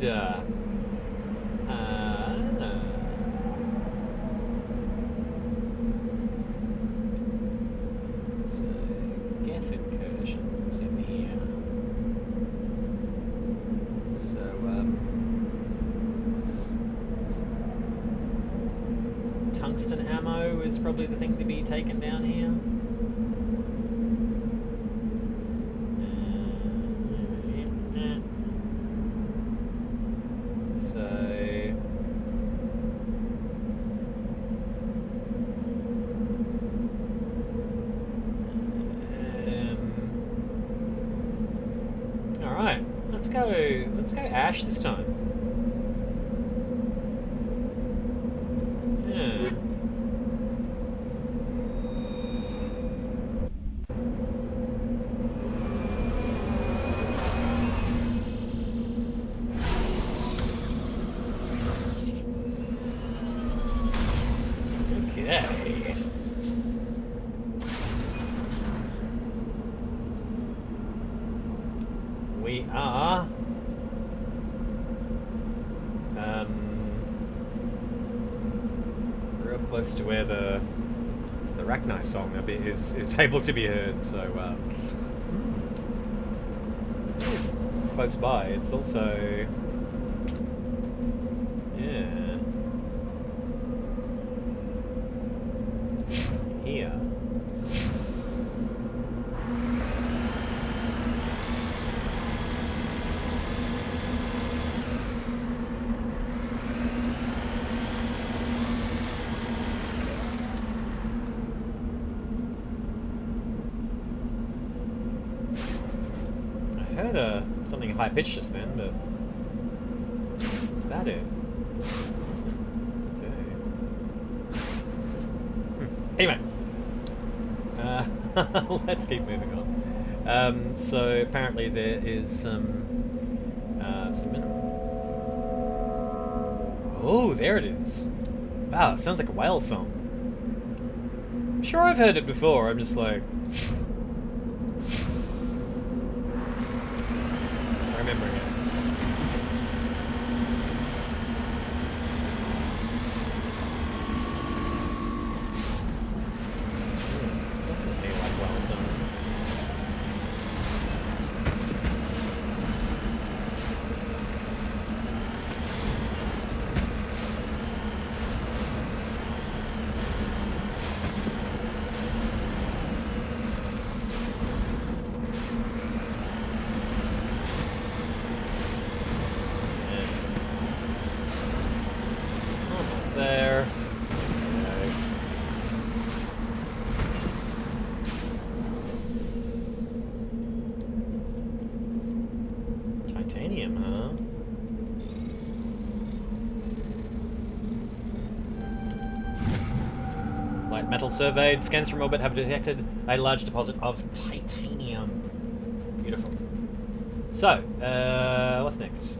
so Geth incursions in here. So tungsten ammo is probably the thing to be taken down here. Let's go Ash this time. Yeah. Okay. We are real close to where the Rachni song is able to be heard, so it's close by. It's also here. I heard something high pitched just then, but is that it? Anyway, let's keep moving on. So apparently there is some mineral. Oh, there it is. Wow, it sounds like a whale song. I'm sure I've heard it before. I'm just like remembering it. There. Okay. Titanium, huh? Light metal surveyed. Scans from orbit have detected a large deposit of titanium. Beautiful. So, what's next?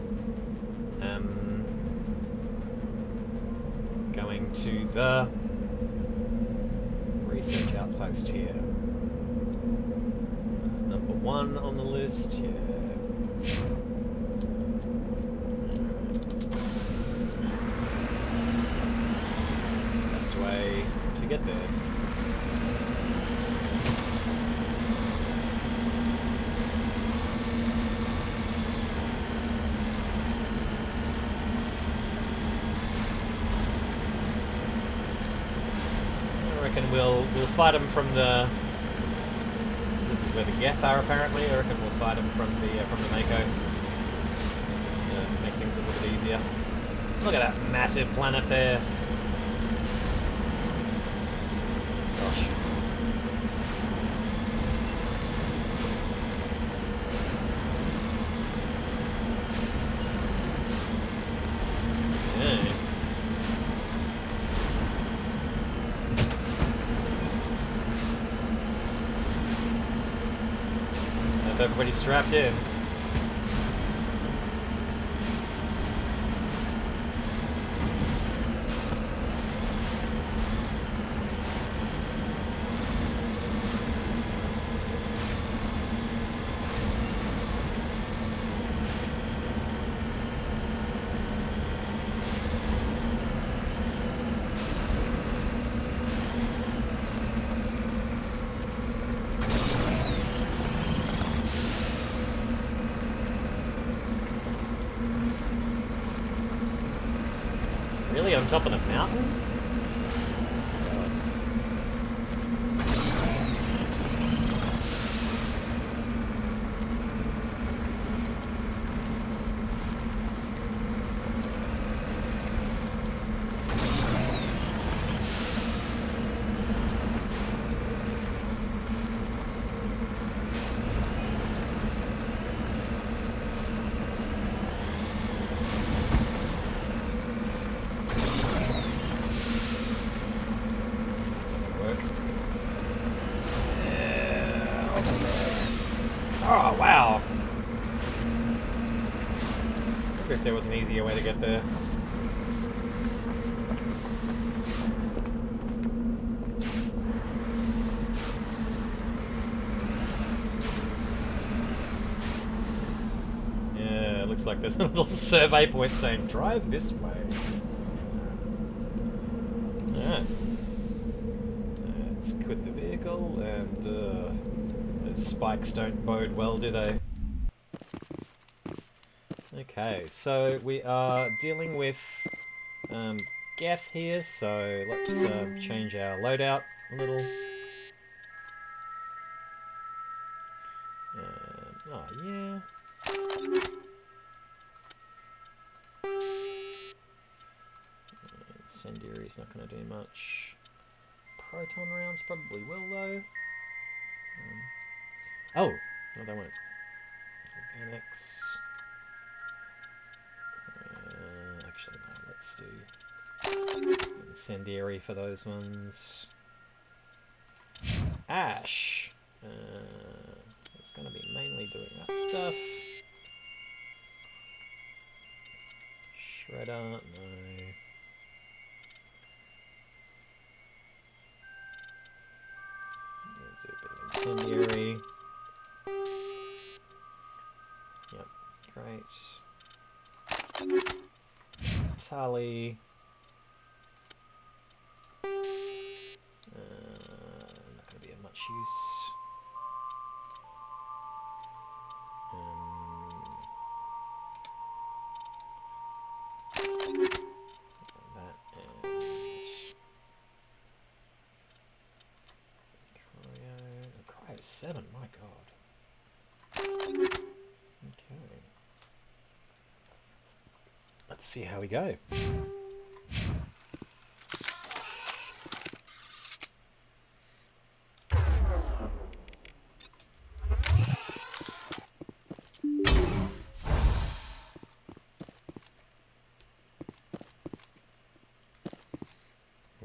Going to the research outpost here. Number 1 on the list. Yeah. It's the best way to get there. We'll fight them from the. This is where the Geth are apparently. I reckon we'll fight them from the Mako. So make things a little bit easier. Look at that massive planet there. Gosh. Yeah. Everybody's strapped in. Really, on top of the mountain? Oh, wow. I wonder if there was an easier way to get there. Yeah, it looks like there's a little survey point saying, drive this way. Alright. Let's quit the vehicle, and those spikes don't bode well, do they? Okay, so we are dealing with Geth here, so let's change our loadout a little. Oh, yeah. Incendiary's not going to do much. Proton rounds probably will, though. Oh! No, they won't. Organics. Actually, no, let's do incendiary for those ones. Ash! It's going to be mainly doing that stuff. Shredder, no. Do a bit of incendiary. Yep, great. Tally. Not going to be of much use. That and Cryo 7, my god. Okay. Let's see how we go.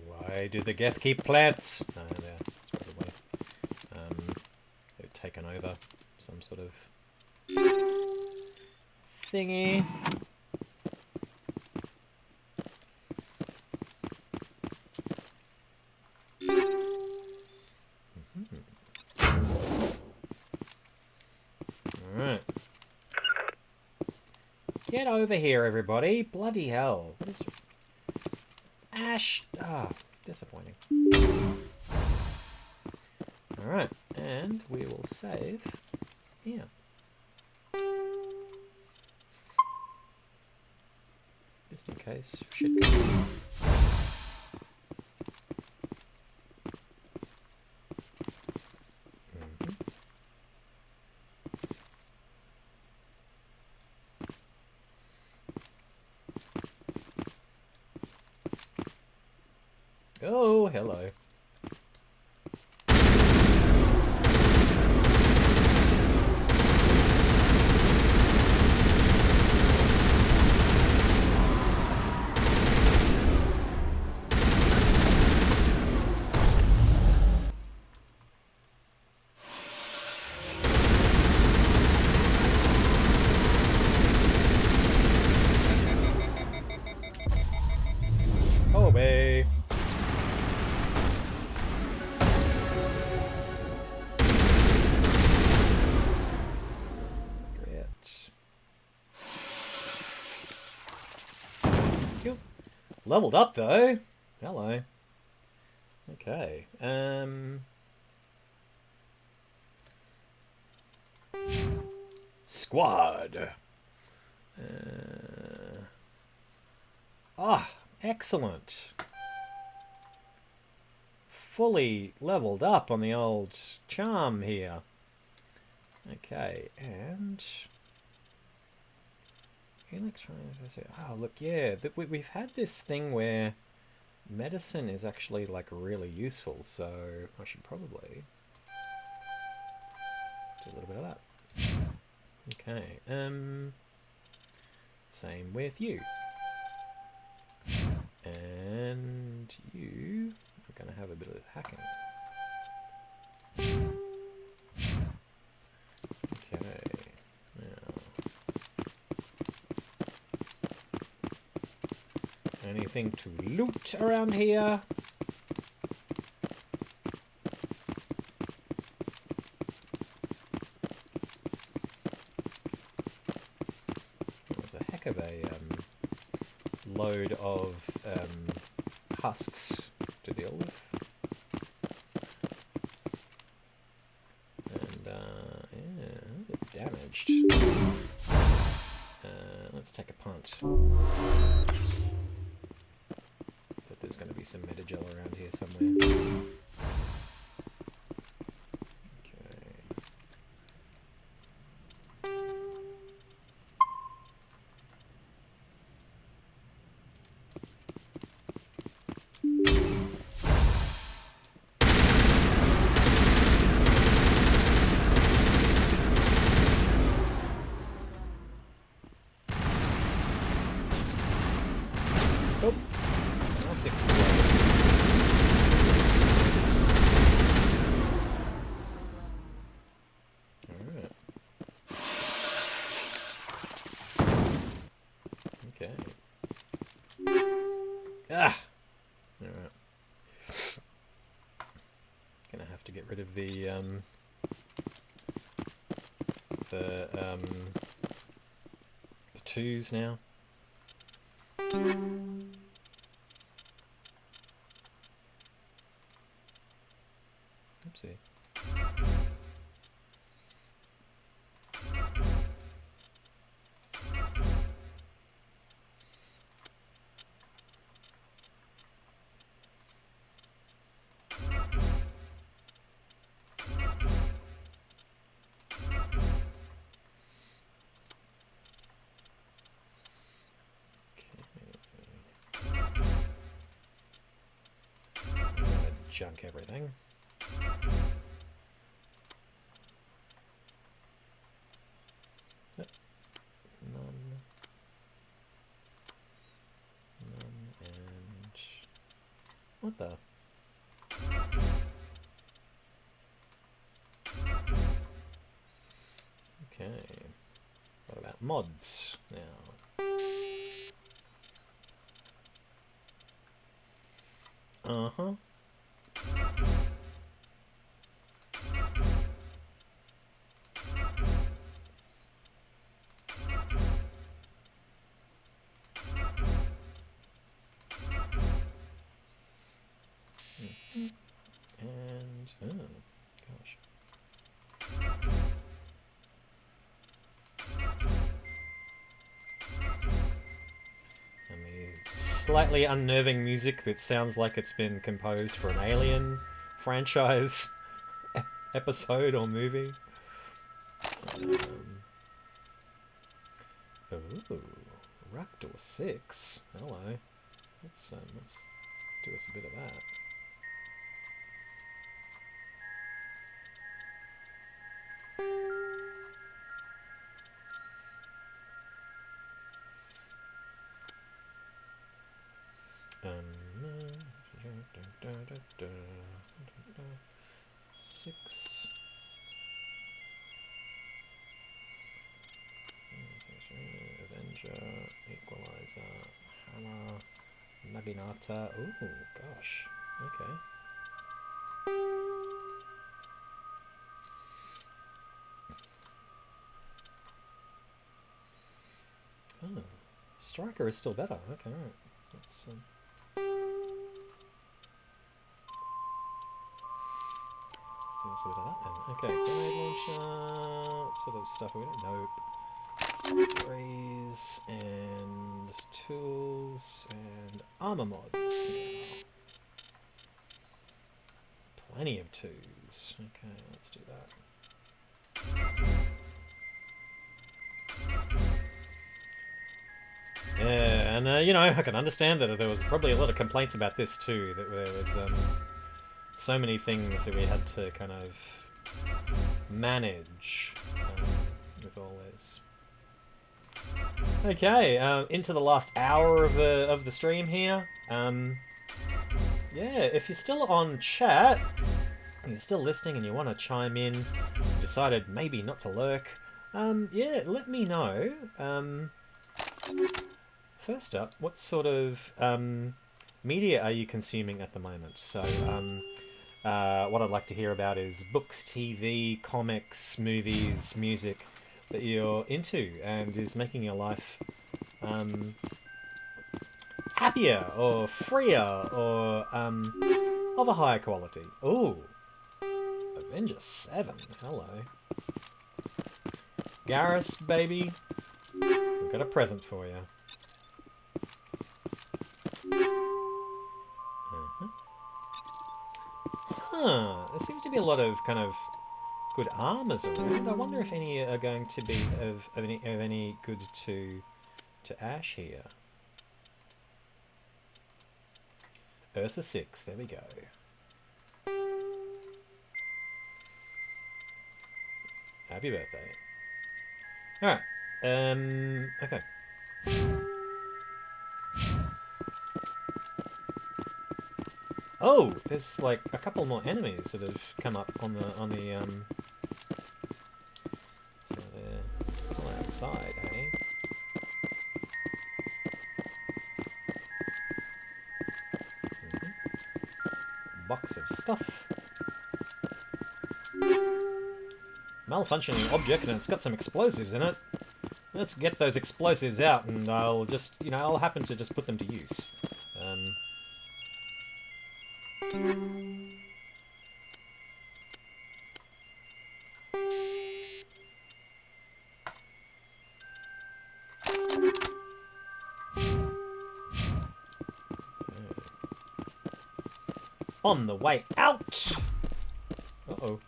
Why do the Geth keep plants? No, that's probably why. They've taken over some sort of thingy. Alright. Get over here, everybody. Bloody hell. What is... Ash! Ah, disappointing. Alright, and we will save here. Just in case shit goes wrong. Oh, hello. Go away. Leveled up though. Hello. Okay. Squad. Excellent. Fully leveled up on the old charm here. Okay, and oh, look, yeah, we've had this thing where medicine is actually, like, really useful, so I should probably do a little bit of that. Okay, same with you. And you are going to have a bit of hacking. anything to loot around here? There's a heck of a load of husks to deal with. And, yeah, a bit damaged. Let's take a punt. But there's going to be some metagel around here somewhere. The twos now. Oopsie. Junk everything. Yep. None, and what the? Okay. What about mods now? Uh-huh. And, oh, gosh. And the slightly unnerving music that sounds like it's been composed for an Alien franchise episode or movie. Oh, Raptor 6. Hello. Let's do us a bit of that. Six. Avenger, Equalizer, Hammer, Naginata. Ooh, gosh. Okay. Oh, Striker is still better. Okay, right. Let's do a bit of that then. Okay, grenade launcher, sort of stuff we don't. Nope. Threes and tools and armor mods now. Plenty of twos. Okay, let's do that. Yeah, and you know, I can understand that there was probably a lot of complaints about this too, that there was so many things that we had to kind of manage with all this. Okay, into the last hour of the stream here. Yeah, if you're still on chat, and you're still listening and you want to chime in, you decided maybe not to lurk, yeah, let me know. first up, what sort of media are you consuming at the moment? So, what I'd like to hear about is books, TV, comics, movies, music that you're into and is making your life happier or freer or of a higher quality. Ooh, Avenger 7. Hello. Garrus, baby. I've got a present for you. There seems to be a lot of kind of good armors around. I wonder if any are going to be of any good to Ash here. Ursa 6, there we go. Happy birthday. Alright. Okay. Oh, there's like a couple more enemies that have come up on the so they're still outside, eh? Box of stuff. Malfunctioning object, and it's got some explosives in it. Let's get those explosives out, and I'll just, I'll happen to just put them to use. On the way out! Uh-oh.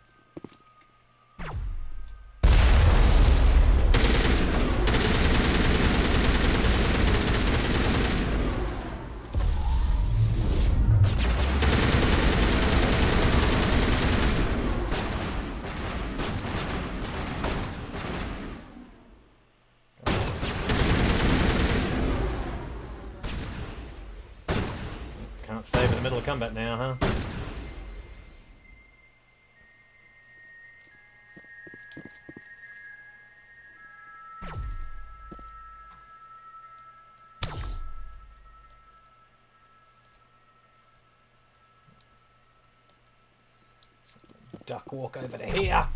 Can't save in the middle of combat now, huh? Duck walk over to here.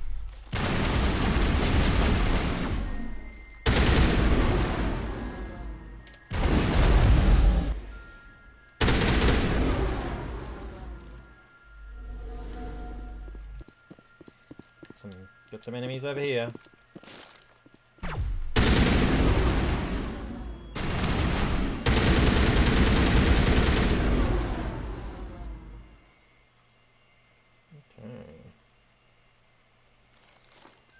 Get some enemies over here.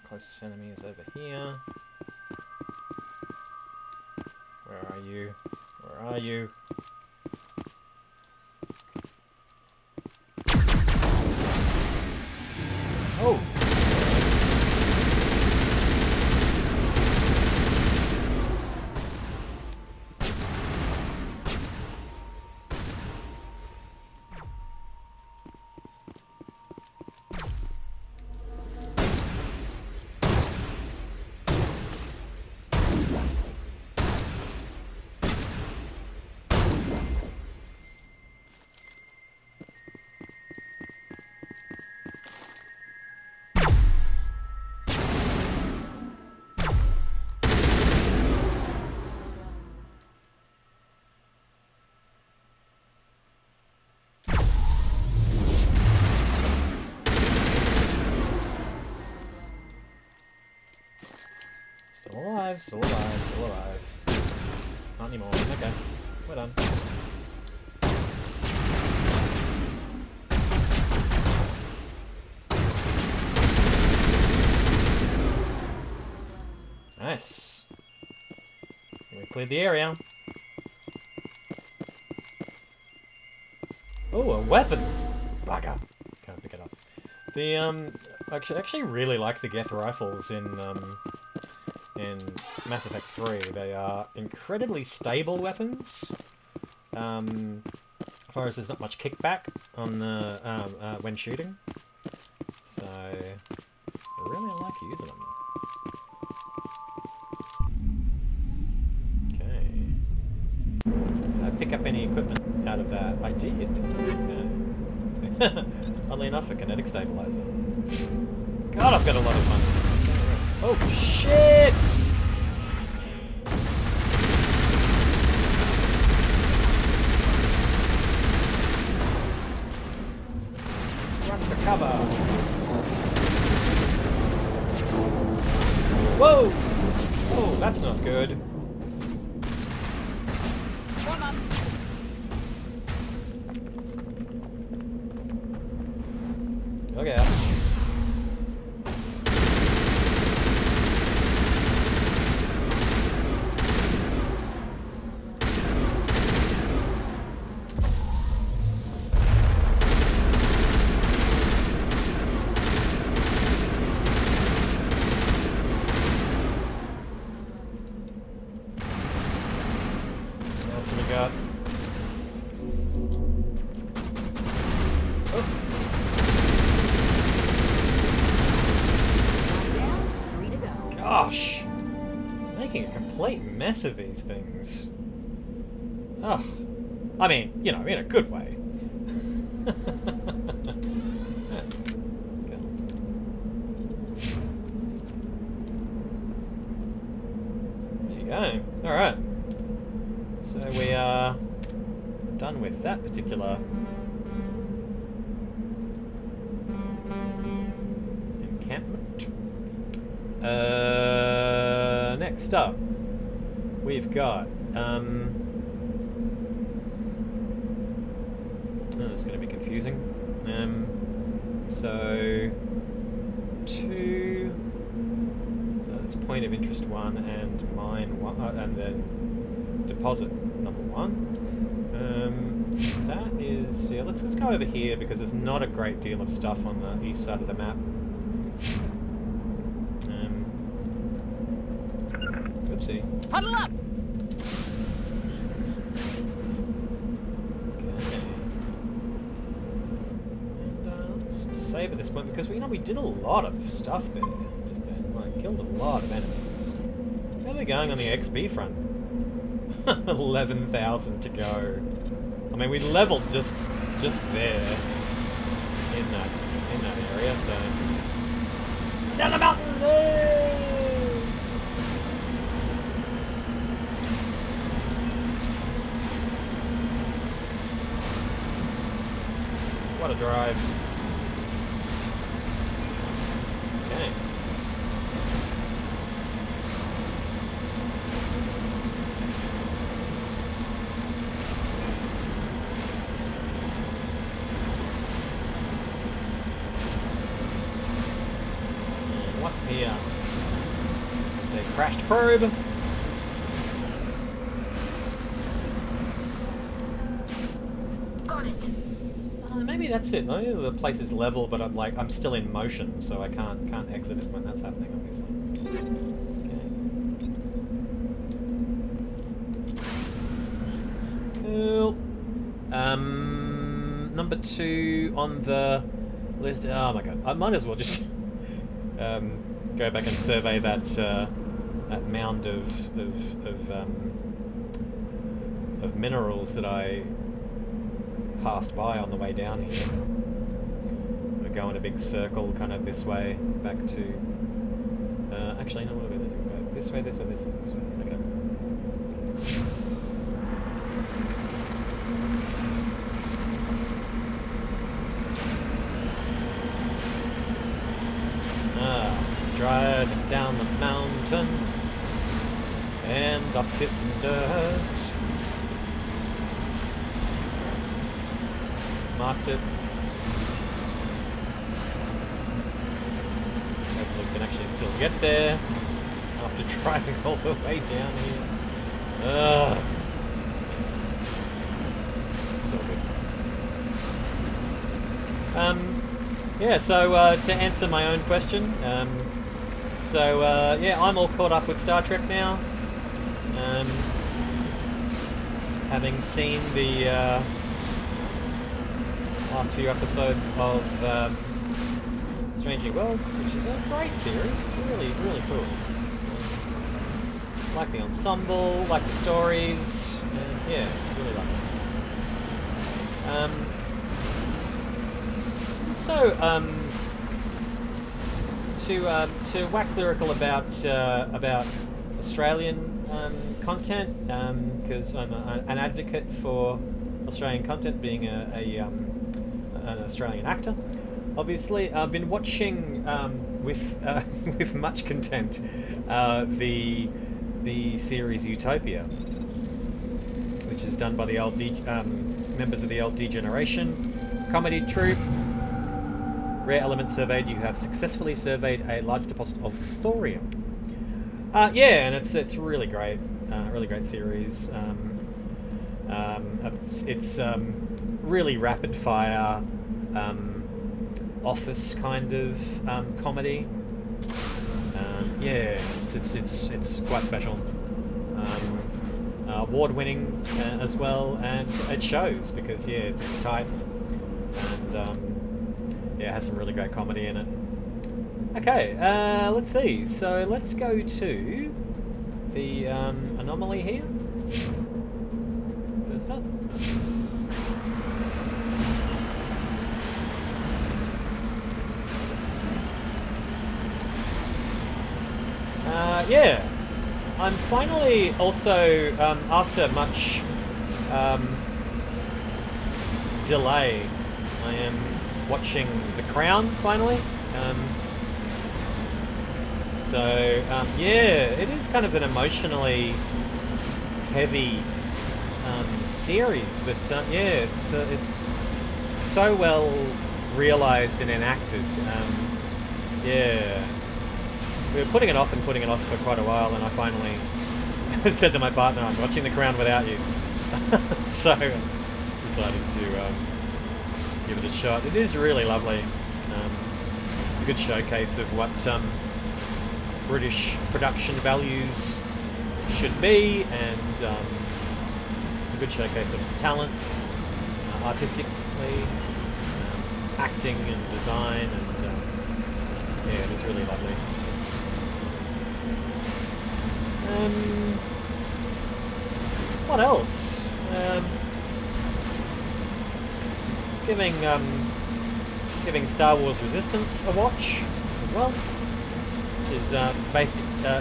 Closest enemy is over here. Where are you? Where are you? Oh! Still alive, still alive, still alive. Not anymore. Okay, we're done. Nice. We cleared the area. Oh, a weapon! Bugger. Can't pick it up. The, I actually really like the Geth rifles in Mass Effect 3. They are incredibly stable weapons. As far as there's not much kickback on the when shooting. So I really like using them. Okay. pick up any equipment out of that. I did. Okay. Oddly enough, a kinetic stabilizer. God, I've got a lot of money. Oh, shit! Let's run for cover. Whoa! Oh, that's not good. Okay. Gosh, making a complete mess of these things. Oh, I mean, you know, in a good way. There you go. All right. So we are done with that particular encampment. Next up, we've got, oh, it's going to be confusing. So that's point of interest 1 and mine 1, and then deposit number 1. That is, yeah, let's go over here because there's not a great deal of stuff on the east side of the map. Oopsie. Huddle up! Okay. And let's save at this point because we did a lot of stuff there just then. Like, killed a lot of enemies. How are they going on the XP front? 11,000 to go. I mean, we leveled just there in that area. So down the mountain. What a drive. Okay. What's here? This is a crashed probe. Got it. Maybe that's it. Maybe the place is level, but I'm still in motion, so I can't exit it when that's happening, obviously. Okay. Cool. Number 2 on the list. Oh my god! I might as well just go back and survey that that mound of minerals that I passed by on the way down here. We're going a big circle kind of this way back to actually no, what about this way? This way. Okay. Driving down the mountain and up this dirt. Marked it. Hopefully we can actually still get there after driving all the way down here. It's all good. Yeah, so to answer my own question, yeah, I'm all caught up with Star Trek now. Having seen the last few episodes of Strange New Worlds, which is a great series, really cool. Like the ensemble, like the stories, And yeah, really love it. To wax lyrical about Australian content, because I'm an advocate for Australian content, being an Australian actor. Obviously, I've been watching with much content the series Utopia, which is done by the old members of the old Degeneration comedy troupe. Rare element surveyed. You have successfully surveyed a large deposit of thorium. Yeah, and it's really great. Really great series. It's really rapid fire, office kind of comedy. Yeah, it's quite special. Award-winning as well, and it shows because yeah, it's tight, and yeah, it has some really great comedy in it. Okay, let's see. So let's go to the anomaly here. First up. Yeah, I'm finally also, after much delay, I am watching The Crown finally. Yeah, it is kind of an emotionally heavy series, but yeah, it's so well realised and enacted. Yeah, we were putting it off for quite a while, and I finally said to my partner, "I'm watching The Crown without you." So I decided to give it a shot. It is really lovely. It's a good showcase of what British production values should be, and a good showcase of its talent, artistically, acting and design, and yeah, it is really lovely. What else? Giving Star Wars Resistance a watch as well,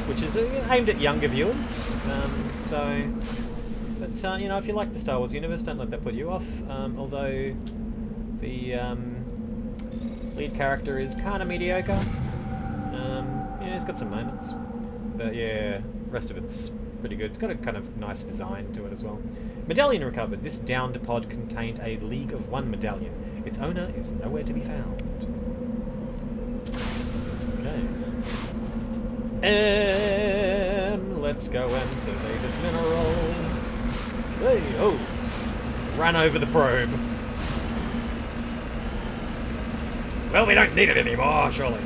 which is aimed at younger viewers. But you know, if you like the Star Wars universe, don't let that put you off. Although the lead character is kind of mediocre. Yeah, he's got some moments, but yeah, rest of it's pretty good. It's got a kind of nice design to it as well. Medallion recovered. This downed pod contained a League of One medallion. Its owner is nowhere to be found. Okay. Let's go and survey this mineral. Hey, oh! Ran over the probe. Well, we don't need it anymore, surely.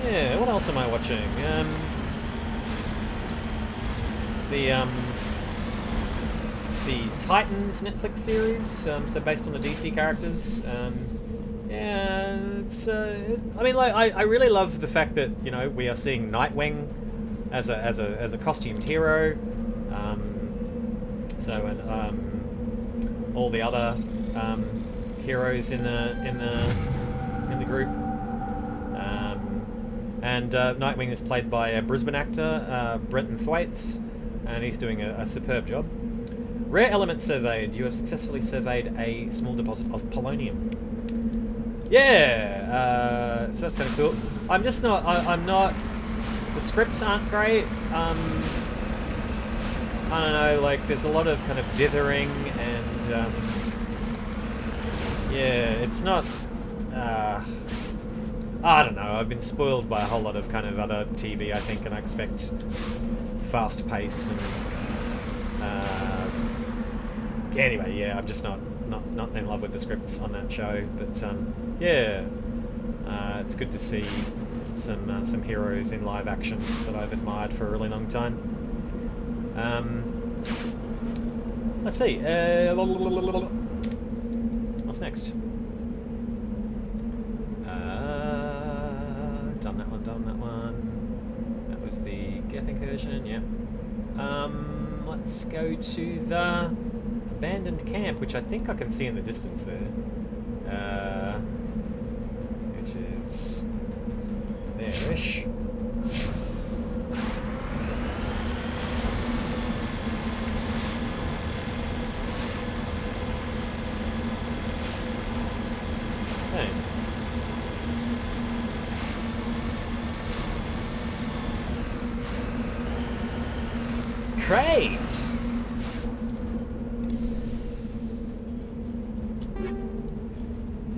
Yeah, what else am I watching? The Titans Netflix series, so based on the DC characters. Yeah, it's. I mean, like, I really love the fact that, you know, we are seeing Nightwing as a costumed hero. And all the other heroes in the group. And Nightwing is played by a Brisbane actor, Brenton Thwaites, and he's doing a superb job. Rare element surveyed. You have successfully surveyed a small deposit of polonium. Yeah, so that's kind of cool. I'm just not. I'm not. The scripts aren't great. I don't know. Like, there's a lot of kind of dithering, and yeah, it's not. I don't know. I've been spoiled by a whole lot of kind of other TV, I think, and I expect fast pace and. Anyway, yeah, I'm just not in love with the scripts on that show, but yeah, it's good to see some heroes in live action that I've admired for a really long time. Let's see. What's next? Done that one. was the Geth incursion, yeah. Let's go to the abandoned camp, which I think I can see in the distance there. Which is there-ish. Okay. Great!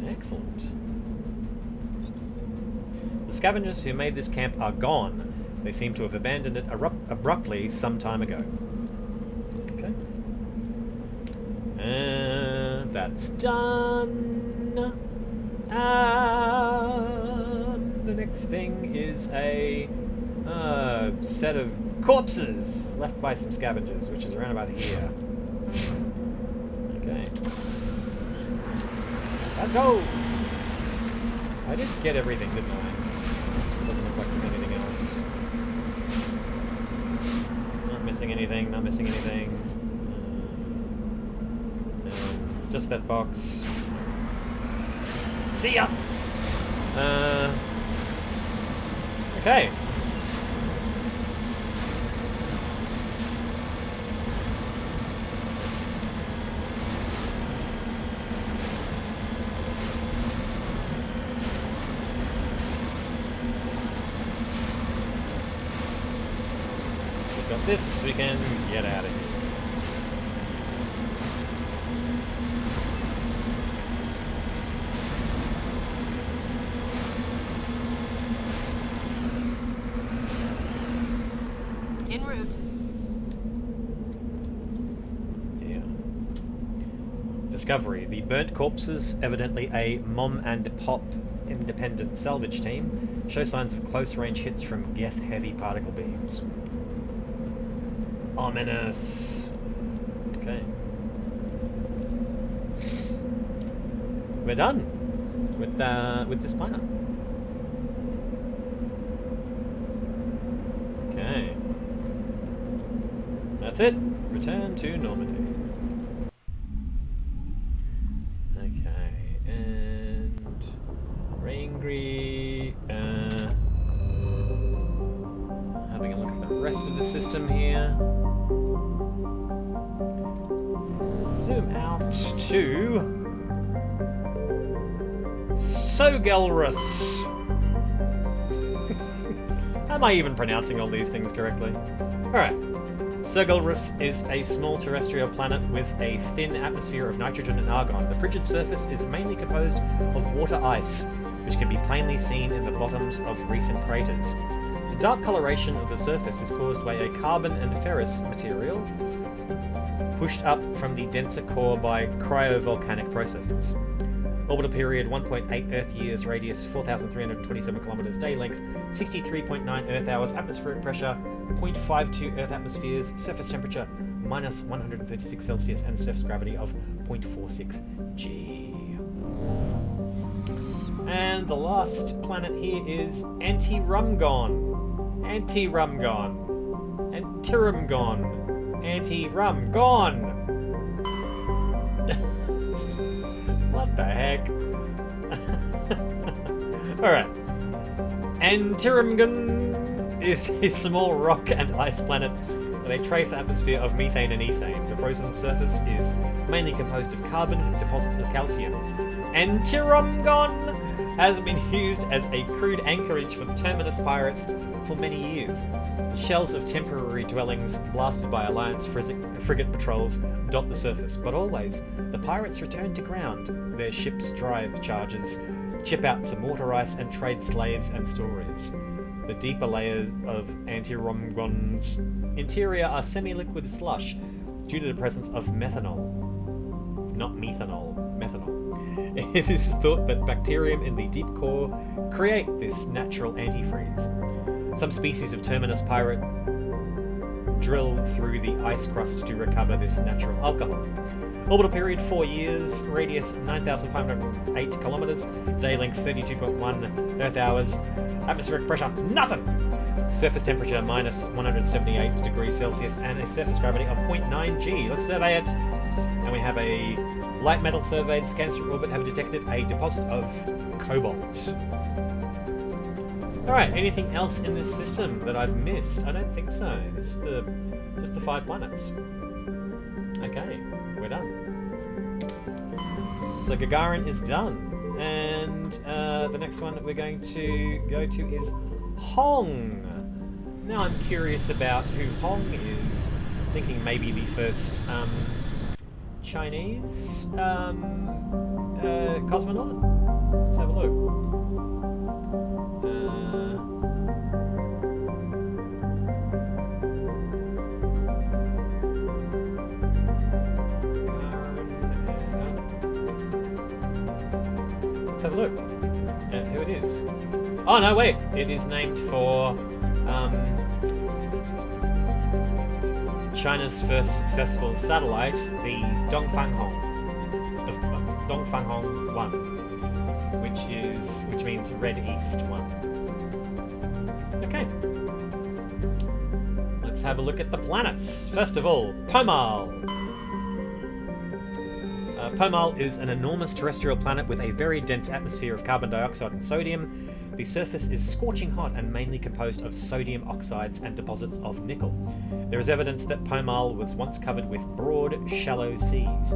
Excellent. The scavengers who made this camp are gone. They seem to have abandoned it abruptly some time ago. Okay. And that's done. The next thing is a set of corpses left by some scavengers, which is around about here. Okay. Let's go! I did get everything, didn't I? Doesn't look like there's anything else. Not missing anything, not missing anything. Just that box. See ya! Okay. We've got this, we can get out of here. En route. Yeah. Discovery. The burnt corpses, evidently a mom and pop independent salvage team, show signs of close-range hits from Geth heavy particle beams. Ominous. Okay. We're done with this planet. Okay. That's it. Return to Normandy. Okay, and Rangry. Having a look at the rest of the system here. Zoom out to Sogelrus. Am I even pronouncing all these things correctly? Alright. Sogelrus is a small terrestrial planet with a thin atmosphere of nitrogen and argon. The frigid surface is mainly composed of water ice, which can be plainly seen in the bottoms of recent craters. The dark coloration of the surface is caused by a carbon and ferrous material pushed up from the denser core by cryovolcanic processes. Orbital period 1.8 Earth years, radius 4,327 kilometers, day length 63.9 Earth hours, atmospheric pressure 0.52 Earth atmospheres, surface temperature minus 136 Celsius, and surface gravity of 0.46 G. And the last planet here is Antirumgon. Antirumgon. Antirumgon. Anti-Rum-Gon! What the heck? Alright. Antirumgon is a small rock and ice planet with a trace atmosphere of methane and ethane. The frozen surface is mainly composed of carbon with deposits of calcium. Antirumgon has been used as a crude anchorage for the Terminus pirates for many years. The shells of temporary dwellings blasted by Alliance frigate patrols dot the surface, but always the pirates return to ground. Their ships drive charges, chip out some water ice, and trade slaves and stories. The deeper layers of Antirumgon's interior are semi-liquid slush due to the presence of methanol. Not methanol, methanol. It is thought that bacterium in the deep core create this natural antifreeze. Some species of Terminus pirate drill through the ice crust to recover this natural alcohol. Orbital period 4 years, radius 9,508 kilometers, day length 32.1 Earth hours, atmospheric pressure nothing. Surface temperature minus 178 degrees Celsius and a surface gravity of 0.9 G. Let's survey it. And we have a light metal surveyed. Scans through orbit have detected a deposit of cobalt. Alright, anything else in this system that I've missed? I don't think so. It's just the 5 planets. Okay, we're done. So Gagarin is done. And the next one that we're going to go to is Hong. Now I'm curious about who Hong is. Thinking maybe the first Chinese cosmonaut. Let's have a look. Let's have a look at who it is. Oh no, wait! It is named for China's first successful satellite, the Dongfanghong 1, which means Red East 1. Okay. Let's have a look at the planets. First of all, Pomal. Pomal is an enormous terrestrial planet with a very dense atmosphere of carbon dioxide and sodium. The surface is scorching hot and mainly composed of sodium oxides and deposits of nickel. There is evidence that Pomal was once covered with broad, shallow seas.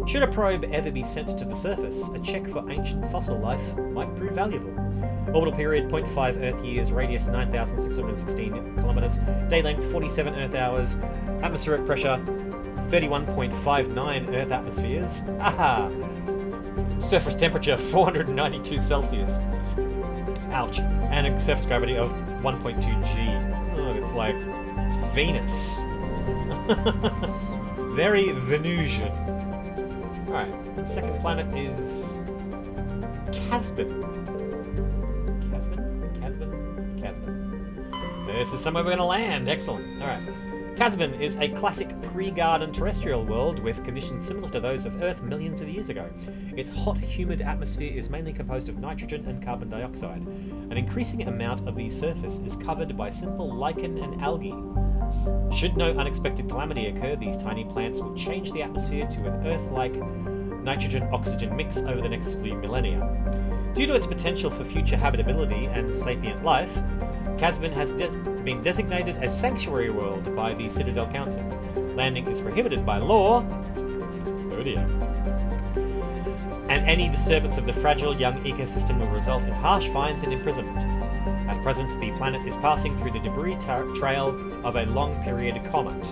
Should a probe ever be sent to the surface, a check for ancient fossil life might prove valuable. Orbital period 0.5 Earth years, radius 9,616 kilometers, day length 47 Earth hours, atmospheric pressure 31.59 Earth atmospheres. Aha! Surface temperature 492 Celsius. Ouch. And a surface gravity of 1.2 G. Oh, it's like Venus. Very Venusian. Alright, the second planet is Casbin. Casbin. This is somewhere we're going to land. Excellent. Alright. Casbin is a classic pre-garden terrestrial world with conditions similar to those of Earth millions of years ago. Its hot, humid atmosphere is mainly composed of nitrogen and carbon dioxide. An increasing amount of the surface is covered by simple lichen and algae. Should no unexpected calamity occur, these tiny plants will change the atmosphere to an Earth-like nitrogen-oxygen mix over the next few millennia. Due to its potential for future habitability and sapient life, Casbin has been designated as Sanctuary World by the Citadel Council. Landing is prohibited by law. Oh dear. And any disturbance of the fragile young ecosystem will result in harsh fines and imprisonment. At present, the planet is passing through the debris trail of a long-period comet.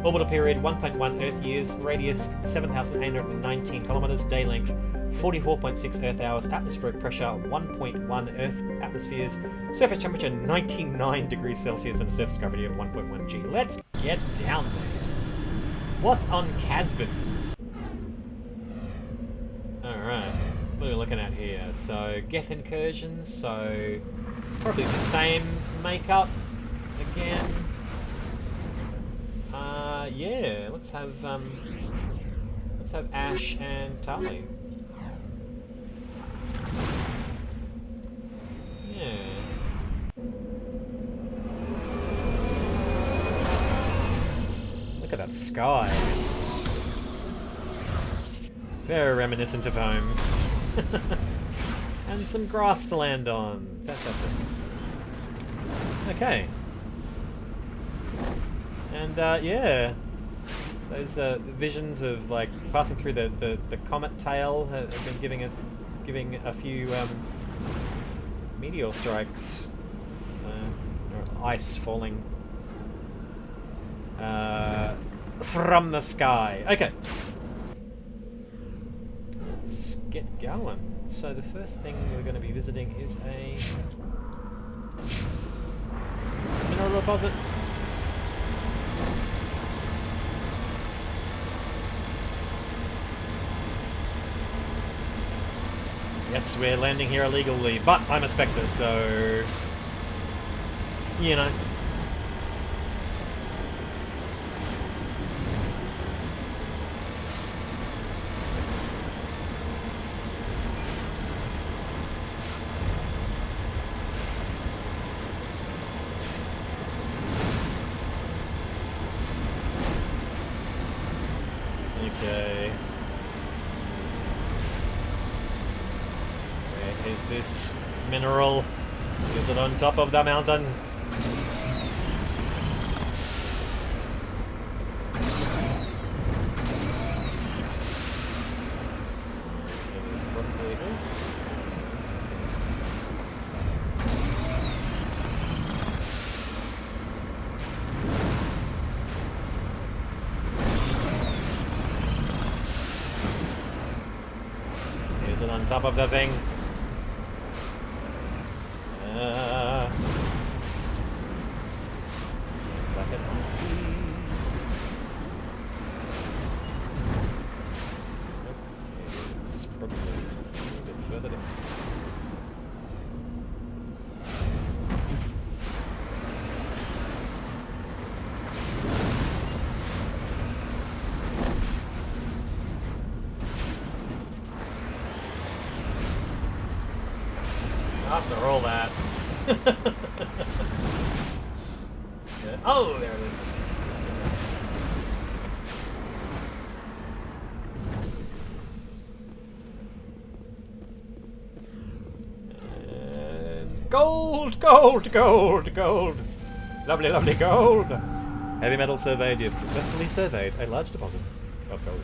Orbital period 1.1 Earth years, radius 7,819 kilometers, day length 44.6 Earth hours, atmospheric pressure 1.1 Earth atmospheres, surface temperature 99 degrees Celsius, and a surface gravity of 1.1 G. Let's get down there. What's on Casbin? Alright, what are we looking at here? So, Geth incursions, so probably the same makeup again. Yeah, let's have Ash and Tali. Yeah. Look at that sky. Very reminiscent of home. And some grass to land on. Fantastic. Okay. And yeah, those visions of like passing through the comet tail have been giving a few meteor strikes, or ice falling from the sky. Okay, let's get going. So the first thing we're going to be visiting is a mineral deposit. Yes, we're landing here illegally, but I'm a Spectre, so you know. is this mineral? Is it on top of the mountain? Is it on top of the thing? Looks like it might be. Nope. It's probably a little bit further down. After all that. Yeah. Oh, there it is. And gold, gold, gold, gold. Lovely, lovely gold. Heavy metal surveyed. You've successfully surveyed a large deposit of gold.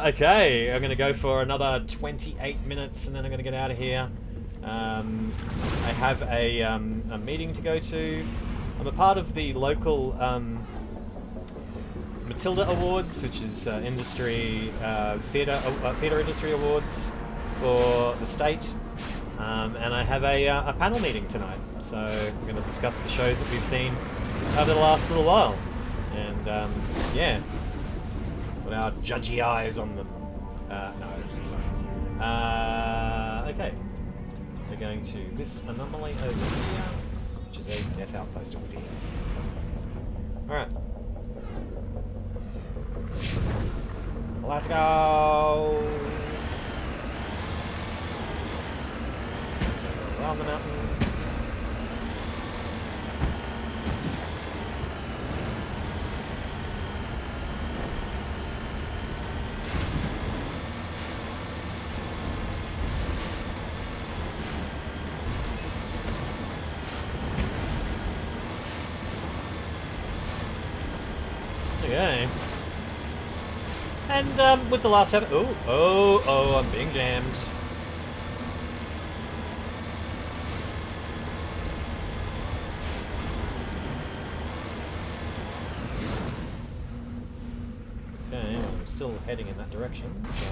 Okay, I'm going to go for another 28 minutes and then I'm going to get out of here. I have a meeting to go to. I'm a part of the local Matilda Awards, which is industry theatre industry awards for the state. And I have a panel meeting tonight. So we're going to discuss the shows that we've seen over the last little while. And yeah. With our judgy eyes on them. No, it's fine. Okay. We're going to this anomaly over here, which is a Geth outpost over here. Alright. Let's go! Around the mountain. Okay. And with the last 7... Oh, I'm being jammed. Okay, I'm still heading in that direction, so...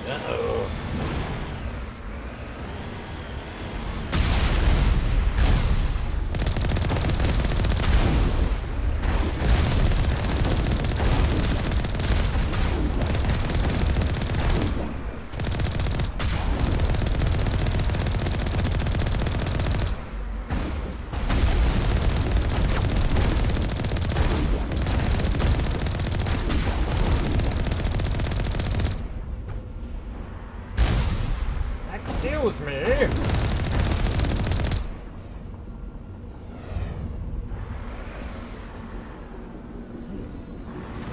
Uh-oh. Excuse me.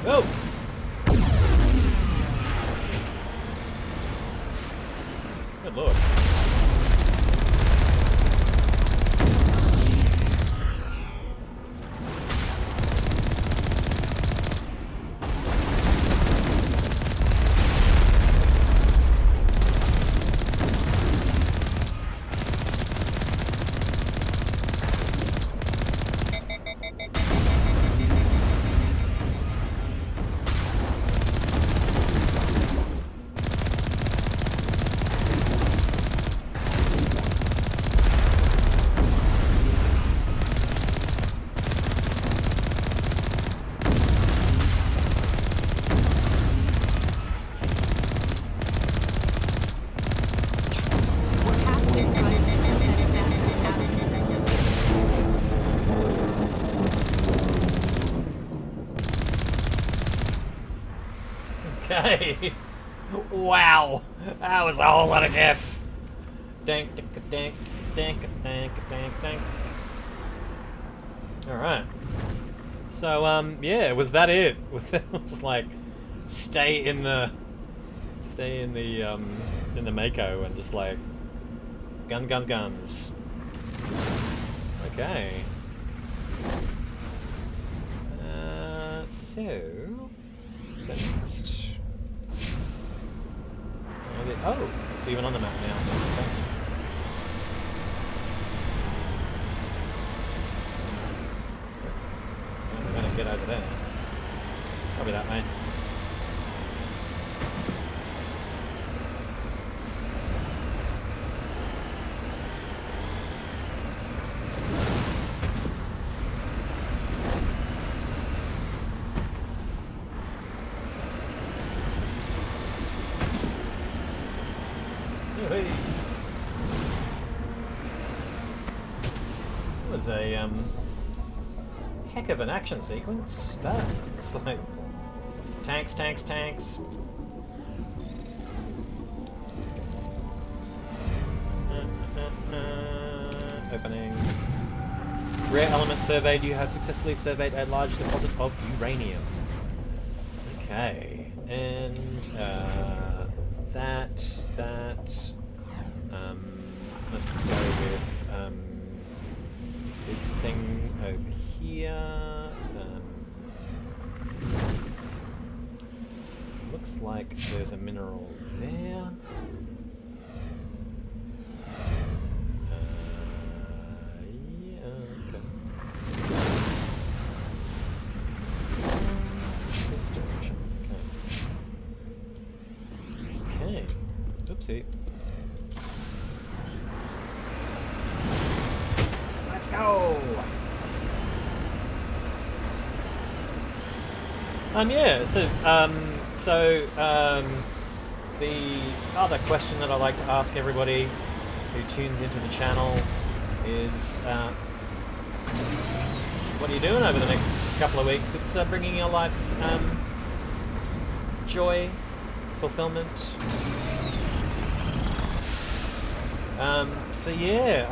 Oh. Good lord. Okay. Wow. That was a whole lot of Geth. Dank, dank, dank, dank, dank, dank. Alright. So yeah, was that it? Was it was like stay in the Mako and just like guns. Okay. So next. Oh, it's even on the map now. Okay. I'm gonna get over there. Probably that way. Was a heck of an action sequence. That it's like tanks. Opening. Rare element surveyed. You have successfully surveyed a large deposit of uranium. Okay, and that. Let's go with this thing over here. Looks like there's a mineral there. Yeah, okay. This direction. Okay. Oopsie. Let's go! Yeah, so the other question that I like to ask everybody who tunes into the channel is, what are you doing over the next couple of weeks? It's bringing your life joy, fulfillment. So yeah,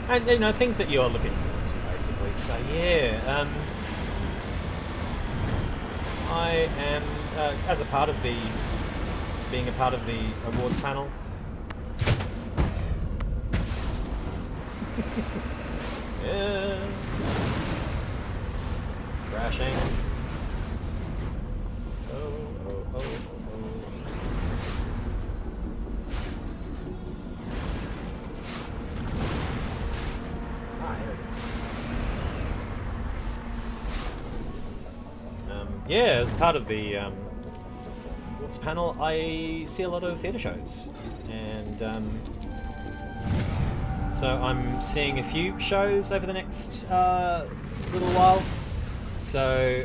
and you know, things that you're looking forward to, basically. So yeah, I am as a part of being a part of the awards panel. Yeah, crashing. Oh. Yeah, as part of the awards panel, I see a lot of theatre shows, and so I'm seeing a few shows over the next little while. So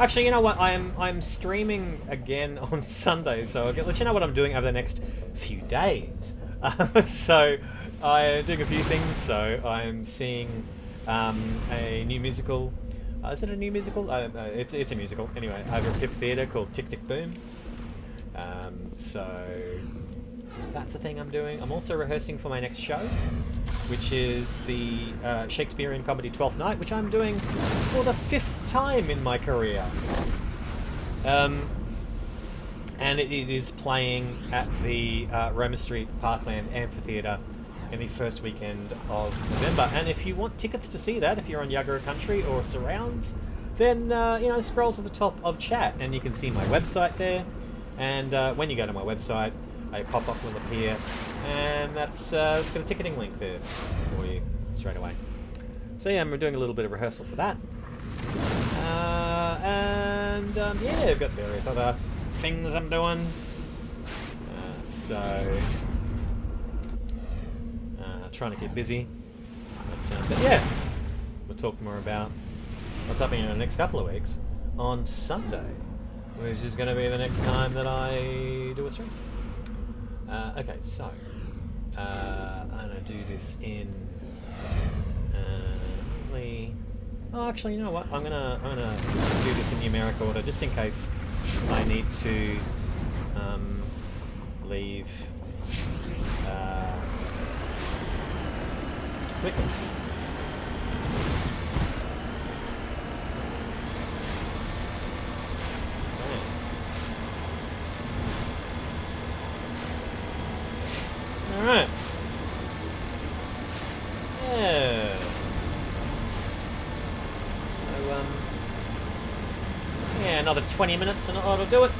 actually, you know what? I'm streaming again on Sunday, so I'll let you know what I'm doing over the next few days. So I'm doing a few things. So I'm seeing a new musical. Is it a new musical? It's a musical. Anyway, over at Pip Theatre called Tick Tick Boom. So that's the thing I'm doing. I'm also rehearsing for my next show, which is the Shakespearean comedy Twelfth Night, which I'm doing for the 5th time in my career. And it is playing at the Roma Street Parkland Amphitheatre in the first weekend of November. And if you want tickets to see that, if you're on Yagara Country or surrounds, then you know, scroll to the top of chat and you can see my website there. And when you go to my website, a pop-up will appear, and that's it's got a ticketing link there for you straight away. So yeah, I'm doing a little bit of rehearsal for that. Yeah, I've got various other things I'm doing. Trying to get busy. But yeah, we'll talk more about what's happening in the next couple of weeks on Sunday, which is going to be the next time that I do a stream. Okay, so I'm gonna do this in. Oh, actually, you know what? I'm gonna do this in numeric order just in case I need to leave quickly. another 20 minutes and it'll do it.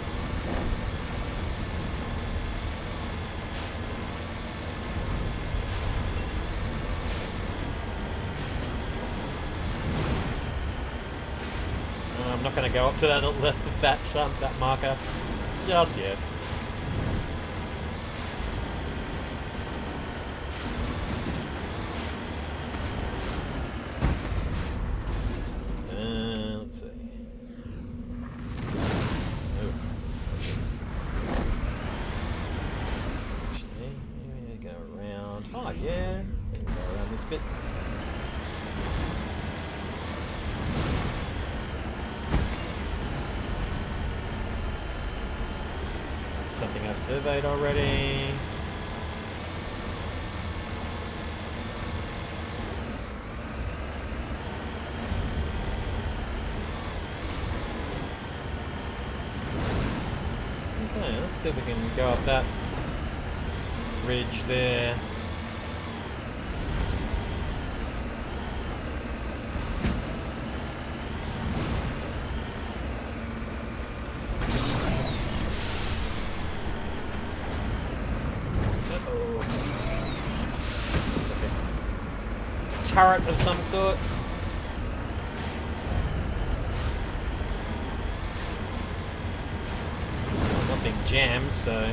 I'm not going to go up to that marker just yet. Let's see. Oh. Actually, maybe go around. Oh yeah, we can go around this bit. Something I've surveyed already. Okay, let's see if we can go up that ridge there. Turret of some sort. Not being jammed, so.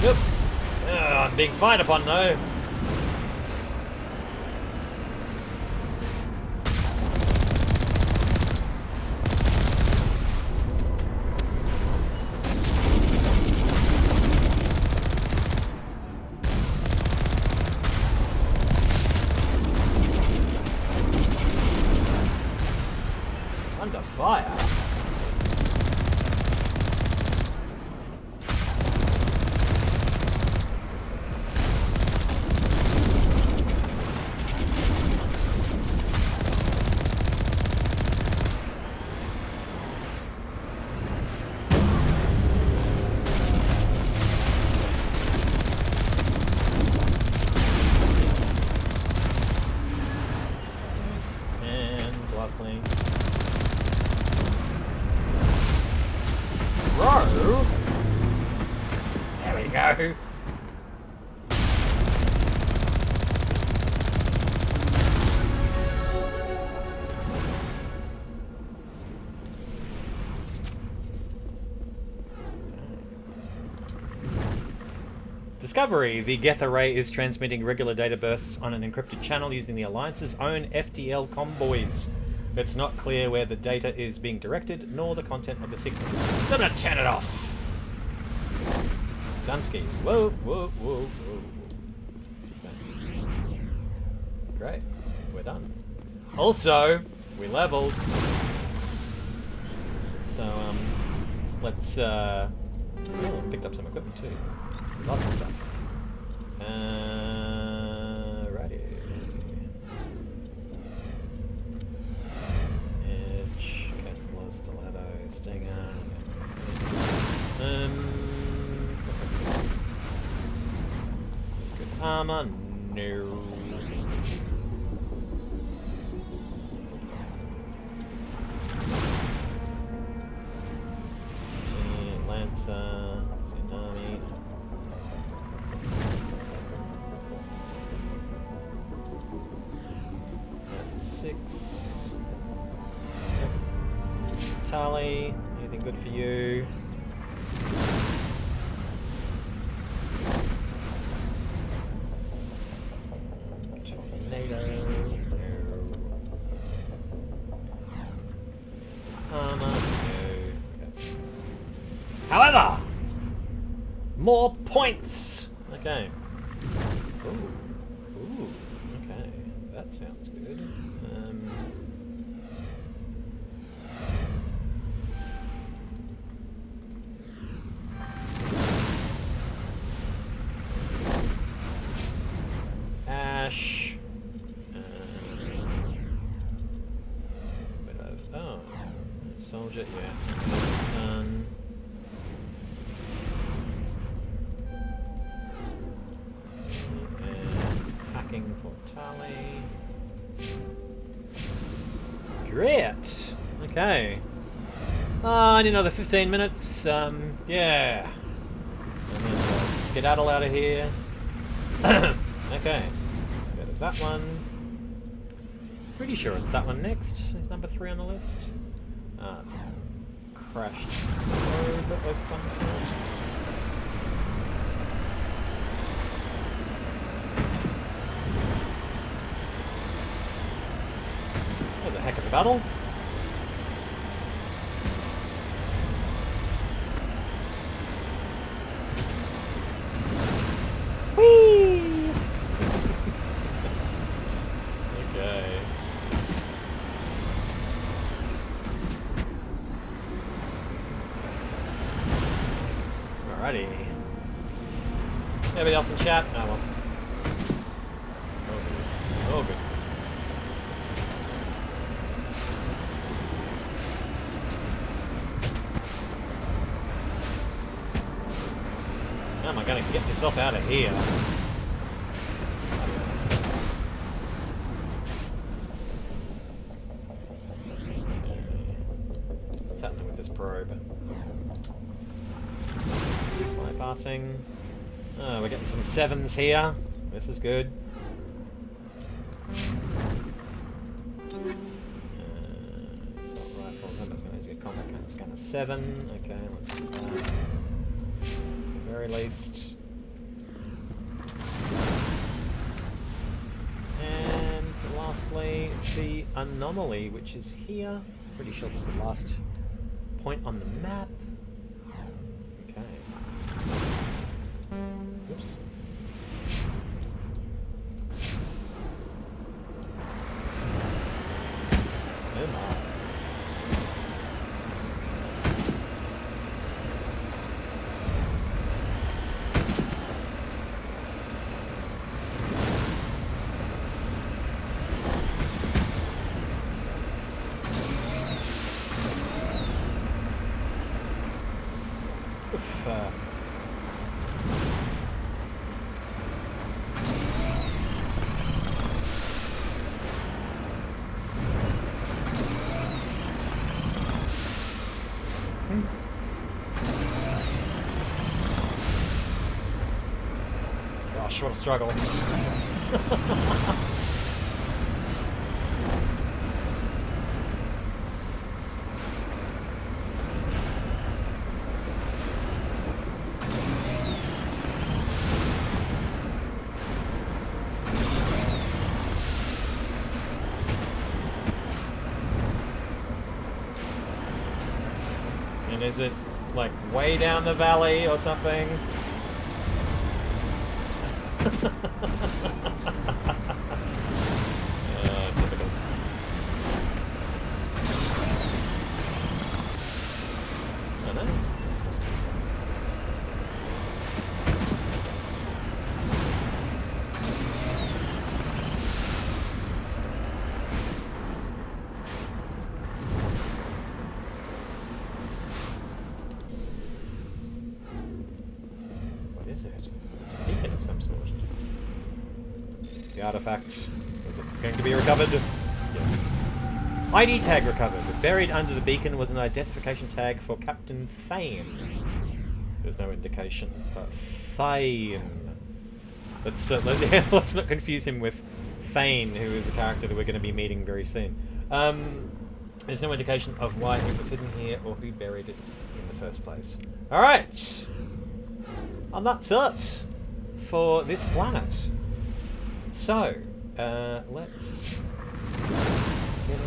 Yep. I'm being fired upon though. Under fire. And last lane. Bro! There we go. Discovery. The Geth array is transmitting regular data bursts on an encrypted channel using the Alliance's own FTL convoys. It's not clear where the data is being directed, nor the content of the signal. I'm gonna turn it off! Dunsky. Whoa, whoa, whoa, whoa. Okay. Great. We're done. Also, we leveled. So, let's, oh, picked up some equipment too. Lots of stuff. Righty. Edge, Kessler, Stiletto, Stinger. Good armor, no. Lancer, Tsunami. That's a 6. Yep. Tali, anything good for you? Tornado, no. Armor, no. Okay. However, more points. Okay. Ooh. Okay. That sounds good. Ash. Bit of soldier. Yeah. Done. Hacking for report tally. Great. Okay. I need another 15 minutes. Yeah. And then skedaddle out of here. Okay. Let's go to that one. Pretty sure it's that one next. It's number 3 on the list. It's a crashed probe of some sort. That was a heck of a battle. Whee! Okay. Alrighty. Anybody else in chat? No one. Oh good. Oh good. How am I going to get myself out of here? What's happening with this probe? Bypassing. Oh, we're getting some 7s here. This is good. Assault rifle. That's going to get combat scanner 7. Okay, let's do that. At the very least. And lastly, the anomaly, which is here. Pretty sure this is the last point on the map. Okay. Oops. Oh my. Oof, Gosh, what a struggle. And is it like way down the valley or something? Typical. Oh no. What is it? It's a beacon of some sort. The artifact, is it going to be recovered? Yes. ID tag recovered. Buried under the beacon was an identification tag for Captain Thane. There's no indication, but Thane. Let's not confuse him with Thane, who is a character that we're going to be meeting very soon. There's no indication of why it was hidden here or who buried it in the first place. Alright! And that's it for this planet. So, let's get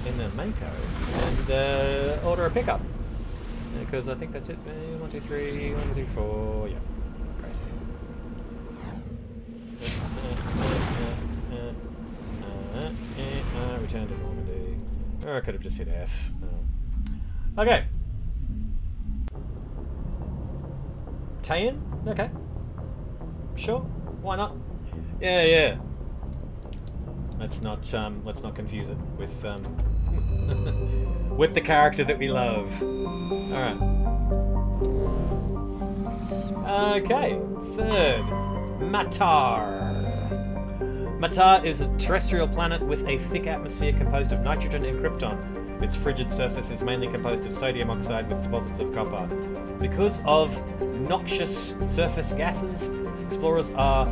in the Mako and order a pickup. Because I think that's it. 1, 2, 3, 1, 2, 3, 4. Yeah. Great. Return to Normandy. Or I could have just hit F. Okay. Tayan? Okay. Sure. Why not? Yeah. Let's not confuse it with with the character that we love. All right. Okay. Third, Matar. Matar is a terrestrial planet with a thick atmosphere composed of nitrogen and krypton. Its frigid surface is mainly composed of sodium oxide with deposits of copper. Because of noxious surface gases, explorers are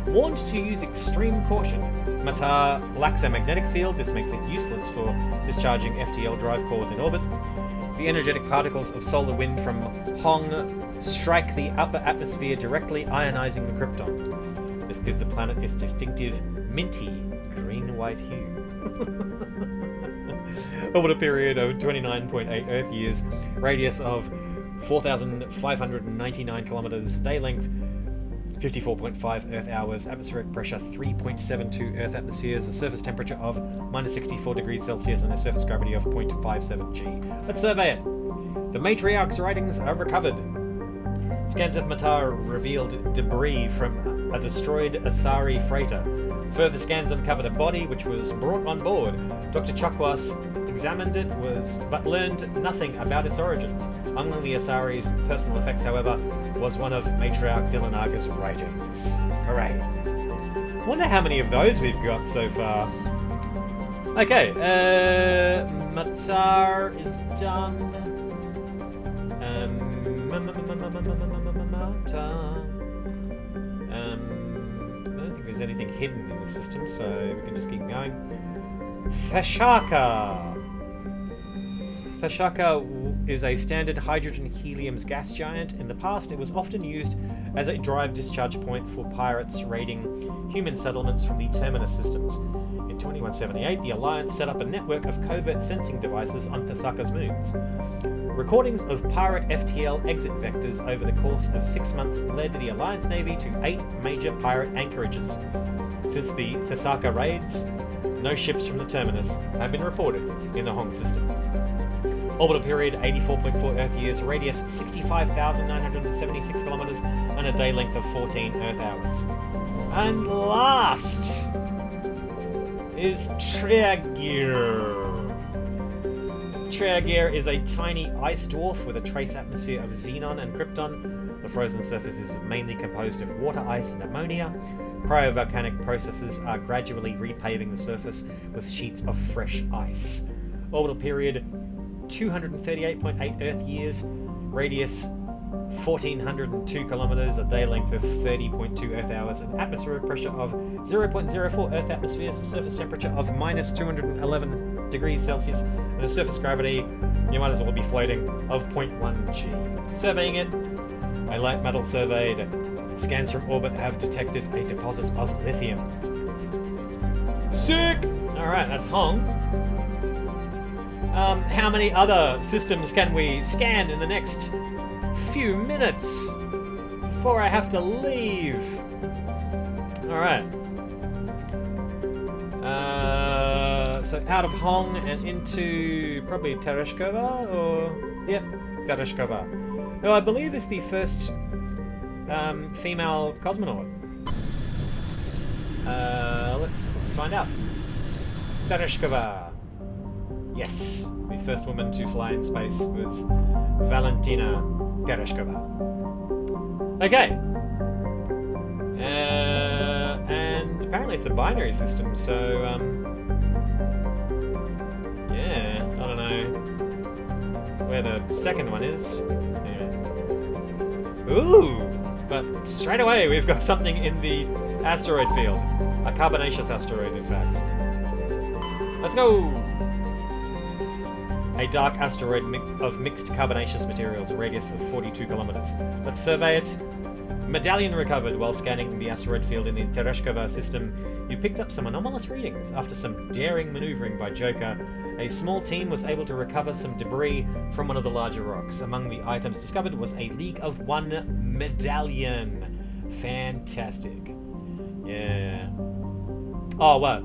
warned to use extreme caution. Matar lacks a magnetic field. This makes it useless for discharging FTL drive cores in orbit. The energetic particles of solar wind from Hong strike the upper atmosphere directly, ionizing the krypton. This gives the planet its distinctive minty green-white hue. Orbital period of 29.8 Earth years, radius of 4,599 kilometers, day length 54.5 Earth hours, atmospheric pressure 3.72 Earth atmospheres, a surface temperature of -64 degrees Celsius, and a surface gravity of 0.57 G. Let's survey it. The matriarch's writings are recovered. Scans of Matar revealed debris from a destroyed Asari freighter. Further scans uncovered a body which was brought on board. Dr. Chakwas examined it, but learned nothing about its origins. Among the Asari's personal effects, however, was one of Matriarch Dillinaga's writings. Hooray. Wonder how many of those we've got so far. Okay, Matar is done. I don't think there's anything hidden in the system, so we can just keep going. Thashaka is a standard hydrogen-helium gas giant. In the past, it was often used as a drive discharge point for pirates raiding human settlements from the Terminus systems. In 2178, the Alliance set up a network of covert sensing devices on Thasaka's moons. Recordings of pirate FTL exit vectors over the course of 6 months led the Alliance Navy to 8 major pirate anchorages. Since the Thasaka raids, no ships from the Terminus have been reported in the Hong system. Orbital period 84.4 Earth years, radius 65,976 kilometers, and a day length of 14 Earth hours. And last is Triagir. Triagir is a tiny ice dwarf with a trace atmosphere of xenon and krypton. The frozen surface is mainly composed of water ice and ammonia. Cryovolcanic processes are gradually repaving the surface with sheets of fresh ice. Orbital period 238.8 Earth years, radius 1,402 kilometers, a day length of 30.2 Earth hours, an atmospheric pressure of 0.04 Earth atmospheres, a surface temperature of -211 degrees Celsius, and a surface gravity, you might as well be floating, of 0.1 G. Surveying it, a light metal surveyed. Scans from orbit have detected a deposit of lithium. Sick! Alright, that's Hong. How many other systems can we scan in the next few minutes before I have to leave? Alright. So out of Hong and into probably Tereshkova, or... Yep, Tereshkova. Who I believe is the first female cosmonaut. Let's find out. Tereshkova. Yes, the first woman to fly in space was Valentina Tereshkova. Okay. And apparently it's a binary system, so, yeah, I don't know where the second one is. Anyway. Ooh! But straight away we've got something in the asteroid field. A carbonaceous asteroid, in fact. Let's go! A dark asteroid of mixed carbonaceous materials, a radius of 42 kilometers. Let's survey it. Medallion recovered while scanning the asteroid field in the Tereshkova system. You picked up some anomalous readings. After some daring maneuvering by Joker, a small team was able to recover some debris from one of the larger rocks. Among the items discovered was a League of One medallion. Fantastic. Yeah. Oh, what?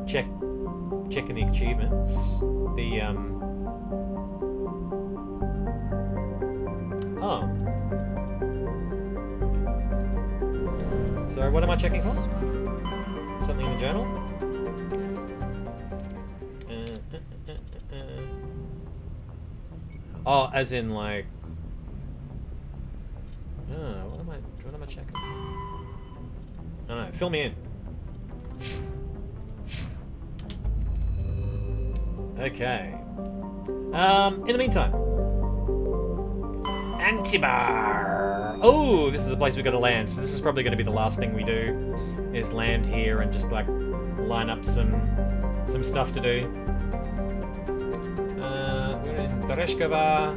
Checking the achievements. The, Oh. So what am I checking for? Something in the journal? Oh, as in like... what am I checking? I don't know, fill me in. Okay. In the meantime, Antibar. Oh, this is a place we got to land. So this is probably going to be the last thing we do, is land here and just like line up some stuff to do. We're in Tereshkova,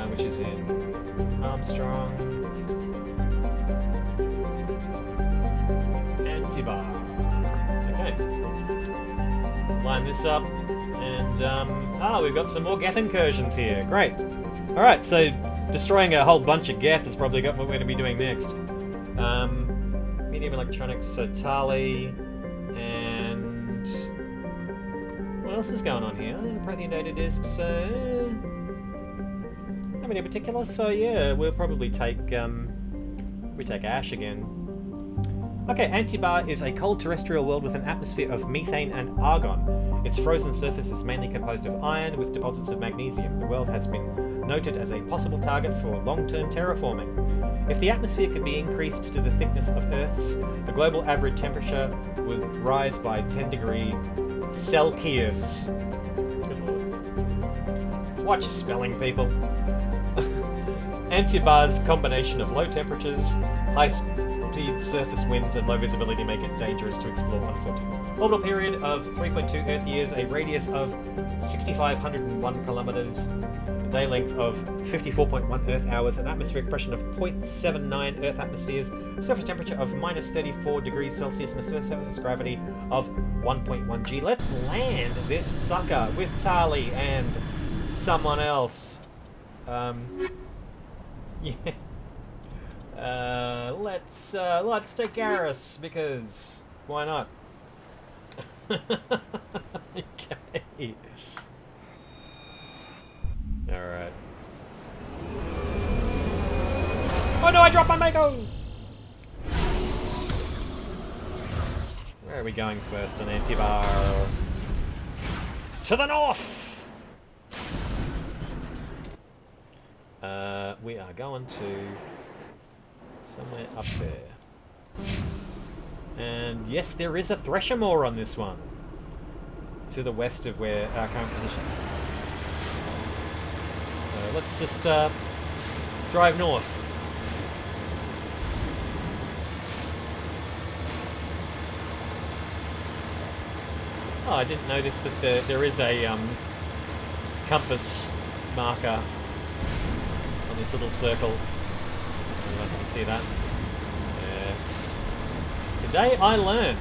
which is in Armstrong. Antibar. Okay. Line this up. And, we've got some more Geth incursions here. Great. Alright, so destroying a whole bunch of Geth is probably what we're going to be doing next. Medium electronics, so Tali, and... what else is going on here? Prothean data disks, not in particular, so yeah, we'll probably take, we take Ash again. Okay, Antibar is a cold terrestrial world with an atmosphere of methane and argon. Its frozen surface is mainly composed of iron with deposits of magnesium. The world has been noted as a possible target for long-term terraforming. If the atmosphere could be increased to the thickness of Earth's, the global average temperature would rise by 10 degrees Celsius. Good lord. Watch your spelling, people. Antibar's combination of low temperatures, high-speed surface winds, and low visibility make it dangerous to explore on foot. Orbital period of 3.2 Earth years, a radius of 6,501 kilometers, a day length of 54.1 Earth hours, an atmospheric pressure of 0.79 Earth atmospheres, surface temperature of minus 34 degrees Celsius, and a surface gravity of 1.1 G. Let's land this sucker with Tali and someone else. Yeah. Let's take Garrus, because why not? Okay. Alright. Oh no, I dropped my Mako! Where are we going first on Antibar? To the north! We are going to somewhere up there. And yes, there is a Threshermore on this one. To the west of where our current position. So let's just drive north. Oh, I didn't notice that there is a compass marker on this little circle. I don't know if you can see that. Today I learnt.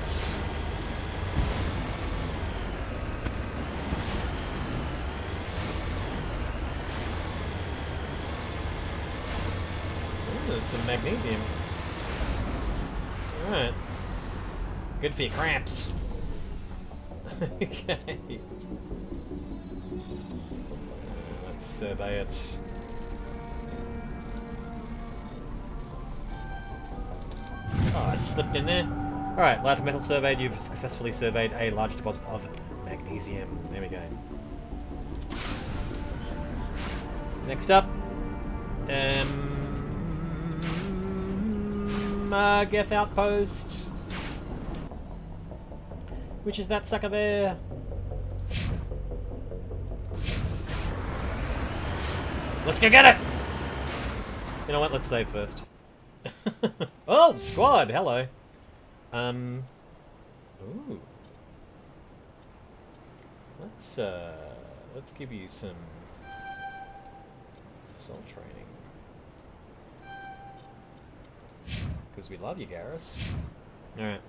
Ooh, some magnesium. Alright. Good for your cramps. Okay. Let's survey it. Oh, I slipped in there. Alright, large metal surveyed. You've successfully surveyed a large deposit of magnesium. There we go. Next up. Geth Outpost. Which is that sucker there? Let's go get it! You know what, let's save first. Oh, squad, hello. Ooh. Let's give you some assault training. Because we love you, Garrus. Alright.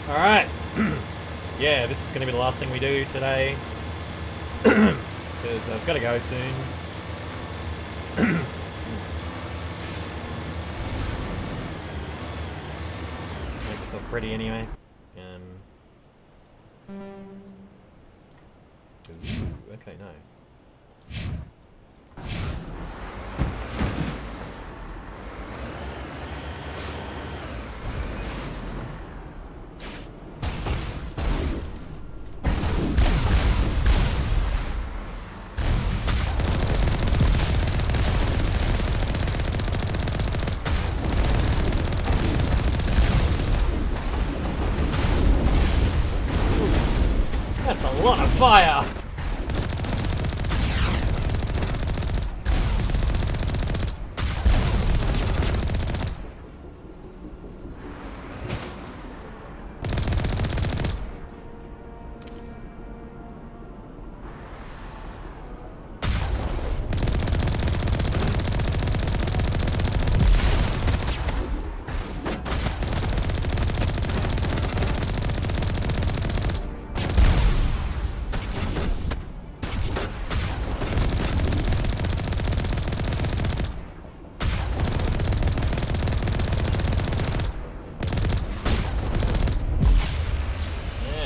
Alright. Yeah, this is going to be the last thing we do today. Because I've got to go soon. Make myself pretty anyway. Ooh, okay, no. That's a lot of fire!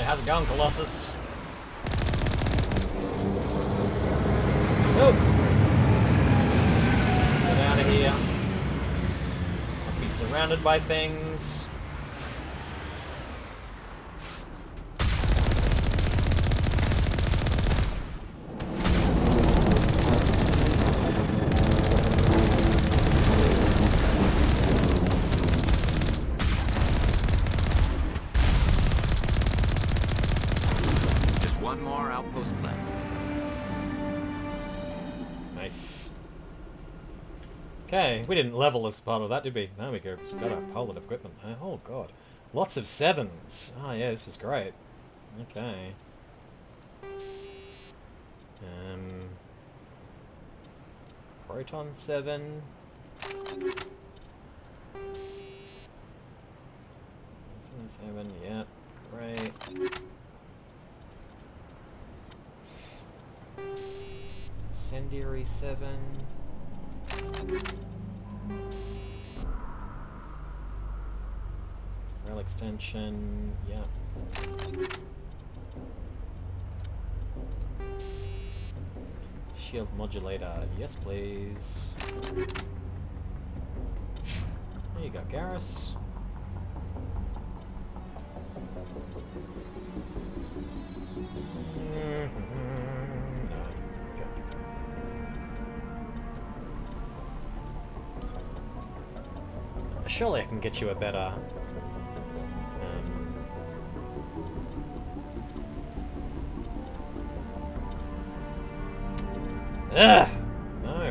How's it going, Colossus? Oh! Get out of here. I'll be surrounded by things. One more outpost left. Nice. Okay, we didn't level as part of that, did we? No, we got a whole lot of equipment. Oh god. Lots of 7s. Oh yeah, this is great. Okay. Proton 7. 7, yeah, great. Incendiary 7. Rail extension, yeah. Shield modulator, yes please. There you go, Garrus. Surely I can get you a better... No,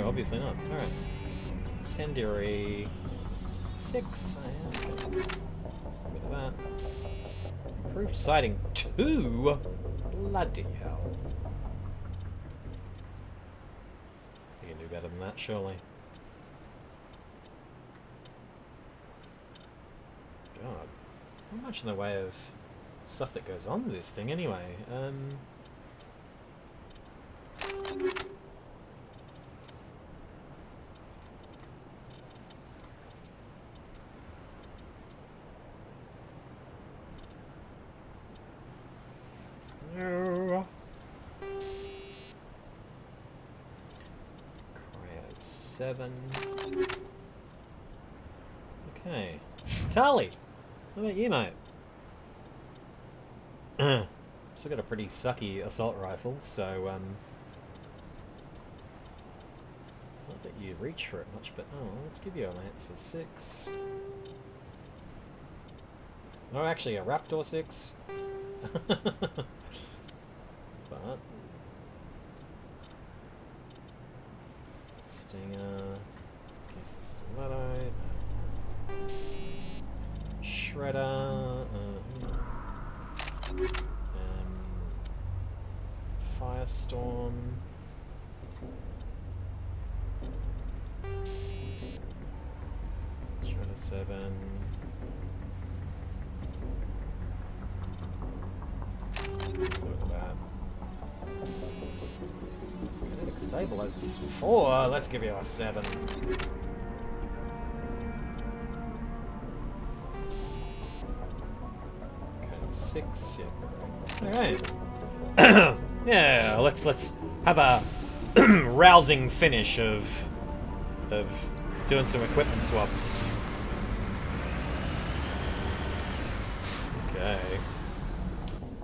obviously not. Alright. Incendiary 6. Just a bit of that. Improved sighting 2? Bloody hell. You can do better than that, surely. God. Not much in the way of stuff that goes on with this thing anyway. No. Cryo 7. Okay. Tali! What about you, mate? Still got a pretty sucky assault rifle, so, not that you reach for it much, but, oh, let's give you a Lancer 6. Oh, actually, a Raptor 6. But... Stinger... Guess this is Luddite. Shredder... Firestorm... Shredder 7... Let's look at that. Kinetic stabilizers 4. Let's give you a 7. Okay, 6. Yeah. Alright. Yeah, let's have a rousing finish of doing some equipment swaps. Okay.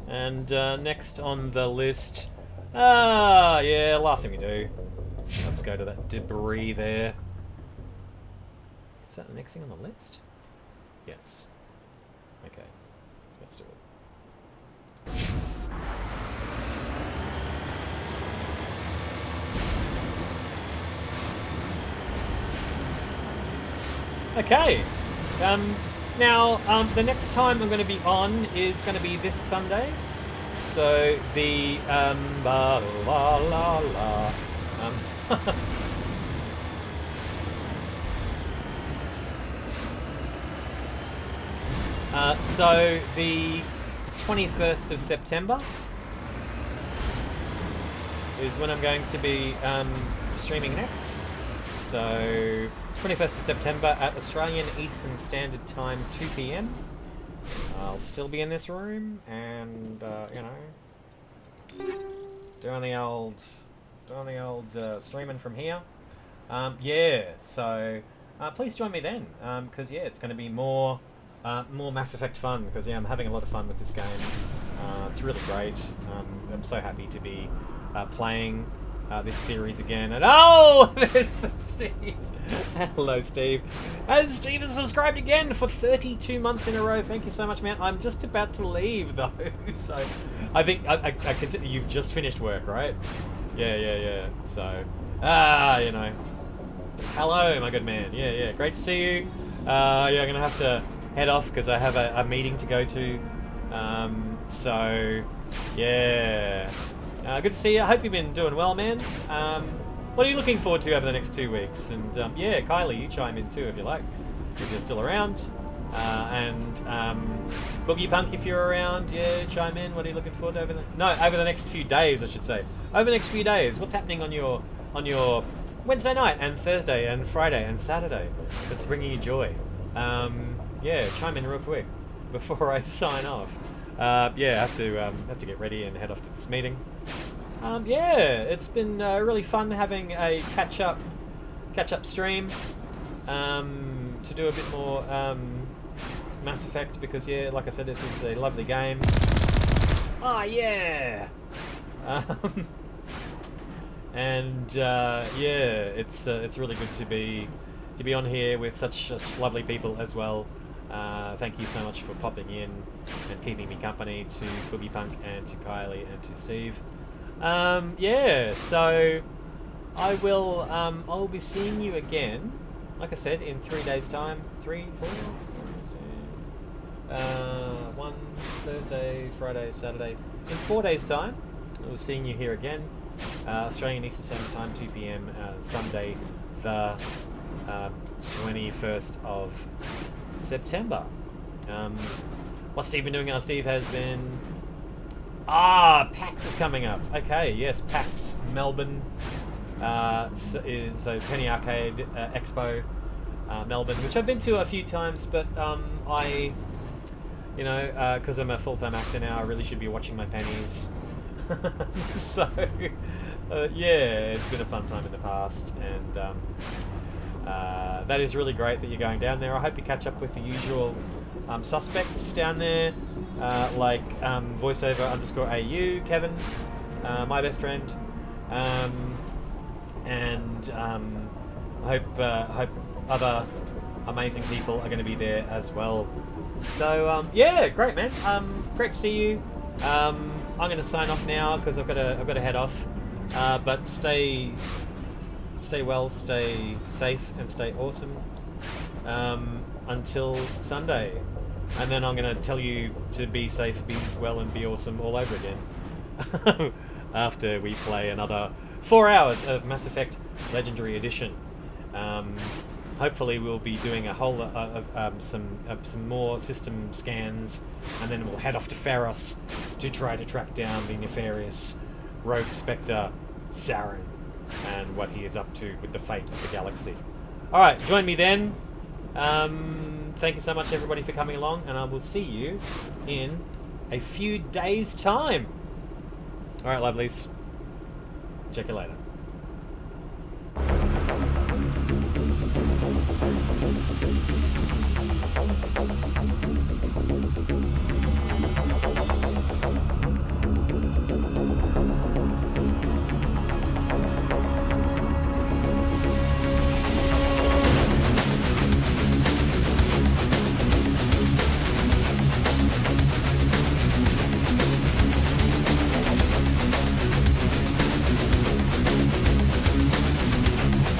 And next on the list, yeah, last thing we do. Let's go to that debris there. Is that the next thing on the list? Yes. Okay, let's do it. Okay. Now, the next time I'm going to be on is going to be this Sunday. So the la la la la. So the 21st of September is when I'm going to be streaming next. So 21st of September at Australian Eastern Standard Time, 2 PM. I'll still be in this room and you know, doing the old streaming from here. Yeah, so please join me then, because yeah, it's going to be more Mass Effect fun, because yeah, I'm having a lot of fun with this game. It's really great. I'm so happy to be playing this series again. And oh, there's Steve. Hello, Steve. And Steve has subscribed again for 32 months in a row. Thank you so much, man. I'm just about to leave though, so I think I consider you've just finished work, right? Yeah. So you know. Hello, my good man. Yeah. Great to see you. Yeah, I'm gonna have to head off because I have a meeting to go to. So yeah. Good to see you. I hope you've been doing well, man. What are you looking forward to over the next 2 weeks? And yeah, Kylie, you chime in too if you like, if you're still around. And Boogie Punk, if you're around, yeah, chime in. What are you looking forward to over the next few days, I should say. Over the next few days, what's happening on your Wednesday night and Thursday and Friday and Saturday that's bringing you joy? Yeah, chime in real quick before I sign off. Yeah, I have to get ready and head off to this meeting. Yeah, it's been really fun having a catch up stream to do a bit more Mass Effect, because yeah, like I said, this is a lovely game. Oh yeah. And yeah, it's really good to be on here with such lovely people as well. Thank you so much for popping in and keeping me company, to Boogie Punk and to Kylie and to Steve. Yeah, so I'll be seeing you again, like I said, in 3 days' time. 3, 4, 1 Thursday, Friday, Saturday. In 4 days' time, I'll be seeing you here again. Australian Eastern Standard Time, 2 PM, Sunday, the 21st of September. What's Steve been doing? Steve has been... PAX is coming up. Okay, yes, PAX Melbourne is a Penny Arcade Expo Melbourne, which I've been to a few times, but I, you know, because I'm a full-time actor now, I really should be watching my pennies. So, yeah, it's been a fun time in the past, and that is really great that you're going down there. I hope you catch up with the usual suspects down there, like voiceover_AU, Kevin, my best friend, and I hope other amazing people are going to be there as well. So yeah, great, man. Great to see you. I'm going to sign off now because I've got to head off. But stay well, stay safe, and stay awesome until Sunday. And then I'm going to tell you to be safe, be well, and be awesome all over again after we play another 4 hours of Mass Effect Legendary Edition. Hopefully we'll be doing a whole lot of some more system scans, and then we'll head off to Pharos to try to track down the nefarious Rogue Spectre Saren and what he is up to with the fate of the galaxy. Alright, join me then. Thank you so much, everybody, for coming along, and I will see you in a few days' time. Alright, lovelies. Check you later.